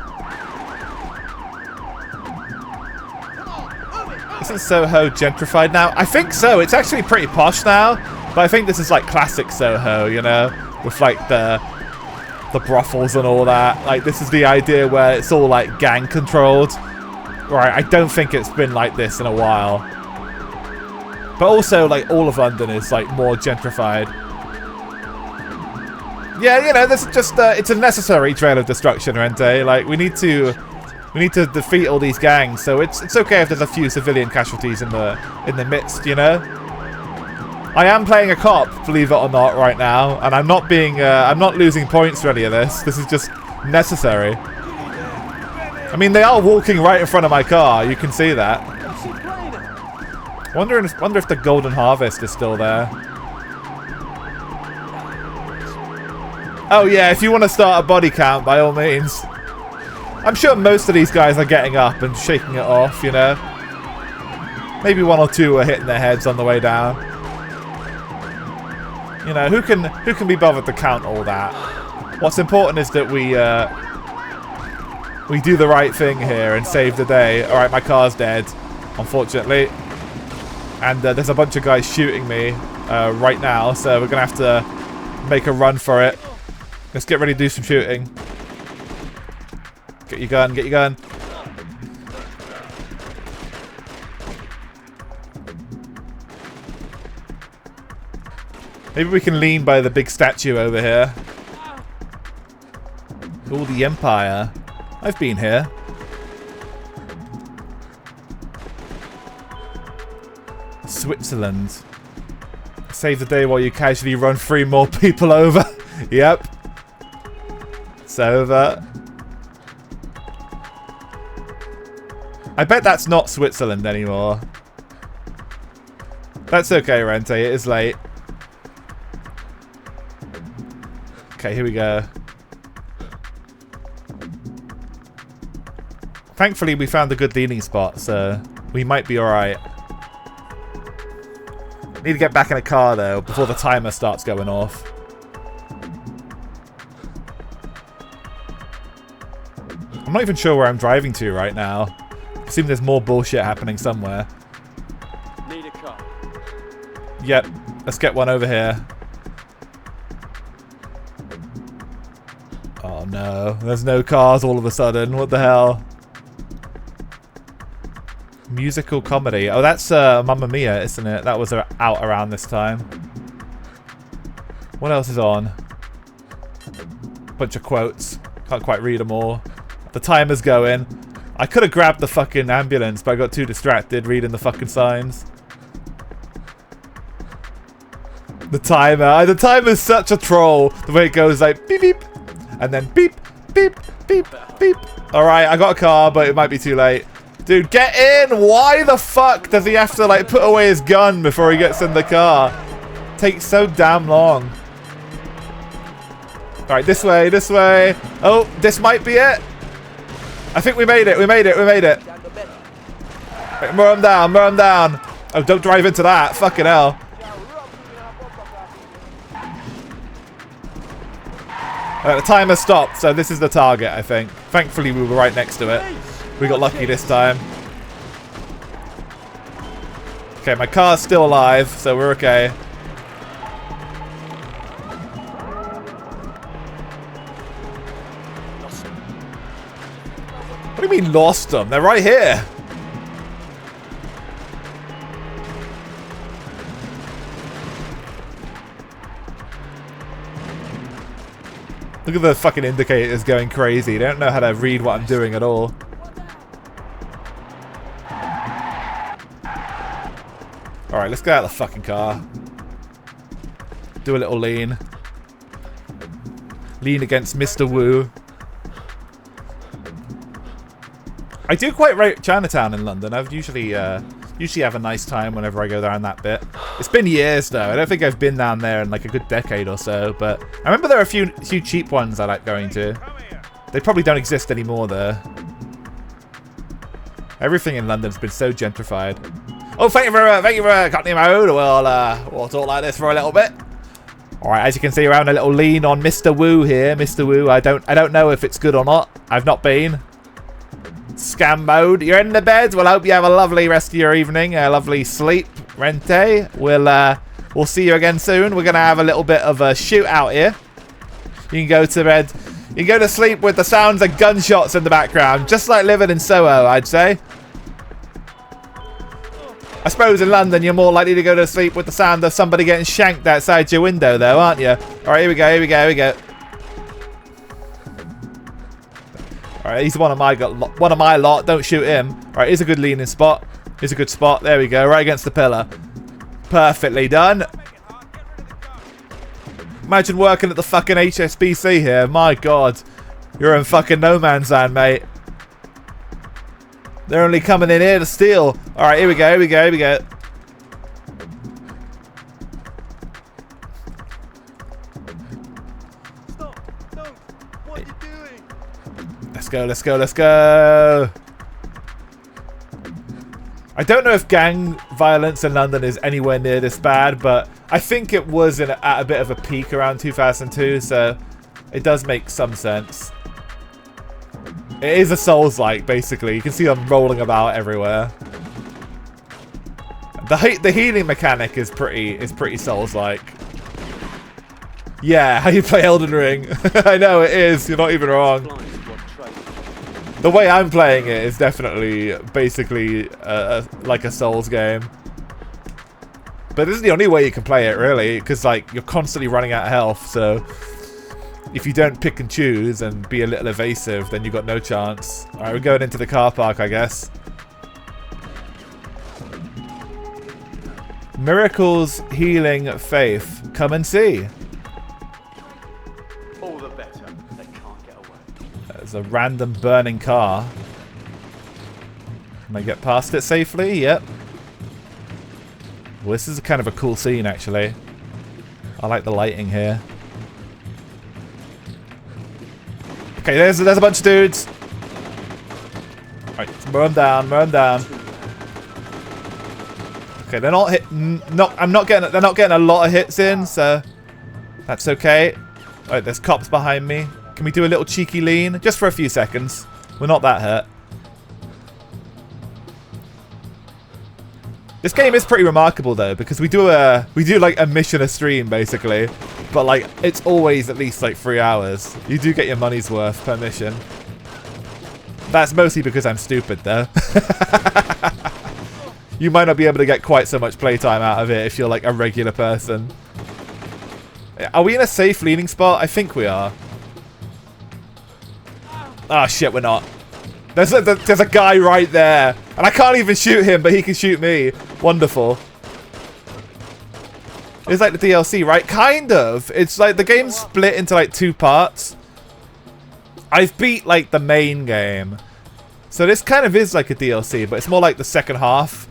Isn't Soho gentrified now? I think so. It's actually pretty posh now. But I think this is like classic Soho, you know? With like the brothels and all that. Like this is the idea where it's all like gang controlled. Right, I don't think it's been like this in a while. But also like all of London is like more gentrified. Yeah, you know, this is just it's a necessary trail of destruction, Rente. Like we need to defeat all these gangs, so it's okay if there's a few civilian casualties in the midst, you know. I am playing a cop, believe it or not, right now, and I'm not losing points for any of this. This is just necessary. I mean, they are walking right in front of my car. You can see that. Wonder if the Golden Harvest is still there. Oh yeah, if you want to start a body count, by all means. I'm sure most of these guys are getting up and shaking it off, you know. Maybe one or two are hitting their heads on the way down. You know, who can be bothered to count all that? What's important is that we do the right thing here and save the day. All right, my car's dead, unfortunately, and there's a bunch of guys shooting me right now, so we're gonna have to make a run for it. Let's get ready to do some shooting. Get your gun, get your gun. Maybe we can lean by the big statue over here. Oh, the Empire. I've been here. Switzerland. Save the day while you casually run 3 more people over. Yep. It's over. I bet that's not Switzerland anymore. That's okay, Rente. It is late. Okay, here we go. Thankfully, we found a good leaning spot, so we might be alright. Need to get back in a car, though, before the timer starts going off. I'm not even sure where I'm driving to right now. I assume there's more bullshit happening somewhere. Need a car. Yep, let's get one over here. Oh no, there's no cars all of a sudden. What the hell? Musical comedy. Oh, that's Mamma Mia, isn't it? That was out around this time. What else is on? Bunch of quotes. Can't quite read them all. The timer's going. I could have grabbed the fucking ambulance, but I got too distracted reading the fucking signs. The timer. The timer's such a troll. The way it goes like beep beep. And then beep, beep, beep, beep. Alright, I got a car, but it might be too late. Dude, get in! Why the fuck does he have to, like, put away his gun before he gets in the car? Takes so damn long. Alright, this way, this way. Oh, this might be it. I think we made it, we made it, we made it. Right, moor him down, moor him down. Oh, don't drive into that. Fucking hell. The timer stopped, so this is the target, I think. Thankfully, we were right next to it. We got lucky this time. Okay, my car's still alive, so we're okay. What do you mean lost them? They're right here. Look at the fucking indicators going crazy. They don't know how to read what I'm doing at all. Alright, let's get out of the fucking car. Do a little lean. Lean against Mr. Wu. I do quite rate Chinatown in London. I've usually have a nice time whenever I go down that bit. It's been years though. I don't think I've been down there in like a good decade or so, but I remember there are a few cheap ones I like going to. They probably don't exist anymore though. Everything in London's been so gentrified. Oh, thank you for cutting him out. We'll talk like this for a little bit. Alright, as you can see, we're having a little lean on Mr. Wu here. Mr. Wu, I don't know if it's good or not. I've not been. Scam mode. You're in the bed. Well, I hope you have a lovely rest of your evening. A lovely sleep, Rente. We'll see you again soon. We're gonna have a little bit of a shootout here. You can go to bed. You can go to sleep with the sounds of gunshots in the background, just like living in Soho, I'd say. I suppose in London you're more likely to go to sleep with the sound of somebody getting shanked outside your window, though, aren't you? All right, here we go. Here we go. Here we go. Alright, he's one of my lot. Don't shoot him. Alright, here's a good leaning spot. Here's a good spot. There we go. Right against the pillar. Perfectly done. Imagine working at the fucking HSBC here. My God. You're in fucking no man's land, mate. They're only coming in here to steal. Alright, here we go. Here we go. Here we go. Let's go, let's go, let's go. I don't know if gang violence in London is anywhere near this bad, but I think it was at a bit of a peak around 2002, so it does make some sense. It is a Souls-like, basically. You can see them rolling about everywhere. The healing mechanic is pretty Souls-like. Yeah, how you play Elden Ring. I know it is. You're not even wrong. The way I'm playing it is definitely, basically, like a Souls game. But this is the only way you can play it, really, because like you're constantly running out of health. So if you don't pick and choose and be a little evasive, then you've got no chance. All right, we're going into the car park, I guess. Miracles, healing, faith. Come and see. All the better. They can't get away. There's a random burning car. Can I get past it safely? Yep. Well, this is kind of a cool scene, actually. I like the lighting here. Okay, there's a bunch of dudes. Alright, mow them down, mow them down. Okay, they're not hit. They're not getting a lot of hits in, so that's okay. Alright, there's cops behind me. Can we do a little cheeky lean? Just for a few seconds. We're not that hurt. This game is pretty remarkable though, because we do like a mission a stream basically, but like it's always at least like 3 hours. You do get your money's worth per mission. That's mostly because I'm stupid though. You might not be able to get quite so much playtime out of it if you're like a regular person. Are we in a safe leaning spot? I think we are. Oh shit, we're not. There's a guy right there. And I can't even shoot him, but he can shoot me. Wonderful. It's like the DLC, right? Kind of. It's like the game's split into like 2 parts. I've beat like the main game. So this kind of is like a DLC, but it's more like the second half.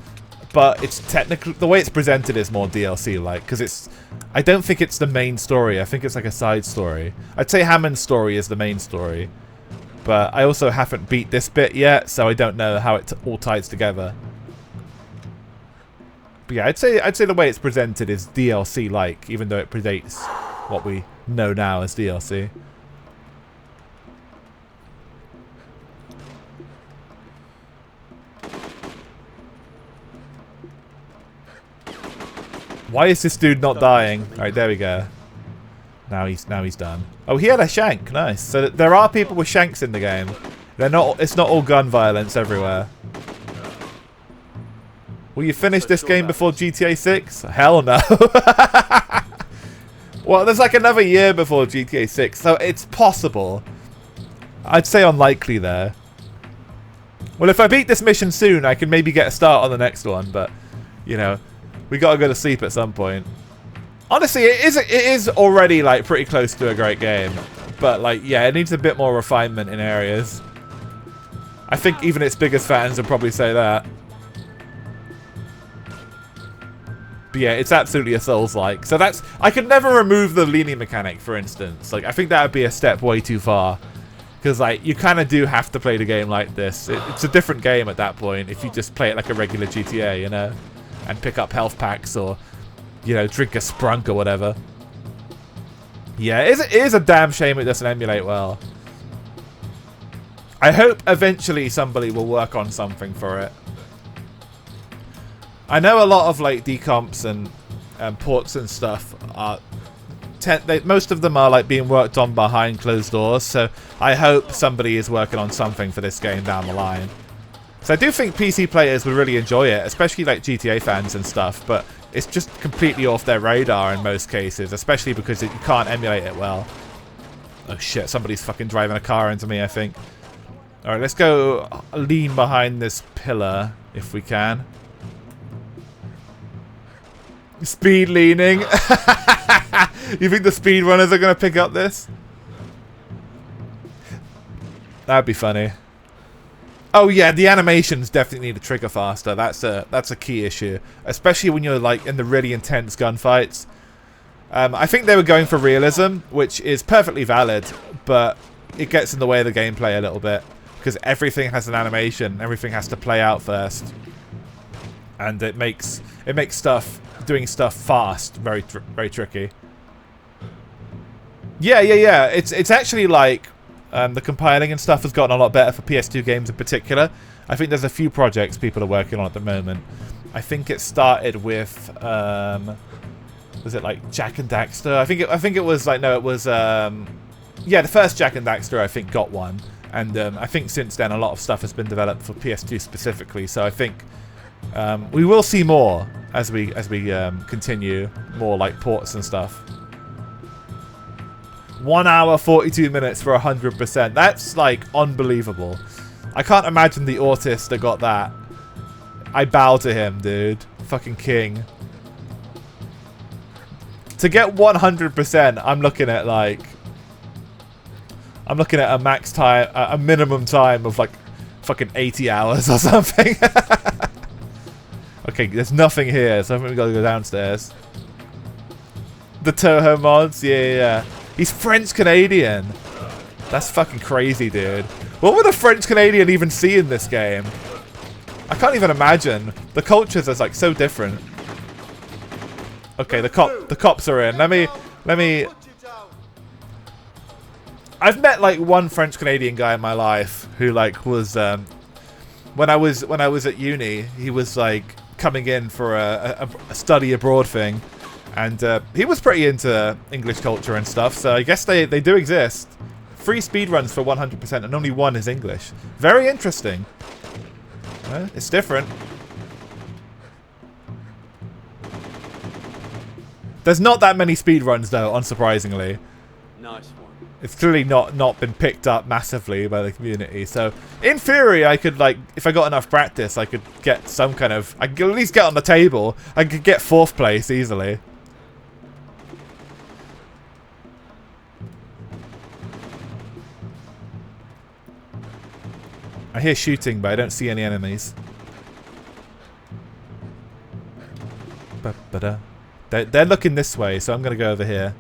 But it's technically, the way it's presented is more DLC like, because it's, I don't think it's the main story. I think it's like a side story. I'd say Hammond's story is the main story. But I also haven't beat this bit yet, so I don't know how it all ties together. But yeah, I'd say the way it's presented is DLC-like, even though it predates what we know now as DLC. Why is this dude not dying? Alright, there we go. Now he's done. Oh, he had a shank. Nice. So there are people with shanks in the game. They're not. It's not all gun violence everywhere. Will you finish this game before GTA 6? Hell no. Well, there's like another year before GTA 6, so it's possible. I'd say unlikely there. Well, if I beat this mission soon, I can maybe get a start on the next one, but you know, we gotta go to sleep at some point. Honestly, it is already like pretty close to a great game, but like yeah, it needs a bit more refinement in areas. I think even its biggest fans would probably say that. But yeah, it's absolutely a Souls-like. So that's, I could never remove the leaning mechanic, for instance. Like I think that would be a step way too far, because like you kind of do have to play the game like this. It's a different game at that point if you just play it like a regular GTA, you know, and pick up health packs or, you know, drink a sprunk or whatever. Yeah, it is a damn shame it doesn't emulate well. I hope eventually somebody will work on something for it. I know a lot of like decomps and ports and stuff are... most of them are like being worked on behind closed doors, so I hope somebody is working on something for this game down the line. So I do think PC players would really enjoy it, especially like GTA fans and stuff, but it's just completely off their radar in most cases, especially because you can't emulate it well. Oh shit, somebody's fucking driving a car into me, I think. Alright, let's go lean behind this pillar, if we can. Speed leaning. You think the speedrunners are going to pick up this? That'd be funny. Oh yeah, the animations definitely need to trigger faster. That's a key issue, especially when you're like in the really intense gunfights. I think they were going for realism, which is perfectly valid, but it gets in the way of the gameplay a little bit because everything has an animation. Everything has to play out first, and it makes doing stuff fast very tricky. Yeah. It's actually like. The compiling and stuff has gotten a lot better for PS2 games in particular. I think there's a few projects people are working on at the moment. I think it started with, was it like Jak and Daxter? I think it was like, no, it was, yeah, the first Jak and Daxter I think got one. And I think since then a lot of stuff has been developed for PS2 specifically. So I think we will see more. as we continue more like ports and stuff. 1 hour 42 minutes for 100%. That's like unbelievable. I can't imagine the autist that got that. I bow to him, dude. Fucking king. To get 100%, I'm looking at a max time, a minimum time of like fucking 80 hours or something. Okay, there's nothing here, so I think we gotta go downstairs. The Toho mods, yeah. He's French Canadian. That's fucking crazy, dude. What would a French Canadian even see in this game? I can't even imagine. The cultures are like so different. Okay, the cops are in. Let me. I've met like one French Canadian guy in my life who like was when I was at uni, he was like coming in for a study abroad thing, and he was pretty into English culture and stuff. So I guess they do exist. 3 speedruns for 100%, and only 1 is English. Very interesting. It's different. There's not that many speedruns though, unsurprisingly. Nice one. It's clearly not been picked up massively by the community. So in theory, I could like, if I got enough practice, I could get some kind of, I could at least get on the table. I could get 4th place easily. I hear shooting, but I don't see any enemies. They're looking this way, so I'm going to go over here.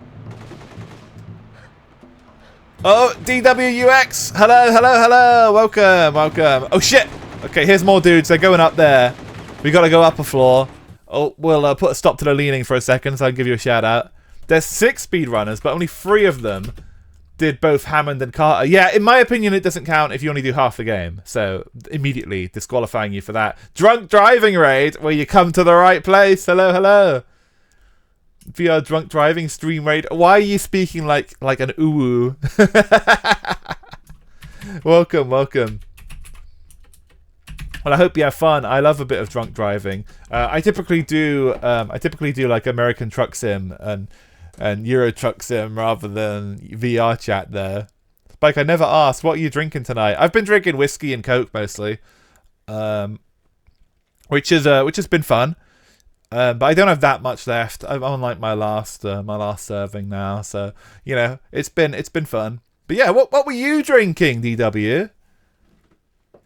Oh, DWUX! Hello! Welcome! Oh, shit! Okay, here's more dudes. They're going up there. We got to go up a floor. Oh, we'll put a stop to the leaning for a second, so I'll give you a shout out. There's 6 speedrunners, but only 3 of them did both Hammond and Carter. Yeah, in my opinion, it doesn't count if you only do half the game. So, immediately disqualifying you for that. Drunk driving raid, where you come to the right place. Hello. VR drunk driving stream raid. Why are you speaking like an uwu? Welcome. Well, I hope you have fun. I love a bit of drunk driving. I typically do like American Truck Sim and Euro Truck Sim rather than VR chat there. Spike, I never asked, what are you drinking tonight? I've been drinking whiskey and Coke mostly, which has been fun. But I don't have that much left. I'm on like my last serving now, so you know it's been fun. But yeah, what were you drinking, DW?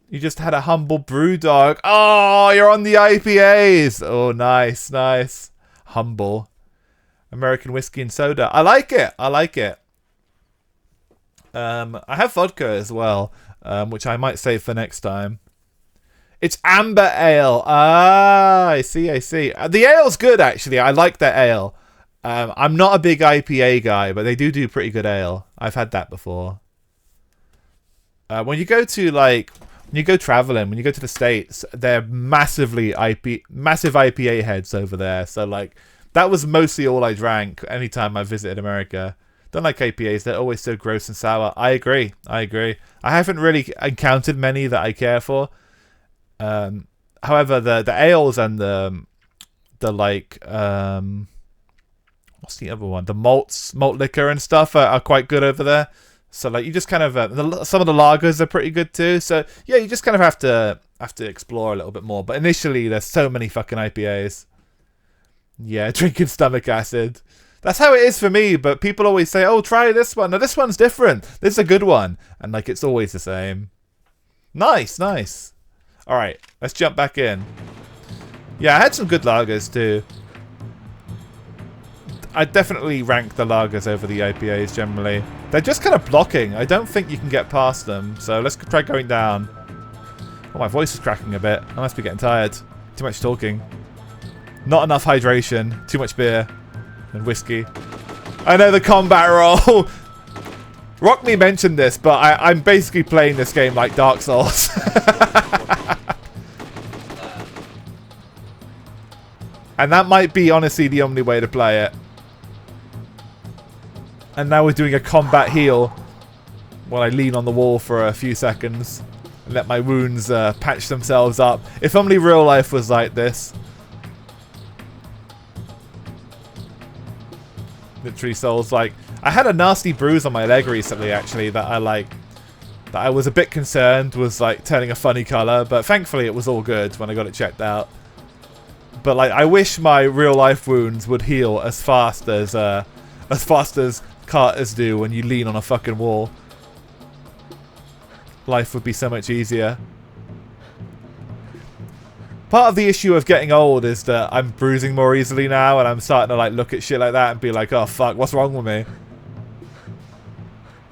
You just had a humble brew dog. Oh, you're on the IPAs. Oh, nice. Humble. American whiskey and soda. I like it. I have vodka as well, which I might save for next time. It's amber ale. Ah, I see. The ale's good, actually. I like that ale. I'm not a big IPA guy, but they do pretty good ale. I've had that before. When you go traveling, when you go to the States, they're massive IPA heads over there. So like, that was mostly all I drank anytime I visited America. Don't like IPAs. They're always so gross and sour. I agree. I haven't really encountered many that I care for. However, the ales and the like, what's the other one? The malt liquor and stuff are quite good over there. So like, you just kind of some of the lagers are pretty good too. So yeah, you just kind of have to explore a little bit more. But initially, there's so many fucking IPAs. Yeah, drinking stomach acid. That's how it is for me. But people always say, "Oh, try this one. No, this one's different. This is a good one." And like, it's always the same. Nice. All right, let's jump back in. Yeah, I had some good lagers too. I definitely rank the lagers over the IPAs generally. They're just kind of blocking. I don't think you can get past them. So let's try going down. Oh, my voice is cracking a bit. I must be getting tired. Too much talking. Not enough hydration. Too much beer and whiskey. I know the combat roll. Rockme mentioned this, but I'm basically playing this game like Dark Souls. And that might be, honestly, the only way to play it. And now we're doing a combat heal while I lean on the wall for a few seconds and let my wounds patch themselves up. If only real life was like this. rudimentary Souls. Like, I had a nasty bruise on my leg recently, actually, that I was a bit concerned was like turning a funny color, but thankfully it was all good when I got it checked out. But like, I wish my real life wounds would heal as fast as carters do when you lean on a fucking wall. Life would be so much easier. Part of the issue of getting old is that I'm bruising more easily now, and I'm starting to like look at shit like that and be like, oh fuck, what's wrong with me?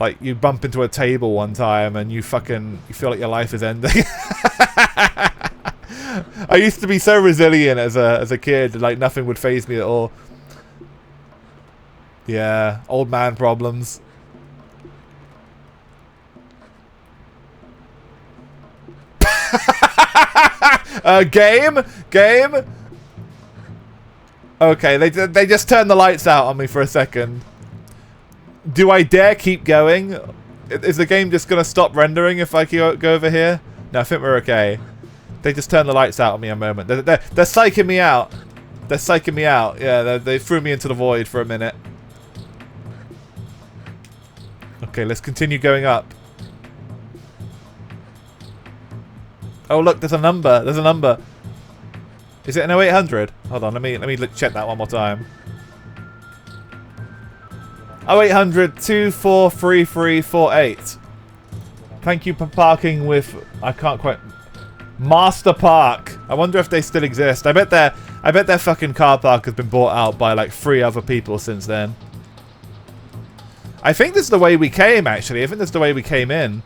Like, you bump into a table one time and you feel like your life is ending. I used to be so resilient as a kid, like nothing would faze me at all. Yeah, old man problems. Game? Okay, they just turned the lights out on me for a second. Do I dare keep going? Is the game just gonna stop rendering if I go over here? No, I think we're okay. They just turned the lights out on me a moment. They're psyching me out. They're psyching me out. Yeah, they threw me into the void for a minute. Okay, let's continue going up. Oh look, there's a number. There's a number. Is it an 0800? Hold on, let me check that one more time. 0800 243348. Thank you for parking with, I can't quite, Master Park. I wonder if they still exist. I bet their fucking car park has been bought out by like 3 other people since then. I think this is the way we came, actually. I think this is the way we came in.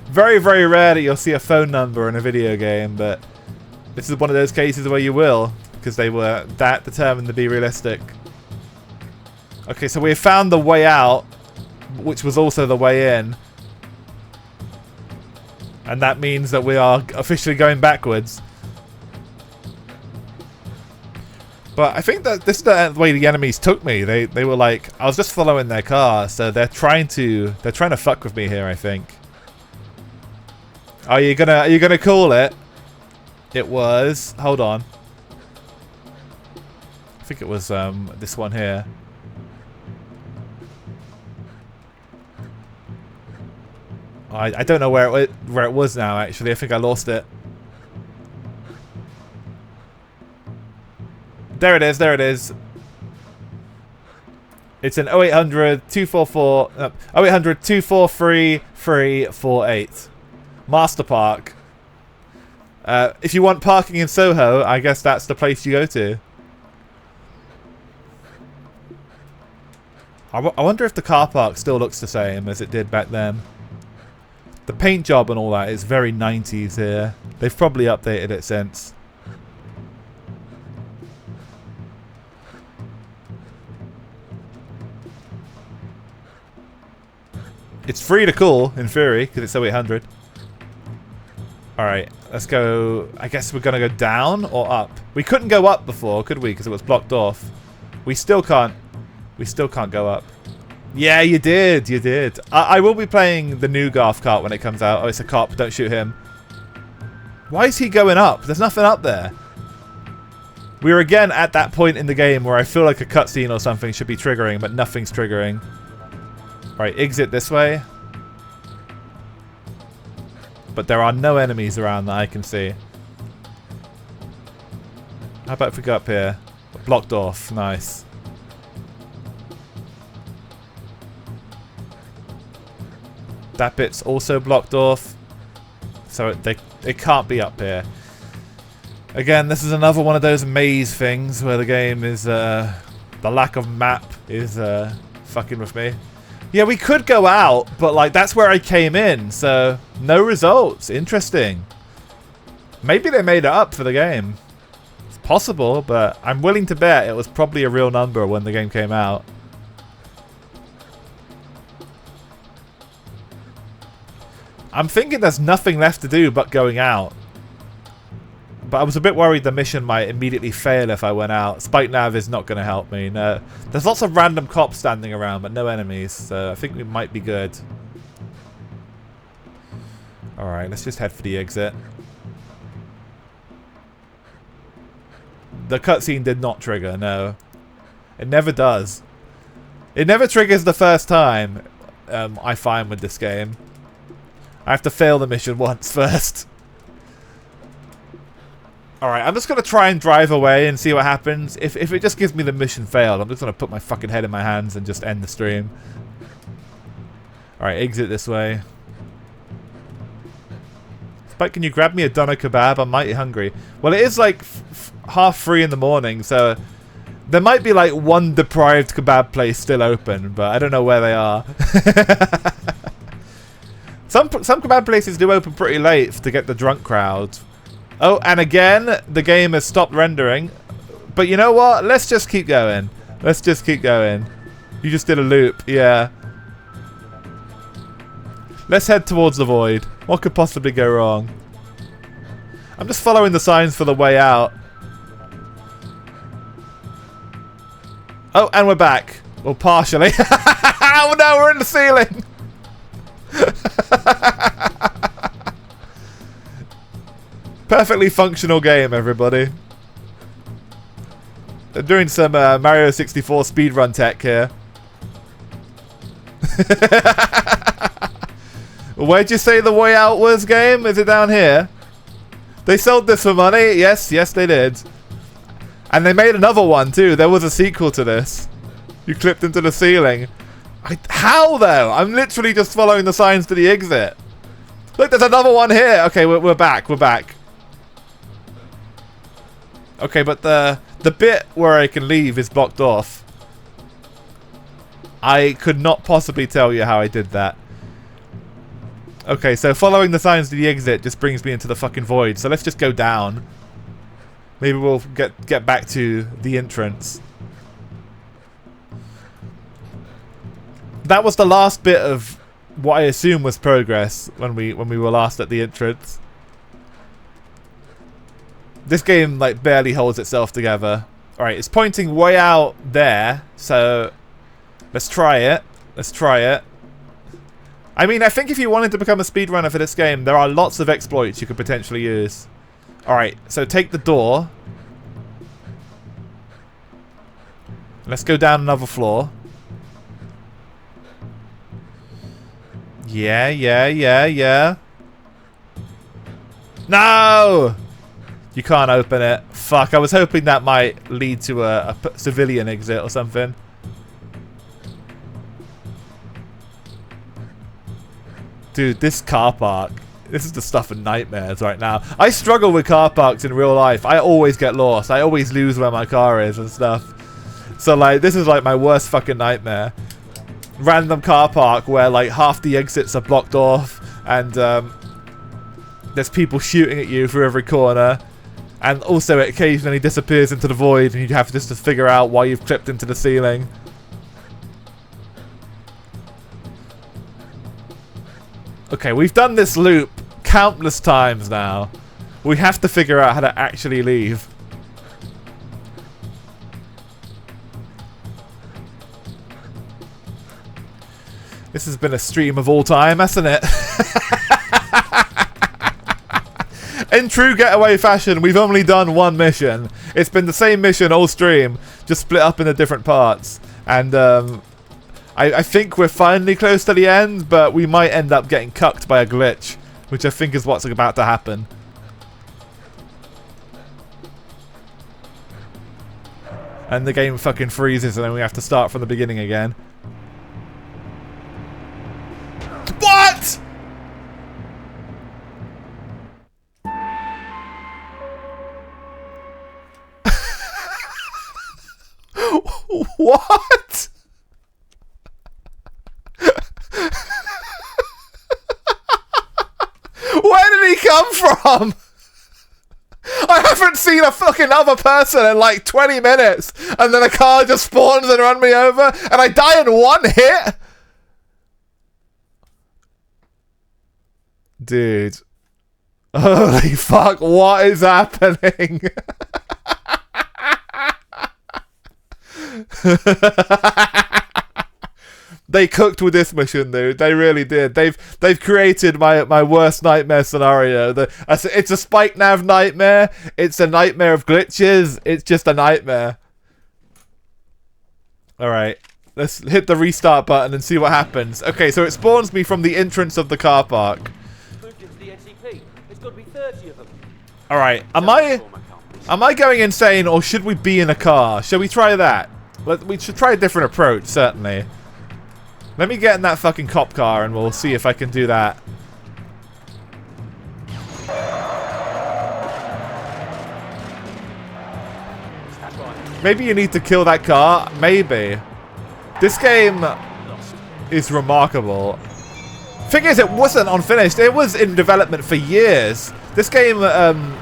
Very, very rare that you'll see a phone number in a video game, but this is one of those cases where you will, because they were that determined to be realistic. Okay, so we found the way out, which was also the way in. And that means that we are officially going backwards. But I think that this is the way the enemies took me. They were like, I was just following their car, so they're trying to fuck with me here, I think. Are you gonna call it? It was, hold on. I think it was this one here. I don't know where it was now, actually. I think I lost it. There it is, there it is. It's an 0800 244 0800 243 348. Master Park. If you want parking in Soho, I guess that's the place you go to. I wonder if the car park still looks the same as it did back then. The paint job and all that is very 90s here. They've probably updated it since. It's free to call, in theory, because it's 0800. Alright, let's go. I guess we're going to go down or up. We couldn't go up before, could we? Because it was blocked off. We still can't go up. Yeah, you did. You did. I will be playing the new Garth Kart when it comes out. Oh, it's a cop. Don't shoot him. Why is he going up? There's nothing up there. We're again at that point in the game where I feel like a cutscene or something should be triggering, but nothing's triggering. Right, exit this way. But there are no enemies around that I can see. How about if we go up here? Blocked off. Nice. That bit's also blocked off. So it can't be up here. Again, this is another one of those maze things where the game is... the lack of map is fucking with me. Yeah, we could go out, but like that's where I came in, so no results. Interesting. Maybe they made it up for the game. It's possible, but I'm willing to bet it was probably a real number when the game came out. I'm thinking there's nothing left to do but going out. But I was a bit worried the mission might immediately fail if I went out. Spike Nav is not going to help me. No. There's lots of random cops standing around, but no enemies. So I think we might be good. Alright, let's just head for the exit. The cutscene did not trigger, no. It never does. It never triggers the first time, I find with this game. I have to fail the mission once first. Alright, I'm just going to try and drive away and see what happens. If it just gives me the mission failed, I'm just going to put my fucking head in my hands and just end the stream. Alright, exit this way. Spike, can you grab me a doner kebab? I'm mighty hungry. Well, it is like 3:30 in the morning, so there might be like one deprived kebab place still open, but I don't know where they are. Some kebab places do open pretty late to get the drunk crowd. Oh, and again, the game has stopped rendering. But you know what? Let's just keep going. Let's just keep going. You just did a loop, yeah. Let's head towards the void. What could possibly go wrong? I'm just following the signs for the way out. Oh, and we're back. Well, partially. Oh no, we're in the ceiling. Perfectly functional game, everybody. They're doing some Mario 64 speedrun tech here. Where'd you say the way out was, game? Is it down here? They sold this for money? Yes, yes they did. And they made another one too. There was a sequel to this. You clipped into the ceiling. How though? I'm literally just following the signs to the exit. Look, there's another one here. Okay, we're back. We're back. Okay, but the bit where I can leave is blocked off. I could not possibly tell you how I did that. Okay, so following the signs to the exit just brings me into the fucking void. So let's just go down. Maybe we'll get back to the entrance. That was the last bit of what I assume was progress when we were last at the entrance. This game like barely holds itself together. Alright, it's pointing way out there, so let's try it. Let's try it. I mean, I think if you wanted to become a speedrunner for this game, there are lots of exploits you could potentially use. Alright, so take the door. Let's go down another floor. Yeah, yeah, yeah, yeah. No! You can't open it. Fuck, I was hoping that might lead to a civilian exit or something. Dude, this car park. This is the stuff of nightmares right now. I struggle with car parks in real life. I always get lost. I always lose where my car is and stuff. So, like, this is like my worst fucking nightmare. Random car park where, like, half the exits are blocked off. And, there's people shooting at you through every corner. And also it occasionally disappears into the void and you have just to figure out why you've clipped into the ceiling. Okay, we've done this loop countless times now. We have to figure out how to actually leave. This has been a stream of all time, hasn't it? In true Getaway fashion, we've only done one mission. It's been the same mission all stream, just split up into different parts. And I think we're finally close to the end, but we might end up getting cucked by a glitch, which I think is what's about to happen. And the game fucking freezes and then we have to start from the beginning again. What?! What? Where did he come from? I haven't seen a fucking other person in like 20 minutes and then a car just spawns and runs me over and I die in one hit? Dude. Holy fuck, what is happening? They cooked with this mission, dude. They really did. They've created my worst nightmare scenario. It's a spike nav nightmare. It's a nightmare of glitches. It's just a nightmare. Alright. Let's hit the restart button and see what happens. Okay, so it spawns me from the entrance of the car park. Moved into the NCP. There's got to be 30 of them. Alright, am I going insane, or should we be in a car? Shall we try that? We should try a different approach, certainly. Let me get in that fucking cop car and we'll see if I can do that. Maybe you need to kill that car. Maybe. This game is remarkable. Thing is, it wasn't unfinished. It was in development for years. This game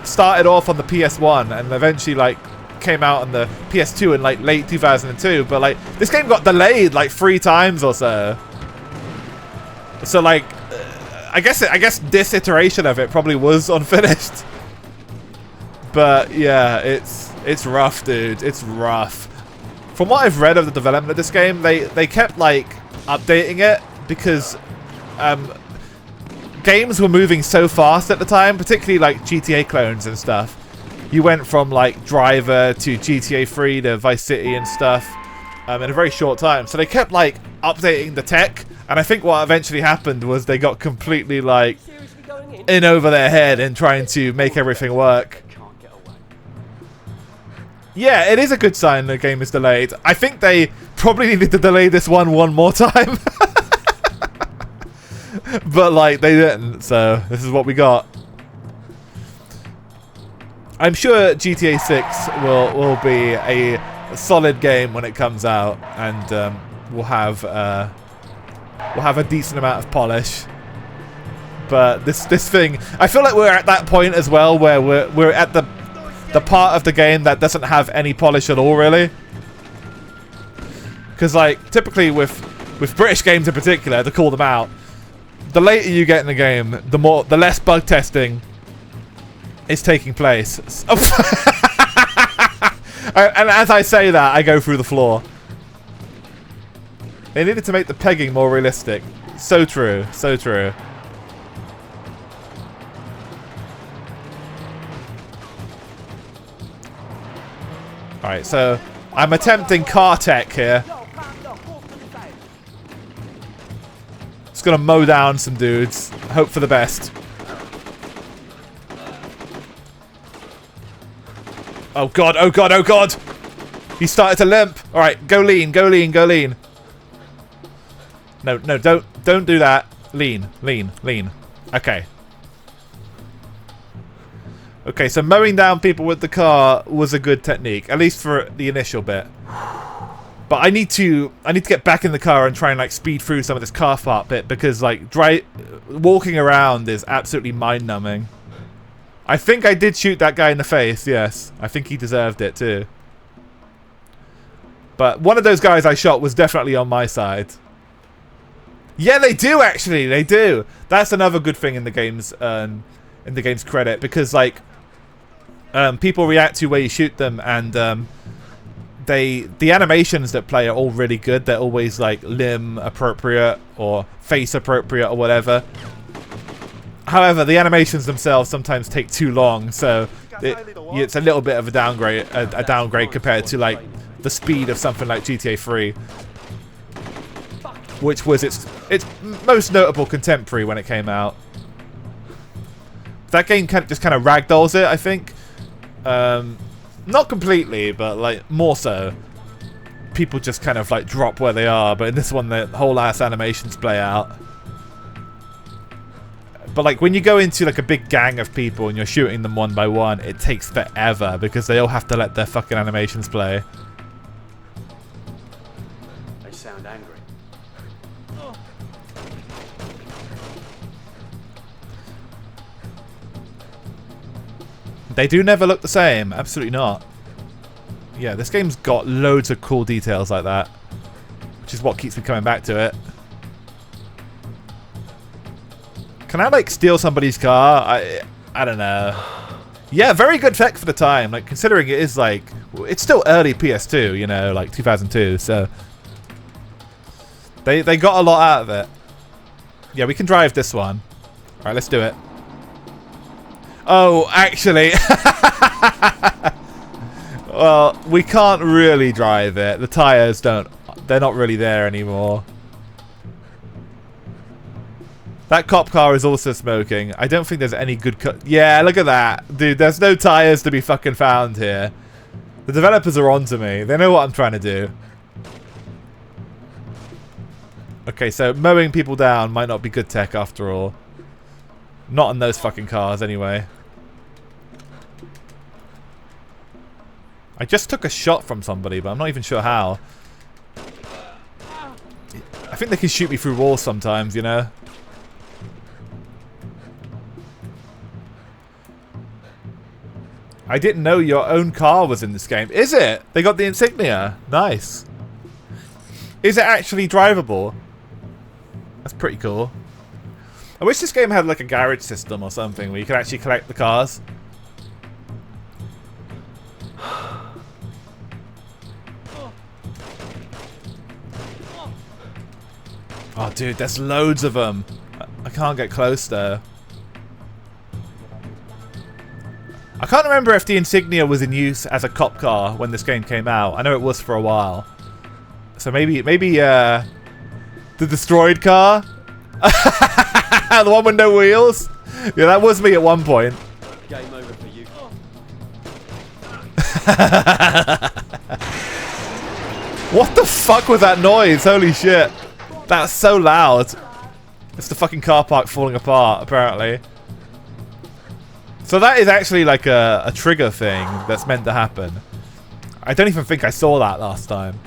started off on the PS1 and eventually like came out on the PS2 in like late 2002. But like this game got delayed like 3 times or so. So like, I guess this iteration of it probably was unfinished. But yeah, it's rough, dude. It's rough. From what I've read of the development of this game, they kept like updating it because games were moving so fast at the time, particularly like GTA clones and stuff. You went from like Driver to GTA 3 to Vice City and stuff in a very short time. So they kept like updating the tech, and I think what eventually happened was they got completely like in over their head in trying to make everything work. Yeah, it is a good sign the game is delayed. I think they probably needed to delay this one more time. But, like, they didn't, so this is what we got. I'm sure GTA 6 will be a solid game when it comes out, and we'll have a decent amount of polish. But this thing, I feel like we're at that point as well where we're at the part of the game that doesn't have any polish at all, really. Because, like, typically with British games in particular, to call them out, the later you get in the game, the less bug testing is taking place. And as I say that, I go through the floor. They needed to make the pegging more realistic. So true, so true. Alright, so I'm attempting car tech here. Just gonna mow down some dudes. Hope for the best. Oh god, oh god, oh god! He started to limp. Alright, go lean, go lean, go lean. No, don't do that. Lean, lean, lean. Okay. Okay, so mowing down people with the car was a good technique, at least for the initial bit. But I need to get back in the car and try and like speed through some of this car park bit, because like walking around is absolutely mind-numbing. I think I did shoot that guy in the face, yes. I think he deserved it too. But one of those guys I shot was definitely on my side. Yeah, they do actually, they do. That's another good thing in the game's credit, because like people react to where you shoot them, and the animations that play are all really good. They're always like limb appropriate or face appropriate or whatever. However, the animations themselves sometimes take too long, so it's a little bit of a downgrade compared to like the speed of something like GTA 3, which was its most notable contemporary when it came out. That game just kind of ragdolls it, I think. Not completely, but like more so. People just kind of like drop where they are, but in this one the whole ass animations play out. But like when you go into like a big gang of people and you're shooting them one by one, it takes forever because they all have to let their fucking animations play. They sound angry. They do never look the same. Absolutely not. Yeah, this game's got loads of cool details like that, which is what keeps me coming back to it. Can I like steal somebody's car? I don't know. Yeah, very good tech for the time. Like considering it is like, it's still early PS2, you know, like 2002. So they got a lot out of it. Yeah, we can drive this one. All right, let's do it. Oh, actually, well, we can't really drive it. The tires don't they're not really there anymore. That cop car is also smoking. I don't think there's any good yeah, look at that. Dude, there's no tires to be fucking found here. The developers are onto me. They know what I'm trying to do. Okay, so mowing people down might not be good tech after all. Not in those fucking cars, anyway. I just took a shot from somebody, but I'm not even sure how. I think they can shoot me through walls sometimes, you know? I didn't know your own car was in this game. Is it? They got the insignia. Nice. Is it actually drivable? That's pretty cool. I wish this game had like a garage system or something where you could actually collect the cars. Oh, dude, there's loads of them. I can't get close though. I can't remember if the insignia was in use as a cop car when this game came out. I know it was for a while. So maybe the destroyed car? The one with no wheels? Yeah, that was me at one point. Game over for you. What the fuck was that noise? Holy shit. That's so loud. It's the fucking car park falling apart, apparently. So that is actually like a trigger thing that's meant to happen. I don't even think I saw that last time.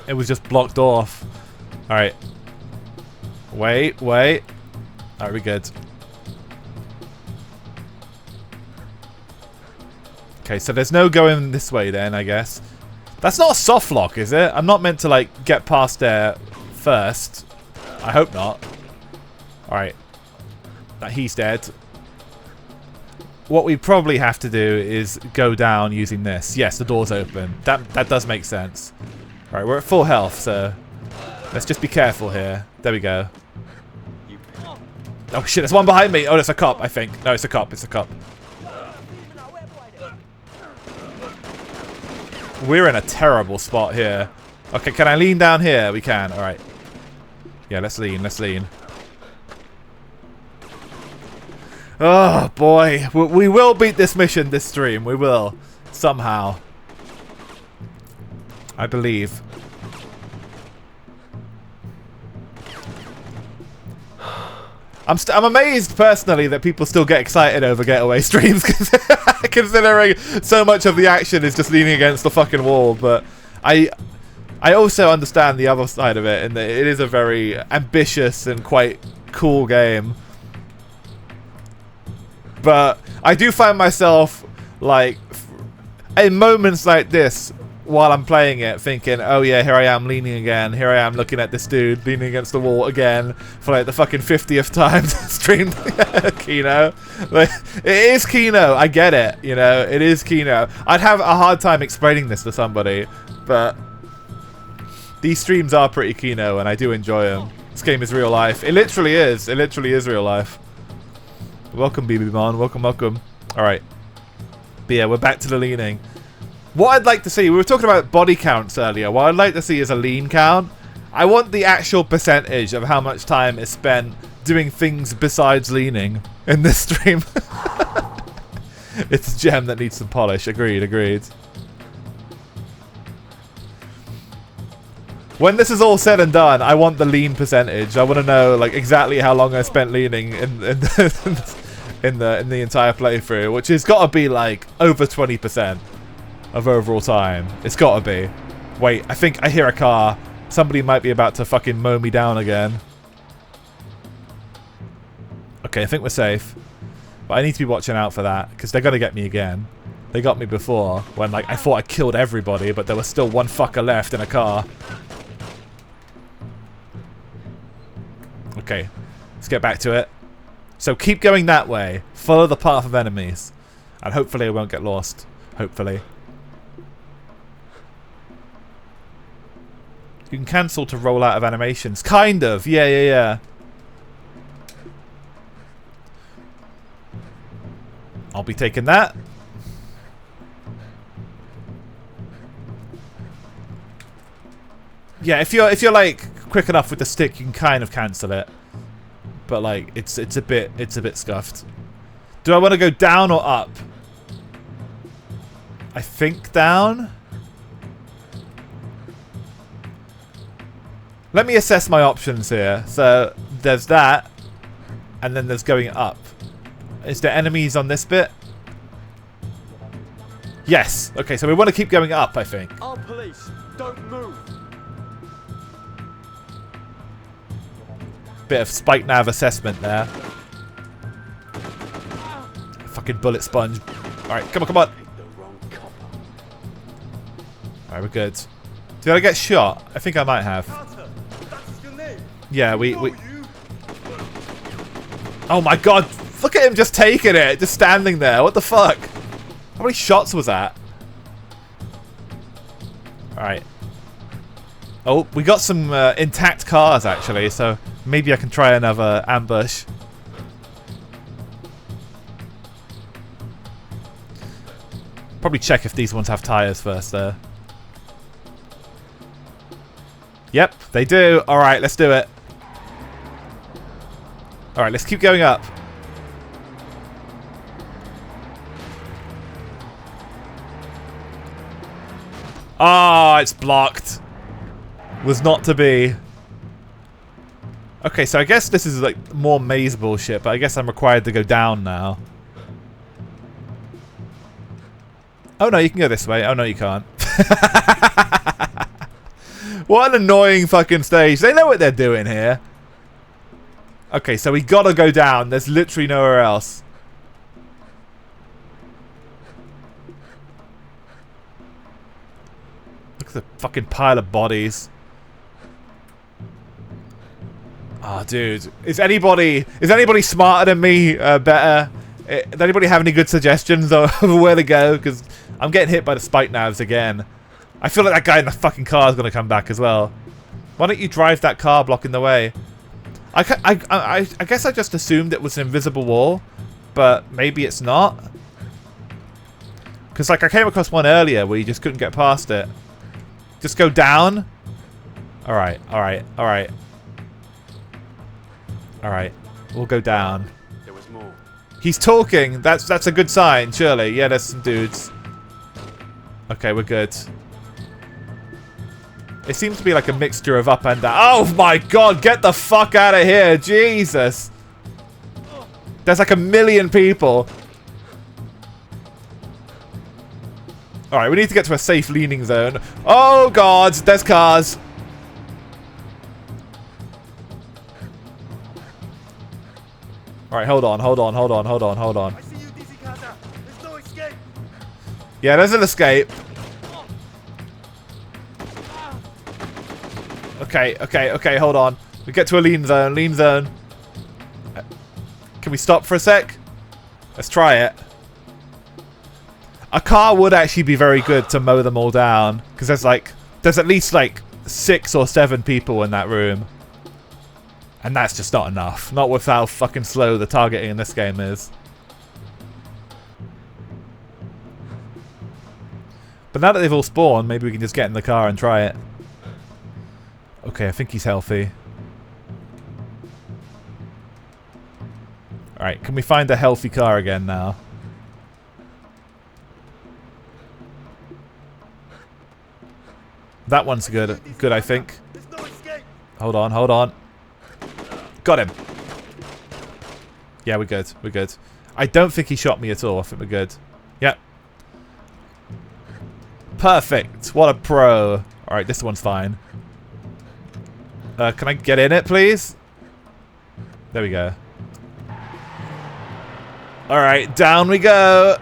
It was just blocked off. Alright. Wait. Alright, we're good. Okay, so there's no going this way then, I guess. That's not a soft lock, is it? I'm not meant to, like, get past there first. I hope not. Alright. He's dead. What we probably have to do is go down using this. Yes, the door's open. That does make sense. Alright, we're at full health, so let's just be careful here. There we go. Oh shit, there's one behind me. Oh, it's a cop, I think. No, it's a cop. It's a cop. We're in a terrible spot here. Okay, can I lean down here? We can. Alright. Yeah, let's lean. Let's lean. Oh, boy. We will beat this mission this stream. We will. Somehow. I believe. I'm amazed, personally, that people still get excited over Getaway streams, considering so much of the action is just leaning against the fucking wall, but I also understand the other side of it, and that it is a very ambitious and quite cool game. But I do find myself, like, in moments like this, while I'm playing it, thinking, oh yeah, here I am leaning again. Here I am looking at this dude leaning against the wall again for like the fucking 50th time streamed Kino. Like, it is Kino. I get it, you know. It is Kino. I'd have a hard time explaining this to somebody, but these streams are pretty Kino, and I do enjoy them. This game is real life. It literally is. It literally is real life. Welcome, BB-Mon. Welcome, welcome. Alright. But yeah, we're back to the leaning. What I'd like to see, we were talking about body counts earlier. What I'd like to see is a lean count. I want the actual percentage of how much time is spent doing things besides leaning in this stream. It's a gem that needs some polish. Agreed, agreed. When this is all said and done, I want the lean percentage. I want to know like exactly how long I spent leaning in the entire playthrough, which has got to be like over 20% of overall time. It's got to be. Wait, I think I hear a car. Somebody might be about to fucking mow me down again. Okay, I think we're safe. But I need to be watching out for that, because they're going to get me again. They got me before, when like I thought I killed everybody, but there was still one fucker left in a car. Okay, let's get back to it. So keep going that way. Follow the path of enemies. And hopefully I won't get lost. Hopefully. You can cancel to roll out of animations. Kind of. Yeah. I'll be taking that. Yeah, if you're like quick enough with the stick, you can kind of cancel it. But like it's a bit scuffed. Do I want to go down or up? I think down. Let me assess my options here. So there's that, and then there's going up. Is there enemies on this bit? Yes. Okay, so we want to keep going up, I think. Our police, don't move. Bit of spike nav assessment there. Fucking bullet sponge. Alright, come on, come on. Alright, we're good. Did I get shot? I think I might have. Yeah, we... Oh my god! Look at him just taking it! Just standing there. What the fuck? How many shots was that? Alright. Oh, we got some intact cars, actually, so maybe I can try another ambush. Probably check if these ones have tires first, though. Yep, they do. Alright, let's do it. Alright, let's keep going up. Ah, it's blocked. Was not to be. Okay, so I guess this is like more maze bullshit, but I guess I'm required to go down now. Oh no, you can go this way. Oh no, you can't. What an annoying fucking stage. They know what they're doing here. Okay, so we gotta go down. There's literally nowhere else. Look at the fucking pile of bodies. Oh, dude. Is anybody smarter than me? Better? Does anybody have any good suggestions of where to go? Because I'm getting hit by the spike navs again. I feel like that guy in the fucking car is going to come back as well. Why don't you drive that car blocking the way? I guess I just assumed it was an invisible wall, but maybe it's not. Because like I came across one earlier where you just couldn't get past it. Just go down. Alright, alright, alright. Alright, we'll go down. There was more. He's talking. That's a good sign, surely. Yeah, there's some dudes. Okay, we're good. It seems to be like a mixture of up and down. Oh my god, get the fuck out of here. Jesus. There's like 1 million people. Alright, we need to get to a safe leaning zone. Oh god, there's cars. Alright, hold on. I see you, DC Casa. There's no escape. Yeah, there's an escape. Okay, hold on. We get to a lean zone. Can we stop for a sec? Let's try it. A car would actually be very good to mow them all down. Because there's at least like 6 or 7 people in that room. And that's just not enough. Not with how fucking slow the targeting in this game is. But now that they've all spawned, maybe we can just get in the car and try it. Okay, I think he's healthy. Alright, can we find a healthy car again now? That one's good. Good, I think. Hold on. Got him. Yeah, we're good. I don't think he shot me at all. I think we're good. Yep. Perfect. What a pro. Alright, this one's fine. Can I get in it, please? There we go. Alright, down we go.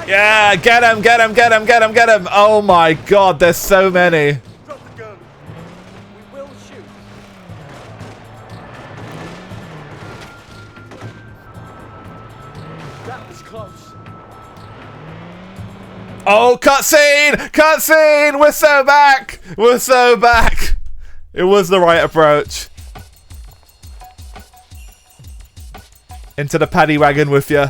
Yeah, get him. Oh my god, there's so many. Drop the gun. We will shoot. That was close. Oh, cutscene! We're so back. It was the right approach. Into the paddy wagon with you.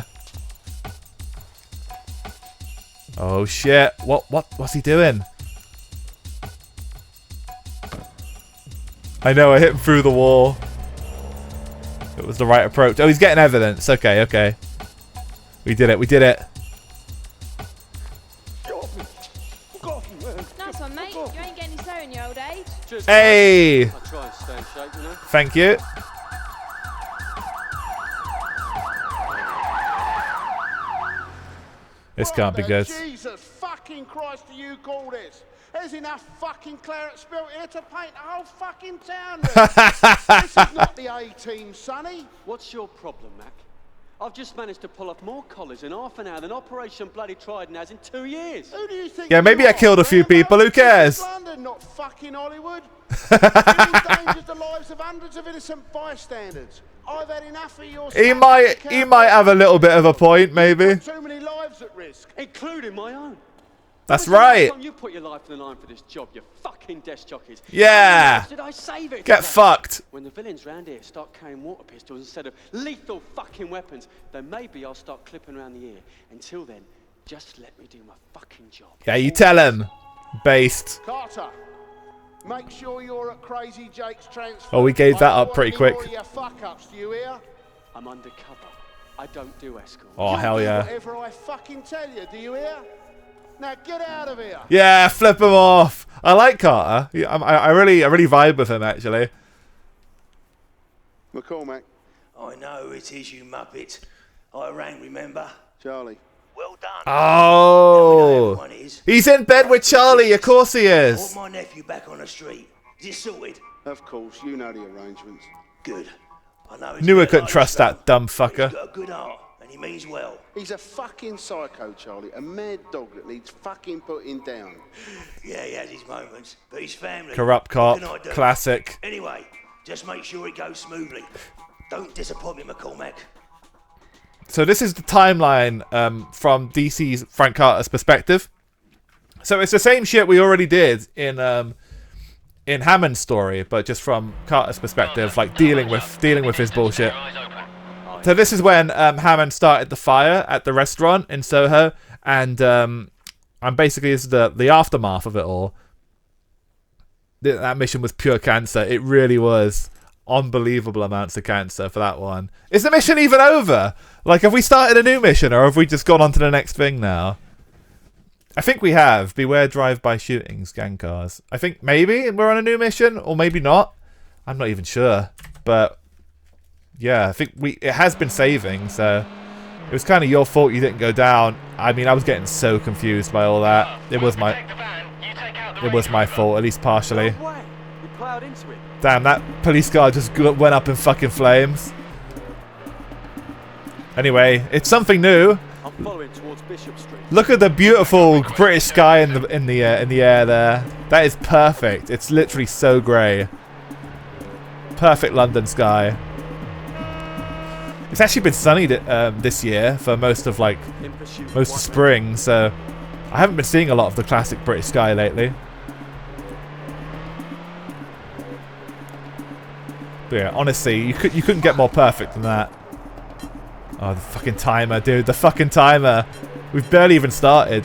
Oh shit. What's he doing? I know, I hit him through the wall. It was the right approach. Oh, he's getting evidence. Okay, okay. We did it, we did it. Nice one, mate. You ain't getting any slower in your old age. Hey! I try and stay in shape, you know. Thank you. This can't be good. Jesus fucking Christ, do you call this? There's enough fucking claret spilt here to paint the whole fucking town red. This is not the A-team, Sonny. What's your problem, Mac? I've just managed to pull off more collars in half an hour than Operation Bloody Trident has in 2 years. Who do you think? Yeah, maybe I killed a few people. Who cares? London, not fucking Hollywood. You endangered the lives of hundreds of innocent bystanders. I've had enough of your. He might have a little bit of a point, maybe. Too many lives at risk, including my own. That's right. You put your life on the line for this job, you fucking desk jockeys. Yeah. How did I save it? Get fucked. When the villains round here start carrying water pistols instead of lethal fucking weapons, then maybe I'll start clipping around the ear. Until then, just let me do my fucking job. Yeah, you tell him. Based. Carter, make sure you're at Crazy Jake's transfer. Oh, we gave that up pretty quick. Your fuck-ups, do you hear? I'm undercover. I don't do escort. Oh, hell yeah. Whatever I fucking tell you, do you hear? Now get out of here. Yeah, flip him off. I like Carter. I really vibe with him, actually. McCormack. I know it is, you muppet. I rang, remember? Charlie. Well done. Oh. He's in bed with Charlie. Of course he I is. want my nephew back on the street. Is it sorted? Of course, you know the arrangements. Good. I know it's Knew I a bit couldn't like trust yourself, that dumb but fucker. He's got a good heart, and he means well. He's a fucking psycho, Charlie. A mad dog that needs fucking putting down. Yeah, he has his moments, but his family. Corrupt cop. What can I do? Classic. Anyway, just make sure it goes smoothly. Don't disappoint me, McCormack. So this is the timeline from DC's Frank Carter's perspective. So it's the same shit we already did in Hammond's story, but just from Carter's perspective, like dealing with his bullshit. So this is when Hammond started the fire at the restaurant in Soho, and basically this is the aftermath of it all. That mission was pure cancer. It really was. Unbelievable amounts of cancer for that one. Is the mission even over? Like, have we started a new mission, or have we just gone on to the next thing now? I think we have. Beware drive-by shootings, gang cars. I think maybe we're on a new mission, or maybe not. I'm not even sure. But yeah, I think it has been saving, so it was kind of your fault you didn't go down. I mean, I was getting so confused by all that. It was my fault, at least partially. Damn, that police car just went up in fucking flames. Anyway, it's something new. I'm following towards Bishop Street. Look at the beautiful British sky in the air there. That is perfect. It's literally so grey. Perfect London sky. It's actually been sunny this year for most of spring, so I haven't been seeing a lot of the classic British sky lately. But yeah, honestly, you couldn't get more perfect than that. Oh, the fucking timer, dude. The fucking timer. We've barely even started.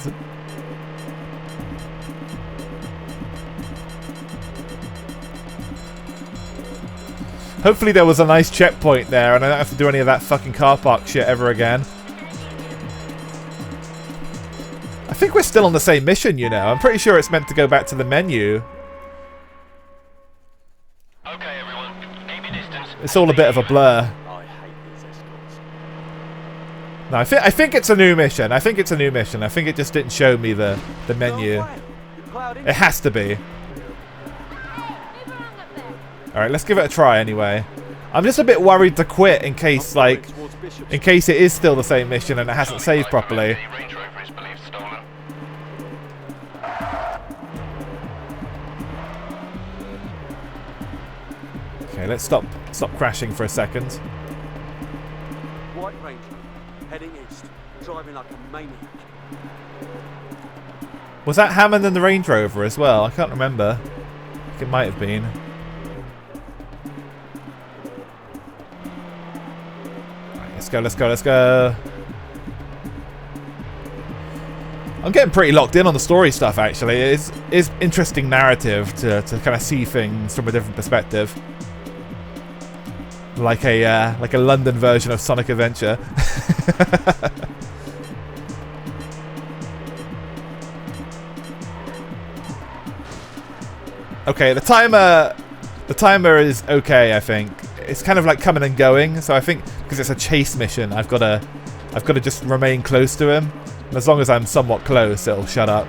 Hopefully there was a nice checkpoint there and I don't have to do any of that fucking car park shit ever again. I think we're still on the same mission, you know. I'm pretty sure it's meant to go back to the menu. Okay, everyone. Keep your distance. It's all a bit of a blur. I hate these escorts. No, I think it's a new mission. I think it's a new mission. I think it just didn't show me the menu. It has to be. Alright, let's give it a try anyway. I'm just a bit worried to quit in case it is still the same mission and it hasn't saved properly. Okay, let's stop crashing for a second. White Ranger, heading east, driving like a maniac. Was that Hammond and the Range Rover as well? I can't remember. I think it might have been. Let's go, let's go, let's go. I'm getting pretty locked in on the story stuff, actually. It's interesting narrative to kind of see things from a different perspective. Like a London version of Sonic Adventure. Okay, the timer is okay, I think. It's kind of like coming and going, so I think because it's a chase mission, I've got to just remain close to him. And as long as I'm somewhat close, it'll shut up.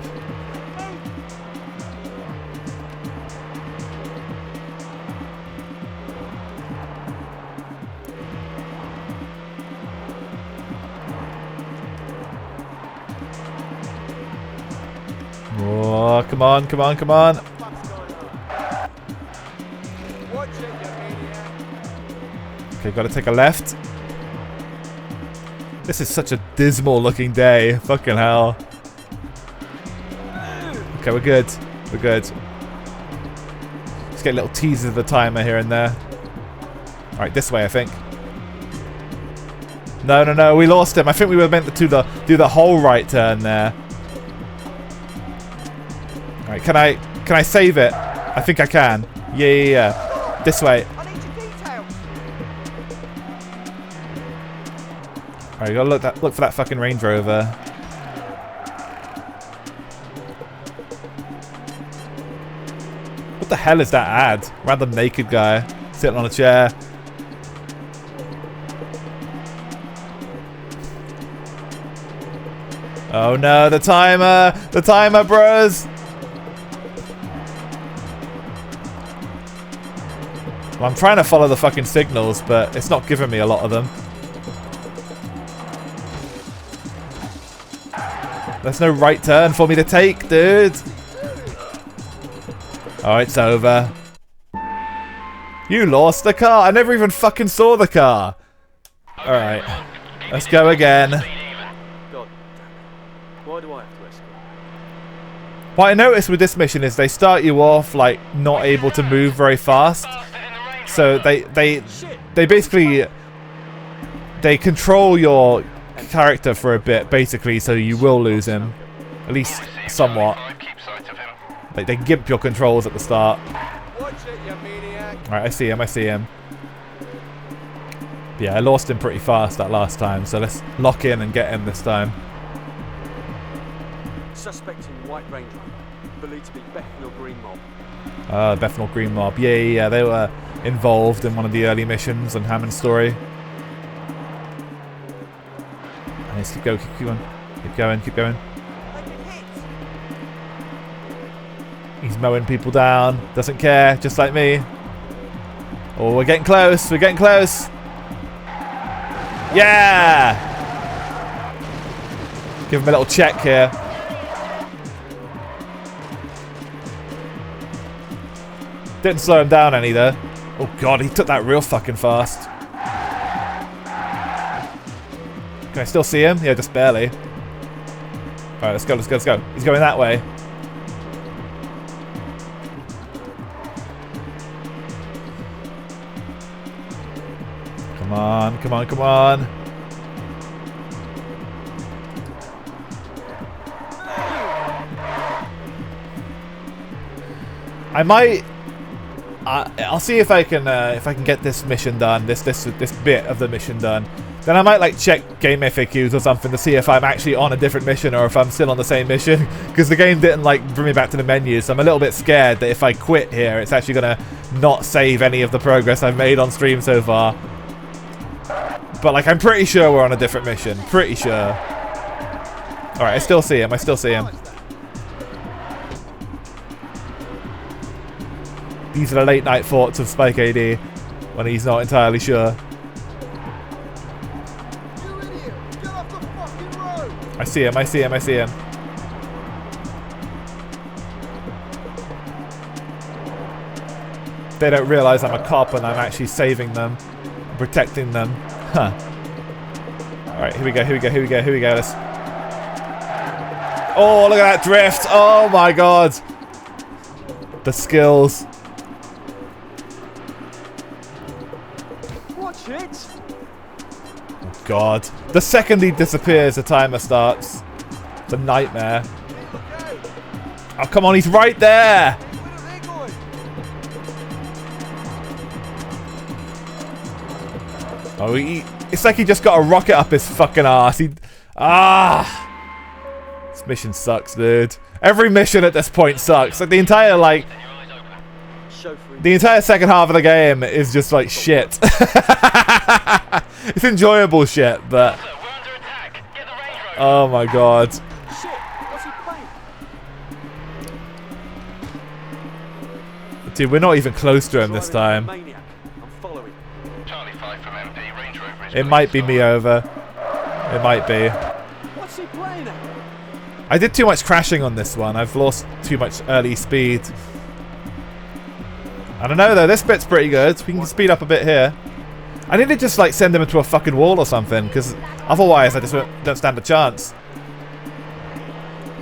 Oh, come on, come on, come on. Okay, gotta take a left. This is such a dismal looking day. Fucking hell. Okay, we're good. We're good. Just get little teases of the timer here and there. Alright, this way, I think. No, no, no, we lost him. I think we were meant to do the whole right turn there. Alright, can I save it? I think I can. Yeah, yeah, yeah. This way. Alright, you gotta look for that fucking Range Rover. What the hell is that ad? Random naked guy sitting on a chair. Oh no, the timer! The timer, bros! Well, I'm trying to follow the fucking signals, but it's not giving me a lot of them. There's no right turn for me to take, dude. Oh, it's over. You lost the car. I never even fucking saw the car. Alright. Let's go again. God, why do I have to escort? What I noticed with this mission is they start you off like not able to move very fast. So they basically they control your character for a bit, basically, so you will lose him, at least somewhat. Like they gimp your controls at the start. Alright, I see him, I see him. Yeah, I lost him pretty fast that last time, so let's lock in and get him this time. Suspect in white Range Rover, believed to be Bethnal Green Mob. Bethnal Green Mob. Yeah, yeah, yeah, they were involved in one of the early missions on Hammond's story. Let's keep going, keep going, keep going, keep going. He's mowing people down, doesn't care, just like me. Oh, we're getting close, we're getting close. Yeah! Give him a little check here. Didn't slow him down any though. Oh god, he took that real fucking fast. Can I still see him? Yeah, just barely. Alright, let's go, let's go, let's go. He's going that way. Come on, come on, come on. I might... I'll see if I can get this mission done, this bit of the mission done. Then I might like check game FAQs or something to see if I'm actually on a different mission or if I'm still on the same mission, because the game didn't like bring me back to the menu, so I'm a little bit scared that if I quit here, it's actually gonna not save any of the progress I've made on stream so far. But like I'm pretty sure we're on a different mission, pretty sure. All right, I still see him. I still see him. These are the late night thoughts of Spike AD when he's not entirely sure. I see him, I see him, I see him. They don't realize I'm a cop and I'm actually saving them, protecting them. Huh. Alright, here we go, here we go, here we go, here we go. Let's... Oh, look at that drift! Oh my god! The skills. Watch it! Oh, God. The second he disappears, the timer starts. It's a nightmare. Oh, come on, he's right there! Oh, it's like he just got a rocket up his fucking ass. This mission sucks, dude. Every mission at this point sucks. Like the entire second half of the game is just like shit. It's enjoyable shit, but oh my God. Dude, we're not even close to him this time. It might be me over. It might be. What's he playing at? I did too much crashing on this one. I've lost too much early speed. I don't know though, this bit's pretty good. We can speed up a bit here. I need to just like send him into a fucking wall or something, because otherwise I just don't stand a chance.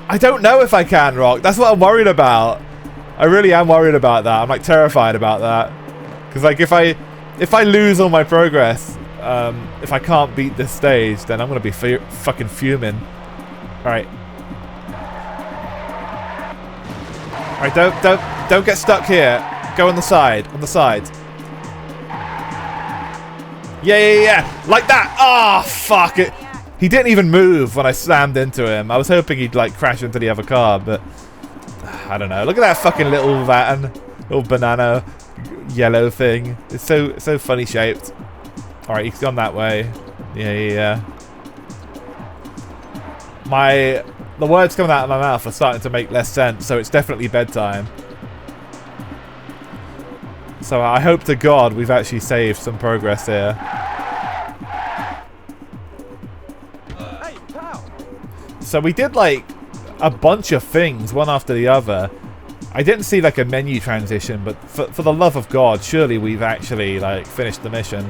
I don't know if I can, Rock. That's what I'm worried about. I really am worried about that. I'm like terrified about that. Because like if I lose all my progress, if I can't beat this stage, then I'm gonna be fucking fuming. Alright. Alright, don't get stuck here. Go on the side. On the side. Yeah. Like that. Oh, fuck it. He didn't even move when I slammed into him. I was hoping he'd like crash into the other car, but I don't know. Look at that fucking little van. Little banana yellow thing. It's so funny shaped. Alright, he's gone that way. Yeah. The words coming out of my mouth are starting to make less sense, so it's definitely bedtime. So I hope to God we've actually saved some progress here. So we did like a bunch of things, one after the other. I didn't see like a menu transition, but for the love of God, surely we've actually like finished the mission.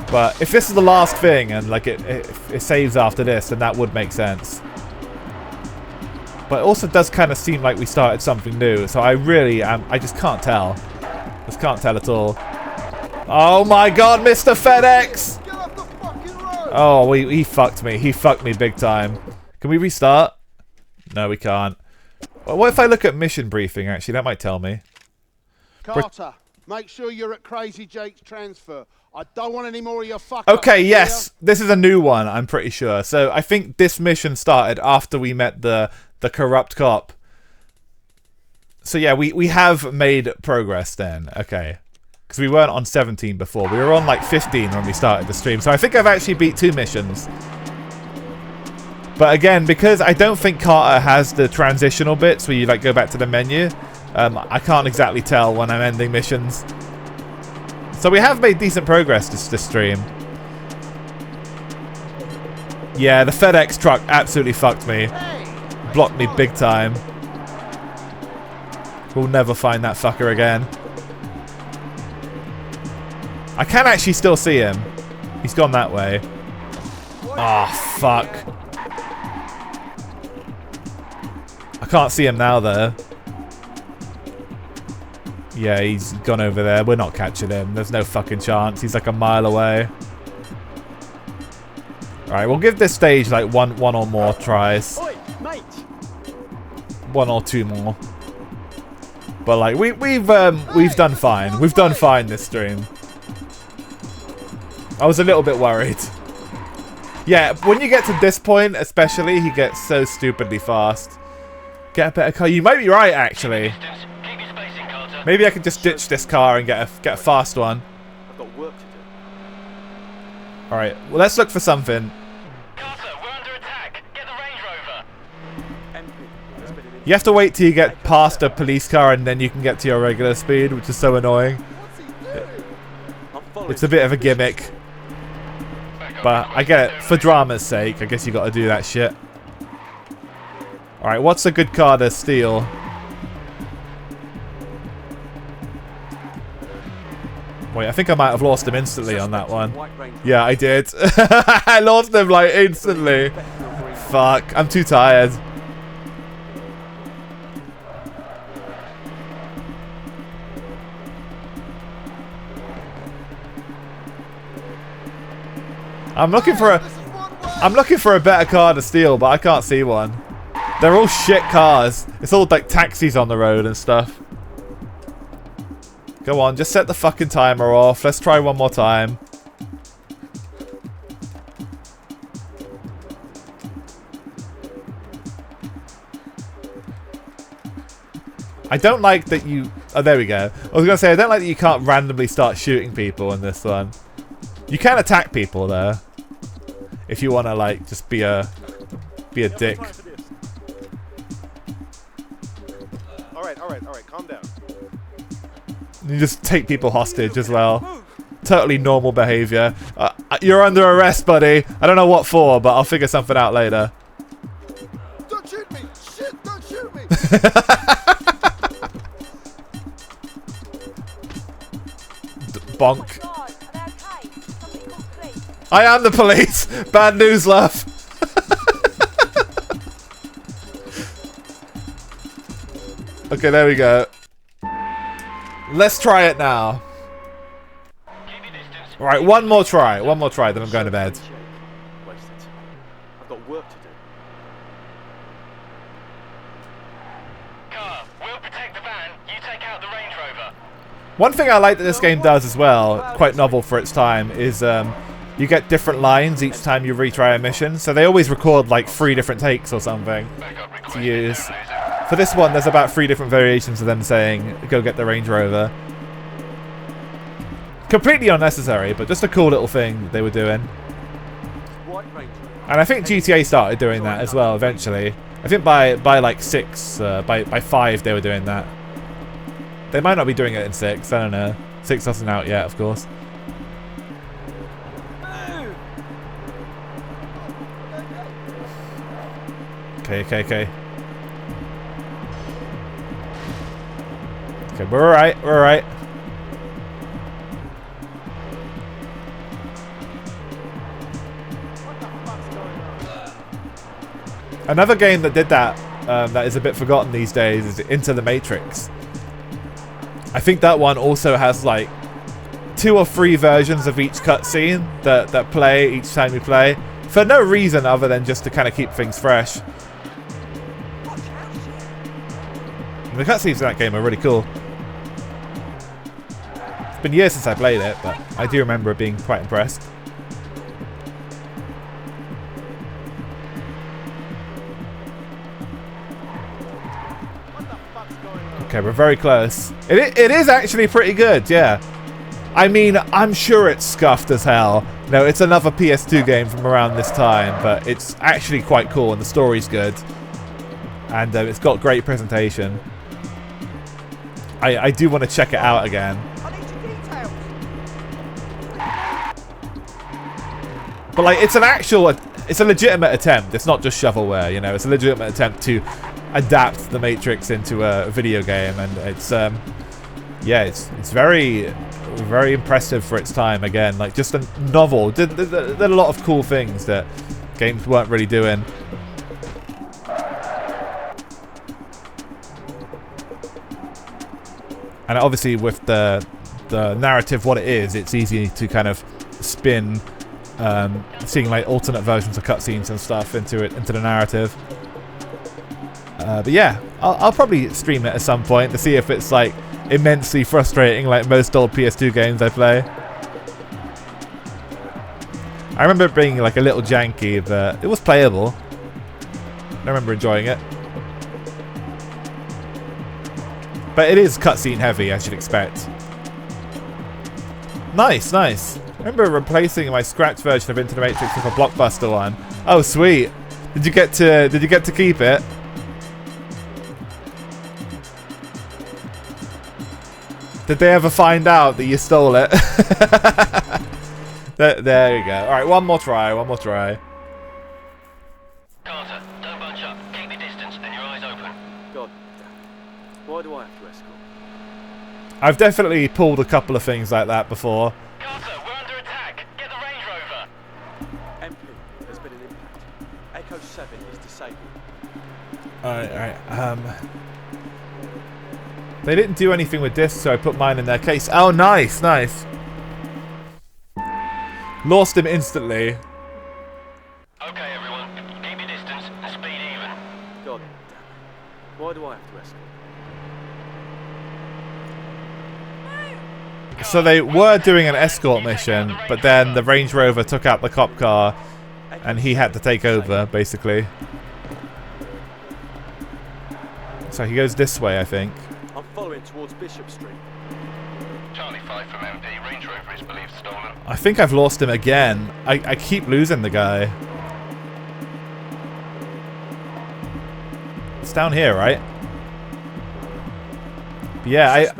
But if this is the last thing and like it saves after this, then that would make sense. But it also does kind of seem like we started something new, so I really am. I just can't tell. Just can't tell at all. Oh my God, Mr. FedEx! Oh, he fucked me. He fucked me big time. Can we restart? No, we can't. Well, what if I look at mission briefing? Actually, that might tell me. Carter, make sure you're at Crazy Jake's transfer. I don't want any more of your fuck-ups. Okay, yes, this is a new one. I'm pretty sure. So I think this mission started after we met the corrupt cop. So yeah, we have made progress then. Okay. Because we weren't on 17 before. We were on like 15 when we started the stream. So I think I've actually beat 2 missions. But again, because I don't think Carter has the transitional bits where you like go back to the menu, I can't exactly tell when I'm ending missions. So we have made decent progress this stream. Yeah, the FedEx truck absolutely fucked me. Blocked me big time. We'll never find that fucker again. I can actually still see him. He's gone that way. Oh, fuck. I can't see him now, though. Yeah, he's gone over there. We're not catching him. There's no fucking chance. He's like a mile away. Alright, we'll give this stage like one or more tries. Oi, mate. 1 or 2 more. But like we've done fine. We've done fine this stream. I was a little bit worried. Yeah, when you get to this point, especially, he gets so stupidly fast. Get a better car. You might be right, actually. Maybe I could just ditch this car and get a fast one. I've got work to do. All right. Well, let's look for something. You have to wait till you get past a police car and then you can get to your regular speed, which is so annoying. It's a bit of a gimmick. But I get it. For drama's sake, I guess you got to do that shit. Alright, what's a good car to steal? Wait, I think I might have lost him instantly on that one. Yeah, I did. I lost him like instantly. Fuck, I'm too tired. I'm looking for a better car to steal, but I can't see one. They're all shit cars. It's all like taxis on the road and stuff. Go on, just set the fucking timer off. Let's try one more time. I don't like that you... Oh, there we go. I was going to say, I don't like that you can't randomly start shooting people in this one. You can attack people, though. If you want to, like, just be a dick. Alright, calm down. You just take people hostage as well. Totally normal behavior. You're under arrest, buddy. I don't know what for, but I'll figure something out later. Don't shoot me! Shit, don't shoot me! Bonk. I am the police. Bad news, love. Okay, there we go. Let's try it now. Alright, one more try, then I'm going to bed. I've got work to do. Car, we'll protect the van. You take out the Range Rover. One thing I like that this game does as well, quite novel for its time, is you get different lines each time you retry a mission. So they always record like 3 different takes or something to use. For this one, there's about 3 different variations of them saying, go get the Range Rover. Completely unnecessary, but just a cool little thing they were doing. And I think GTA started doing that as well eventually. I think by like 6, by 5 they were doing that. They might not be doing it in 6, I don't know. 6 wasn't out yet, of course. Okay. Okay, we're alright. Another game that did that, that is a bit forgotten these days, is Into the Matrix. I think that one also has like 2 or 3 versions of each cutscene that play each time you play, for no reason other than just to kind of keep things fresh. And the cutscenes in that game are really cool. It's been years since I played it, but I do remember being quite impressed. Okay, we're very close. It is actually pretty good, yeah. I mean, I'm sure it's scuffed as hell. No, it's another PS2 game from around this time, but it's actually quite cool and the story's good. And it's got great presentation. I do want to check it out again. But like, it's a legitimate attempt. It's not just shovelware, you know. It's a legitimate attempt to adapt the Matrix into a video game, and it's yeah, it's very impressive for its time. Again, like, just a novel. Did a lot of cool things that games weren't really doing. And obviously with the narrative what it is, it's easy to kind of spin seeing like alternate versions of cutscenes and stuff into the narrative. But yeah, I'll probably stream it at some point to see if it's like immensely frustrating like most old PS2 games I play. I remember it being like a little janky, but it was playable. I remember enjoying it. But it is cutscene heavy, as you'd expect. Nice. I remember replacing my scratch version of Into the Matrix with a Blockbuster one. Oh, sweet. Did you get to keep it? Did they ever find out that you stole it? There you go. All right, one more try. Carter, don't bunch up. Keep your distance and your eyes open. God, why do I have to escort? I've definitely pulled a couple of things like that before. Carter, we're under attack. Get the Range Rover. MP, there's been an impact. Echo 7 is disabled. Alright. They didn't do anything with discs, so I put mine in their case. Oh, nice. Lost him instantly. Okay, everyone, keep your distance and speed even. God, why do I have to escort? So they were doing an escort mission, but then the Range Rover took out the cop car and he had to take over, basically. So he goes this way, I think. I'm following towards Bishop Street. Charlie 5 from MP, Range Rover is believed stolen. I think I've lost him again. I keep losing the guy. It's down here, right? Yeah,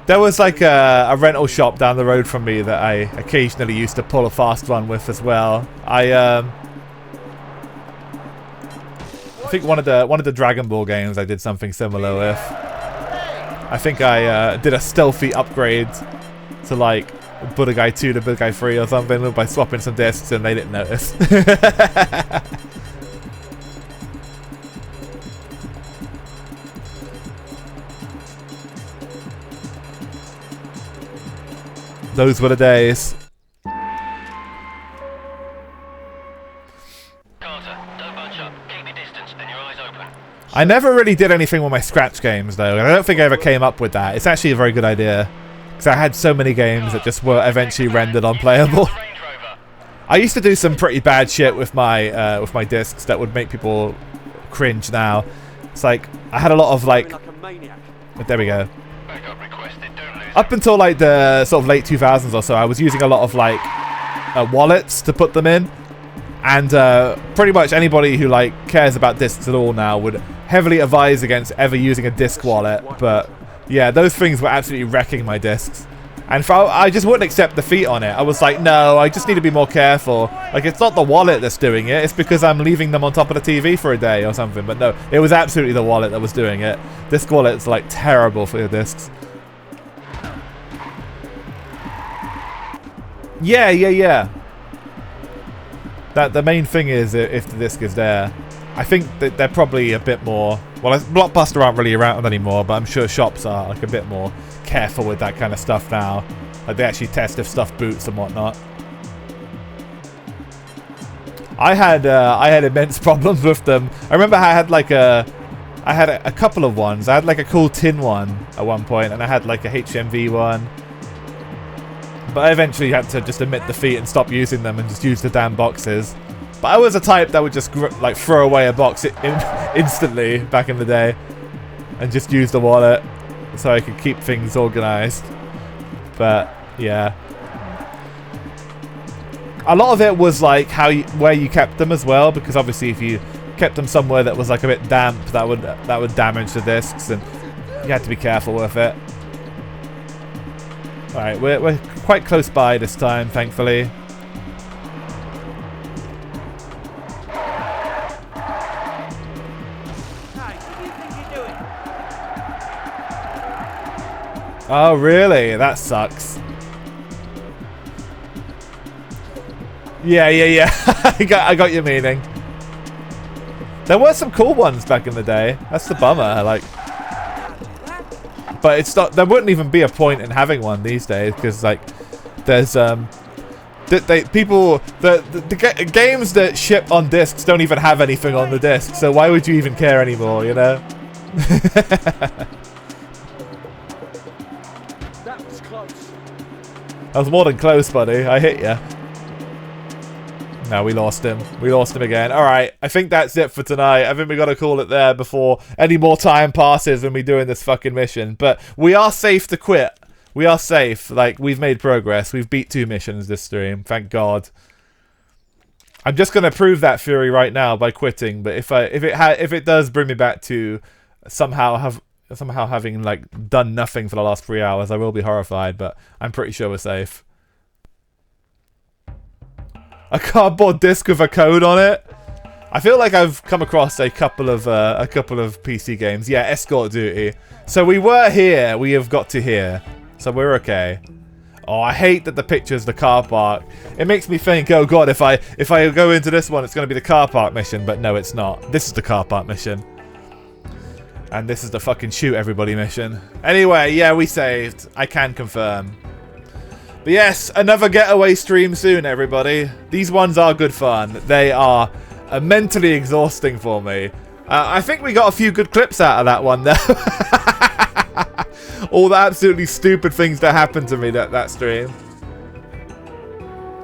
there was like a rental shop down the road from me that I occasionally used to pull a fast run with as well. I think one of the Dragon Ball games I did something similar with. I think I did a stealthy upgrade to like Buddha Guy 2 to Buddha Guy 3 or something by swapping some discs and they didn't notice. Those were the days. Carter, don't bunch up. Keep your distance and your eyes open. I never really did anything with my scratch games though. I don't think I ever came up with that. It's actually a very good idea. Because I had so many games that just were eventually rendered unplayable. I used to do some pretty bad shit with my discs that would make people cringe now. It's like, I had a lot of like... There we go. Up until like the sort of late 2000s or so, I was using a lot of like wallets to put them in. And pretty much anybody who like cares about discs at all now would heavily advise against ever using a disc wallet. But yeah, those things were absolutely wrecking my discs. And I just wouldn't accept defeat on it. I was like, no, I just need to be more careful. Like, it's not the wallet that's doing it. It's because I'm leaving them on top of the TV for a day or something. But no, it was absolutely the wallet that was doing it. Disc wallet's like terrible for your discs. Yeah. The main thing is if the disc is there. I think that they're probably a bit more... Well, Blockbuster aren't really around anymore, but I'm sure shops are like a bit more careful with that kind of stuff now. Like they actually test if stuff boots and whatnot. I had immense problems with them. I remember I had like I had a couple of ones. I had like a cool tin one at one point, and I had like a HMV one. But I eventually had to just admit defeat and stop using them and just use the damn boxes. But I was a type that would just like throw away a box instantly back in the day and just use the wallet so I could keep things organized. But yeah, a lot of it was like where you kept them as well, because obviously if you kept them somewhere that was like a bit damp, that would damage the discs, and you had to be careful with it. All right, we're quite close by this time, thankfully. Oh, really? That sucks. Yeah. I got your meaning. There were some cool ones back in the day. That's the bummer. Like, but it's not. There wouldn't even be a point in having one these days because, like, there's the games that ship on discs don't even have anything on the disc. So why would you even care anymore? You know. That was more than close, buddy. I hit ya. No, we lost him. We lost him again. Alright, I think that's it for tonight. I think we gotta call it there before any more time passes when we're doing this fucking mission. But we are safe to quit. We are safe. Like, we've made progress. We've beat 2 missions this stream. Thank God. I'm just gonna prove that theory right now by quitting. But if it does bring me back to somehow having like done nothing for the last 3 hours, I will be horrified, but I'm pretty sure we're safe. A cardboard disc with a code on it. I feel like I've come across a couple of PC games. Yeah, Escort Duty. So we were here. We have got to here. So we're okay. Oh, I hate that the picture's the car park. It makes me think, oh god, if I go into this one, it's going to be the car park mission. But no, it's not. This is the car park mission. And this is the fucking shoot everybody mission. Anyway, yeah, we saved. I can confirm. But yes, another Getaway stream soon, everybody. These ones are good fun. They are mentally exhausting for me. I think we got a few good clips out of that one, though. All the absolutely stupid things that happened to me that stream.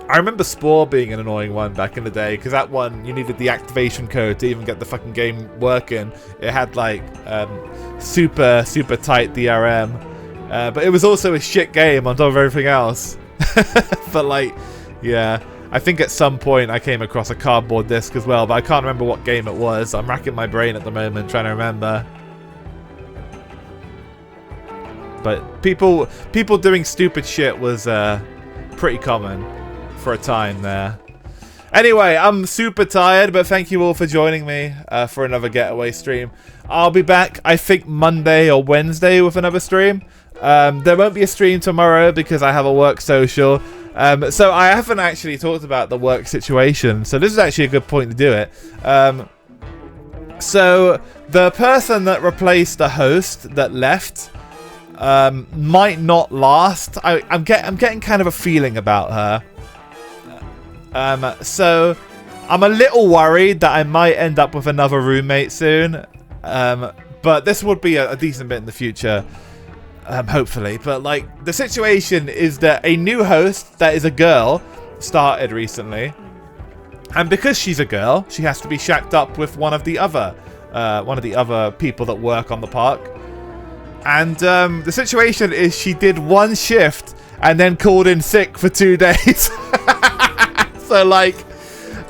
I remember Spore being an annoying one back in the day, because that one, you needed the activation code to even get the fucking game working. It had, like, super tight DRM. But it was also a shit game on top of everything else. But, like, yeah. I think at some point I came across a cardboard disc as well, but I can't remember what game it was. I'm racking my brain at the moment trying to remember. But people doing stupid shit was pretty common for a time there. Anyway, I'm super tired, but thank you all for joining me for another Getaway stream. I'll be back, I think, Monday or Wednesday with another stream. There won't be a stream tomorrow because I have a work social. So I haven't actually talked about the work situation, so this is actually a good point to do it. So the person that replaced the host that left might not last. I'm getting kind of a feeling about her. So I'm a little worried that I might end up with another roommate soon. But this would be a decent bit in the future. Hopefully. But like, the situation is that a new host that is a girl started recently. And because she's a girl, she has to be shacked up with one of the other people that work on the park. And the situation is she did one shift and then called in sick for 2 days. So like,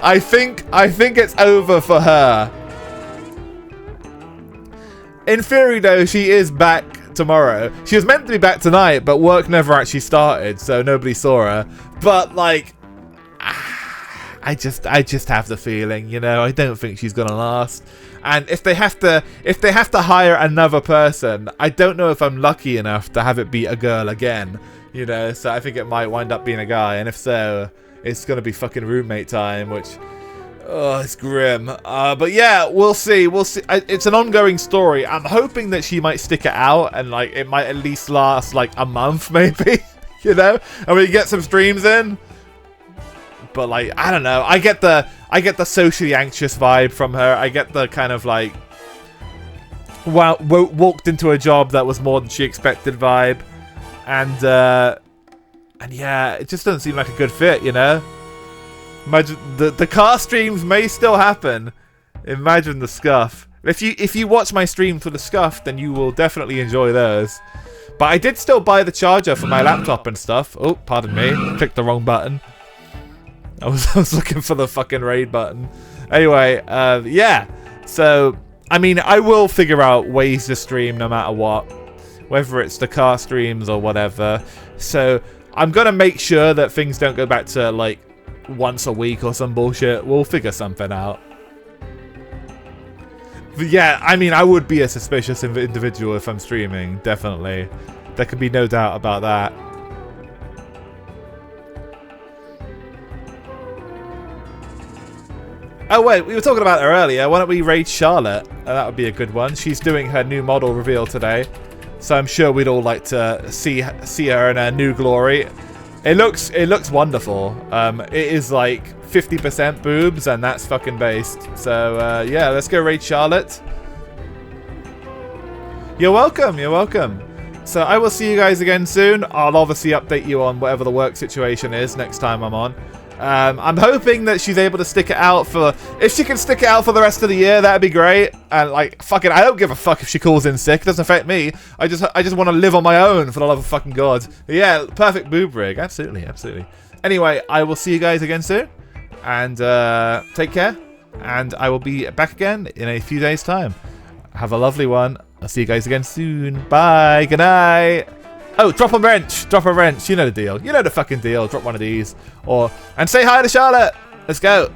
I think it's over for her. In theory though, she is back tomorrow. She was meant to be back tonight, but work never actually started, so nobody saw her. But like, I just have the feeling, you know, I don't think she's gonna last. And if they have to hire another person, I don't know if I'm lucky enough to have it be a girl again, you know. So I think it might wind up being a guy, and if so, it's gonna be fucking roommate time, which, oh, it's grim. But yeah, we'll see. It's an ongoing story. I'm hoping that she might stick it out, and like it might at least last like a month, maybe, you know, and we get some streams in. But like, I don't know. I get the socially anxious vibe from her. I get the kind of like, wow, walked into a job that was more than she expected vibe, and yeah, it just doesn't seem like a good fit, you know. Imagine the car streams may still happen. Imagine the scuff. If you watch my stream for the scuff, then you will definitely enjoy those. But I did still buy the charger for my laptop and stuff. Oh, pardon me, clicked the wrong button. I was looking for the fucking raid button. Anyway, yeah. So, I mean, I will figure out ways to stream no matter what. Whether it's the car streams or whatever. So, I'm going to make sure that things don't go back to, like, once a week or some bullshit. We'll figure something out. But yeah, I mean, I would be a suspicious individual if I'm streaming. Definitely. There can be no doubt about that. Oh wait, we were talking about her earlier. Why don't we raid Charlotte? That would be a good one. She's doing her new model reveal today, so I'm sure we'd all like to see her in her new glory. It looks wonderful. It is like 50% boobs, and that's fucking based. So yeah, let's go raid Charlotte. You're welcome. You're welcome. So I will see you guys again soon. I'll obviously update you on whatever the work situation is next time I'm on. I'm hoping that she's able to stick it out for... If she can stick it out for the rest of the year, that'd be great. And, like, fuck it, I don't give a fuck if she calls in sick. It doesn't affect me. I just want to live on my own, for the love of fucking God. But yeah, perfect boob rig. Absolutely, absolutely. Anyway, I will see you guys again soon. And, take care. And I will be back again in a few days' time. Have a lovely one. I'll see you guys again soon. Bye. Good night. Oh, drop a wrench. Drop a wrench. You know the deal. You know the fucking deal. Drop one of these. And say hi to Charlotte. Let's go.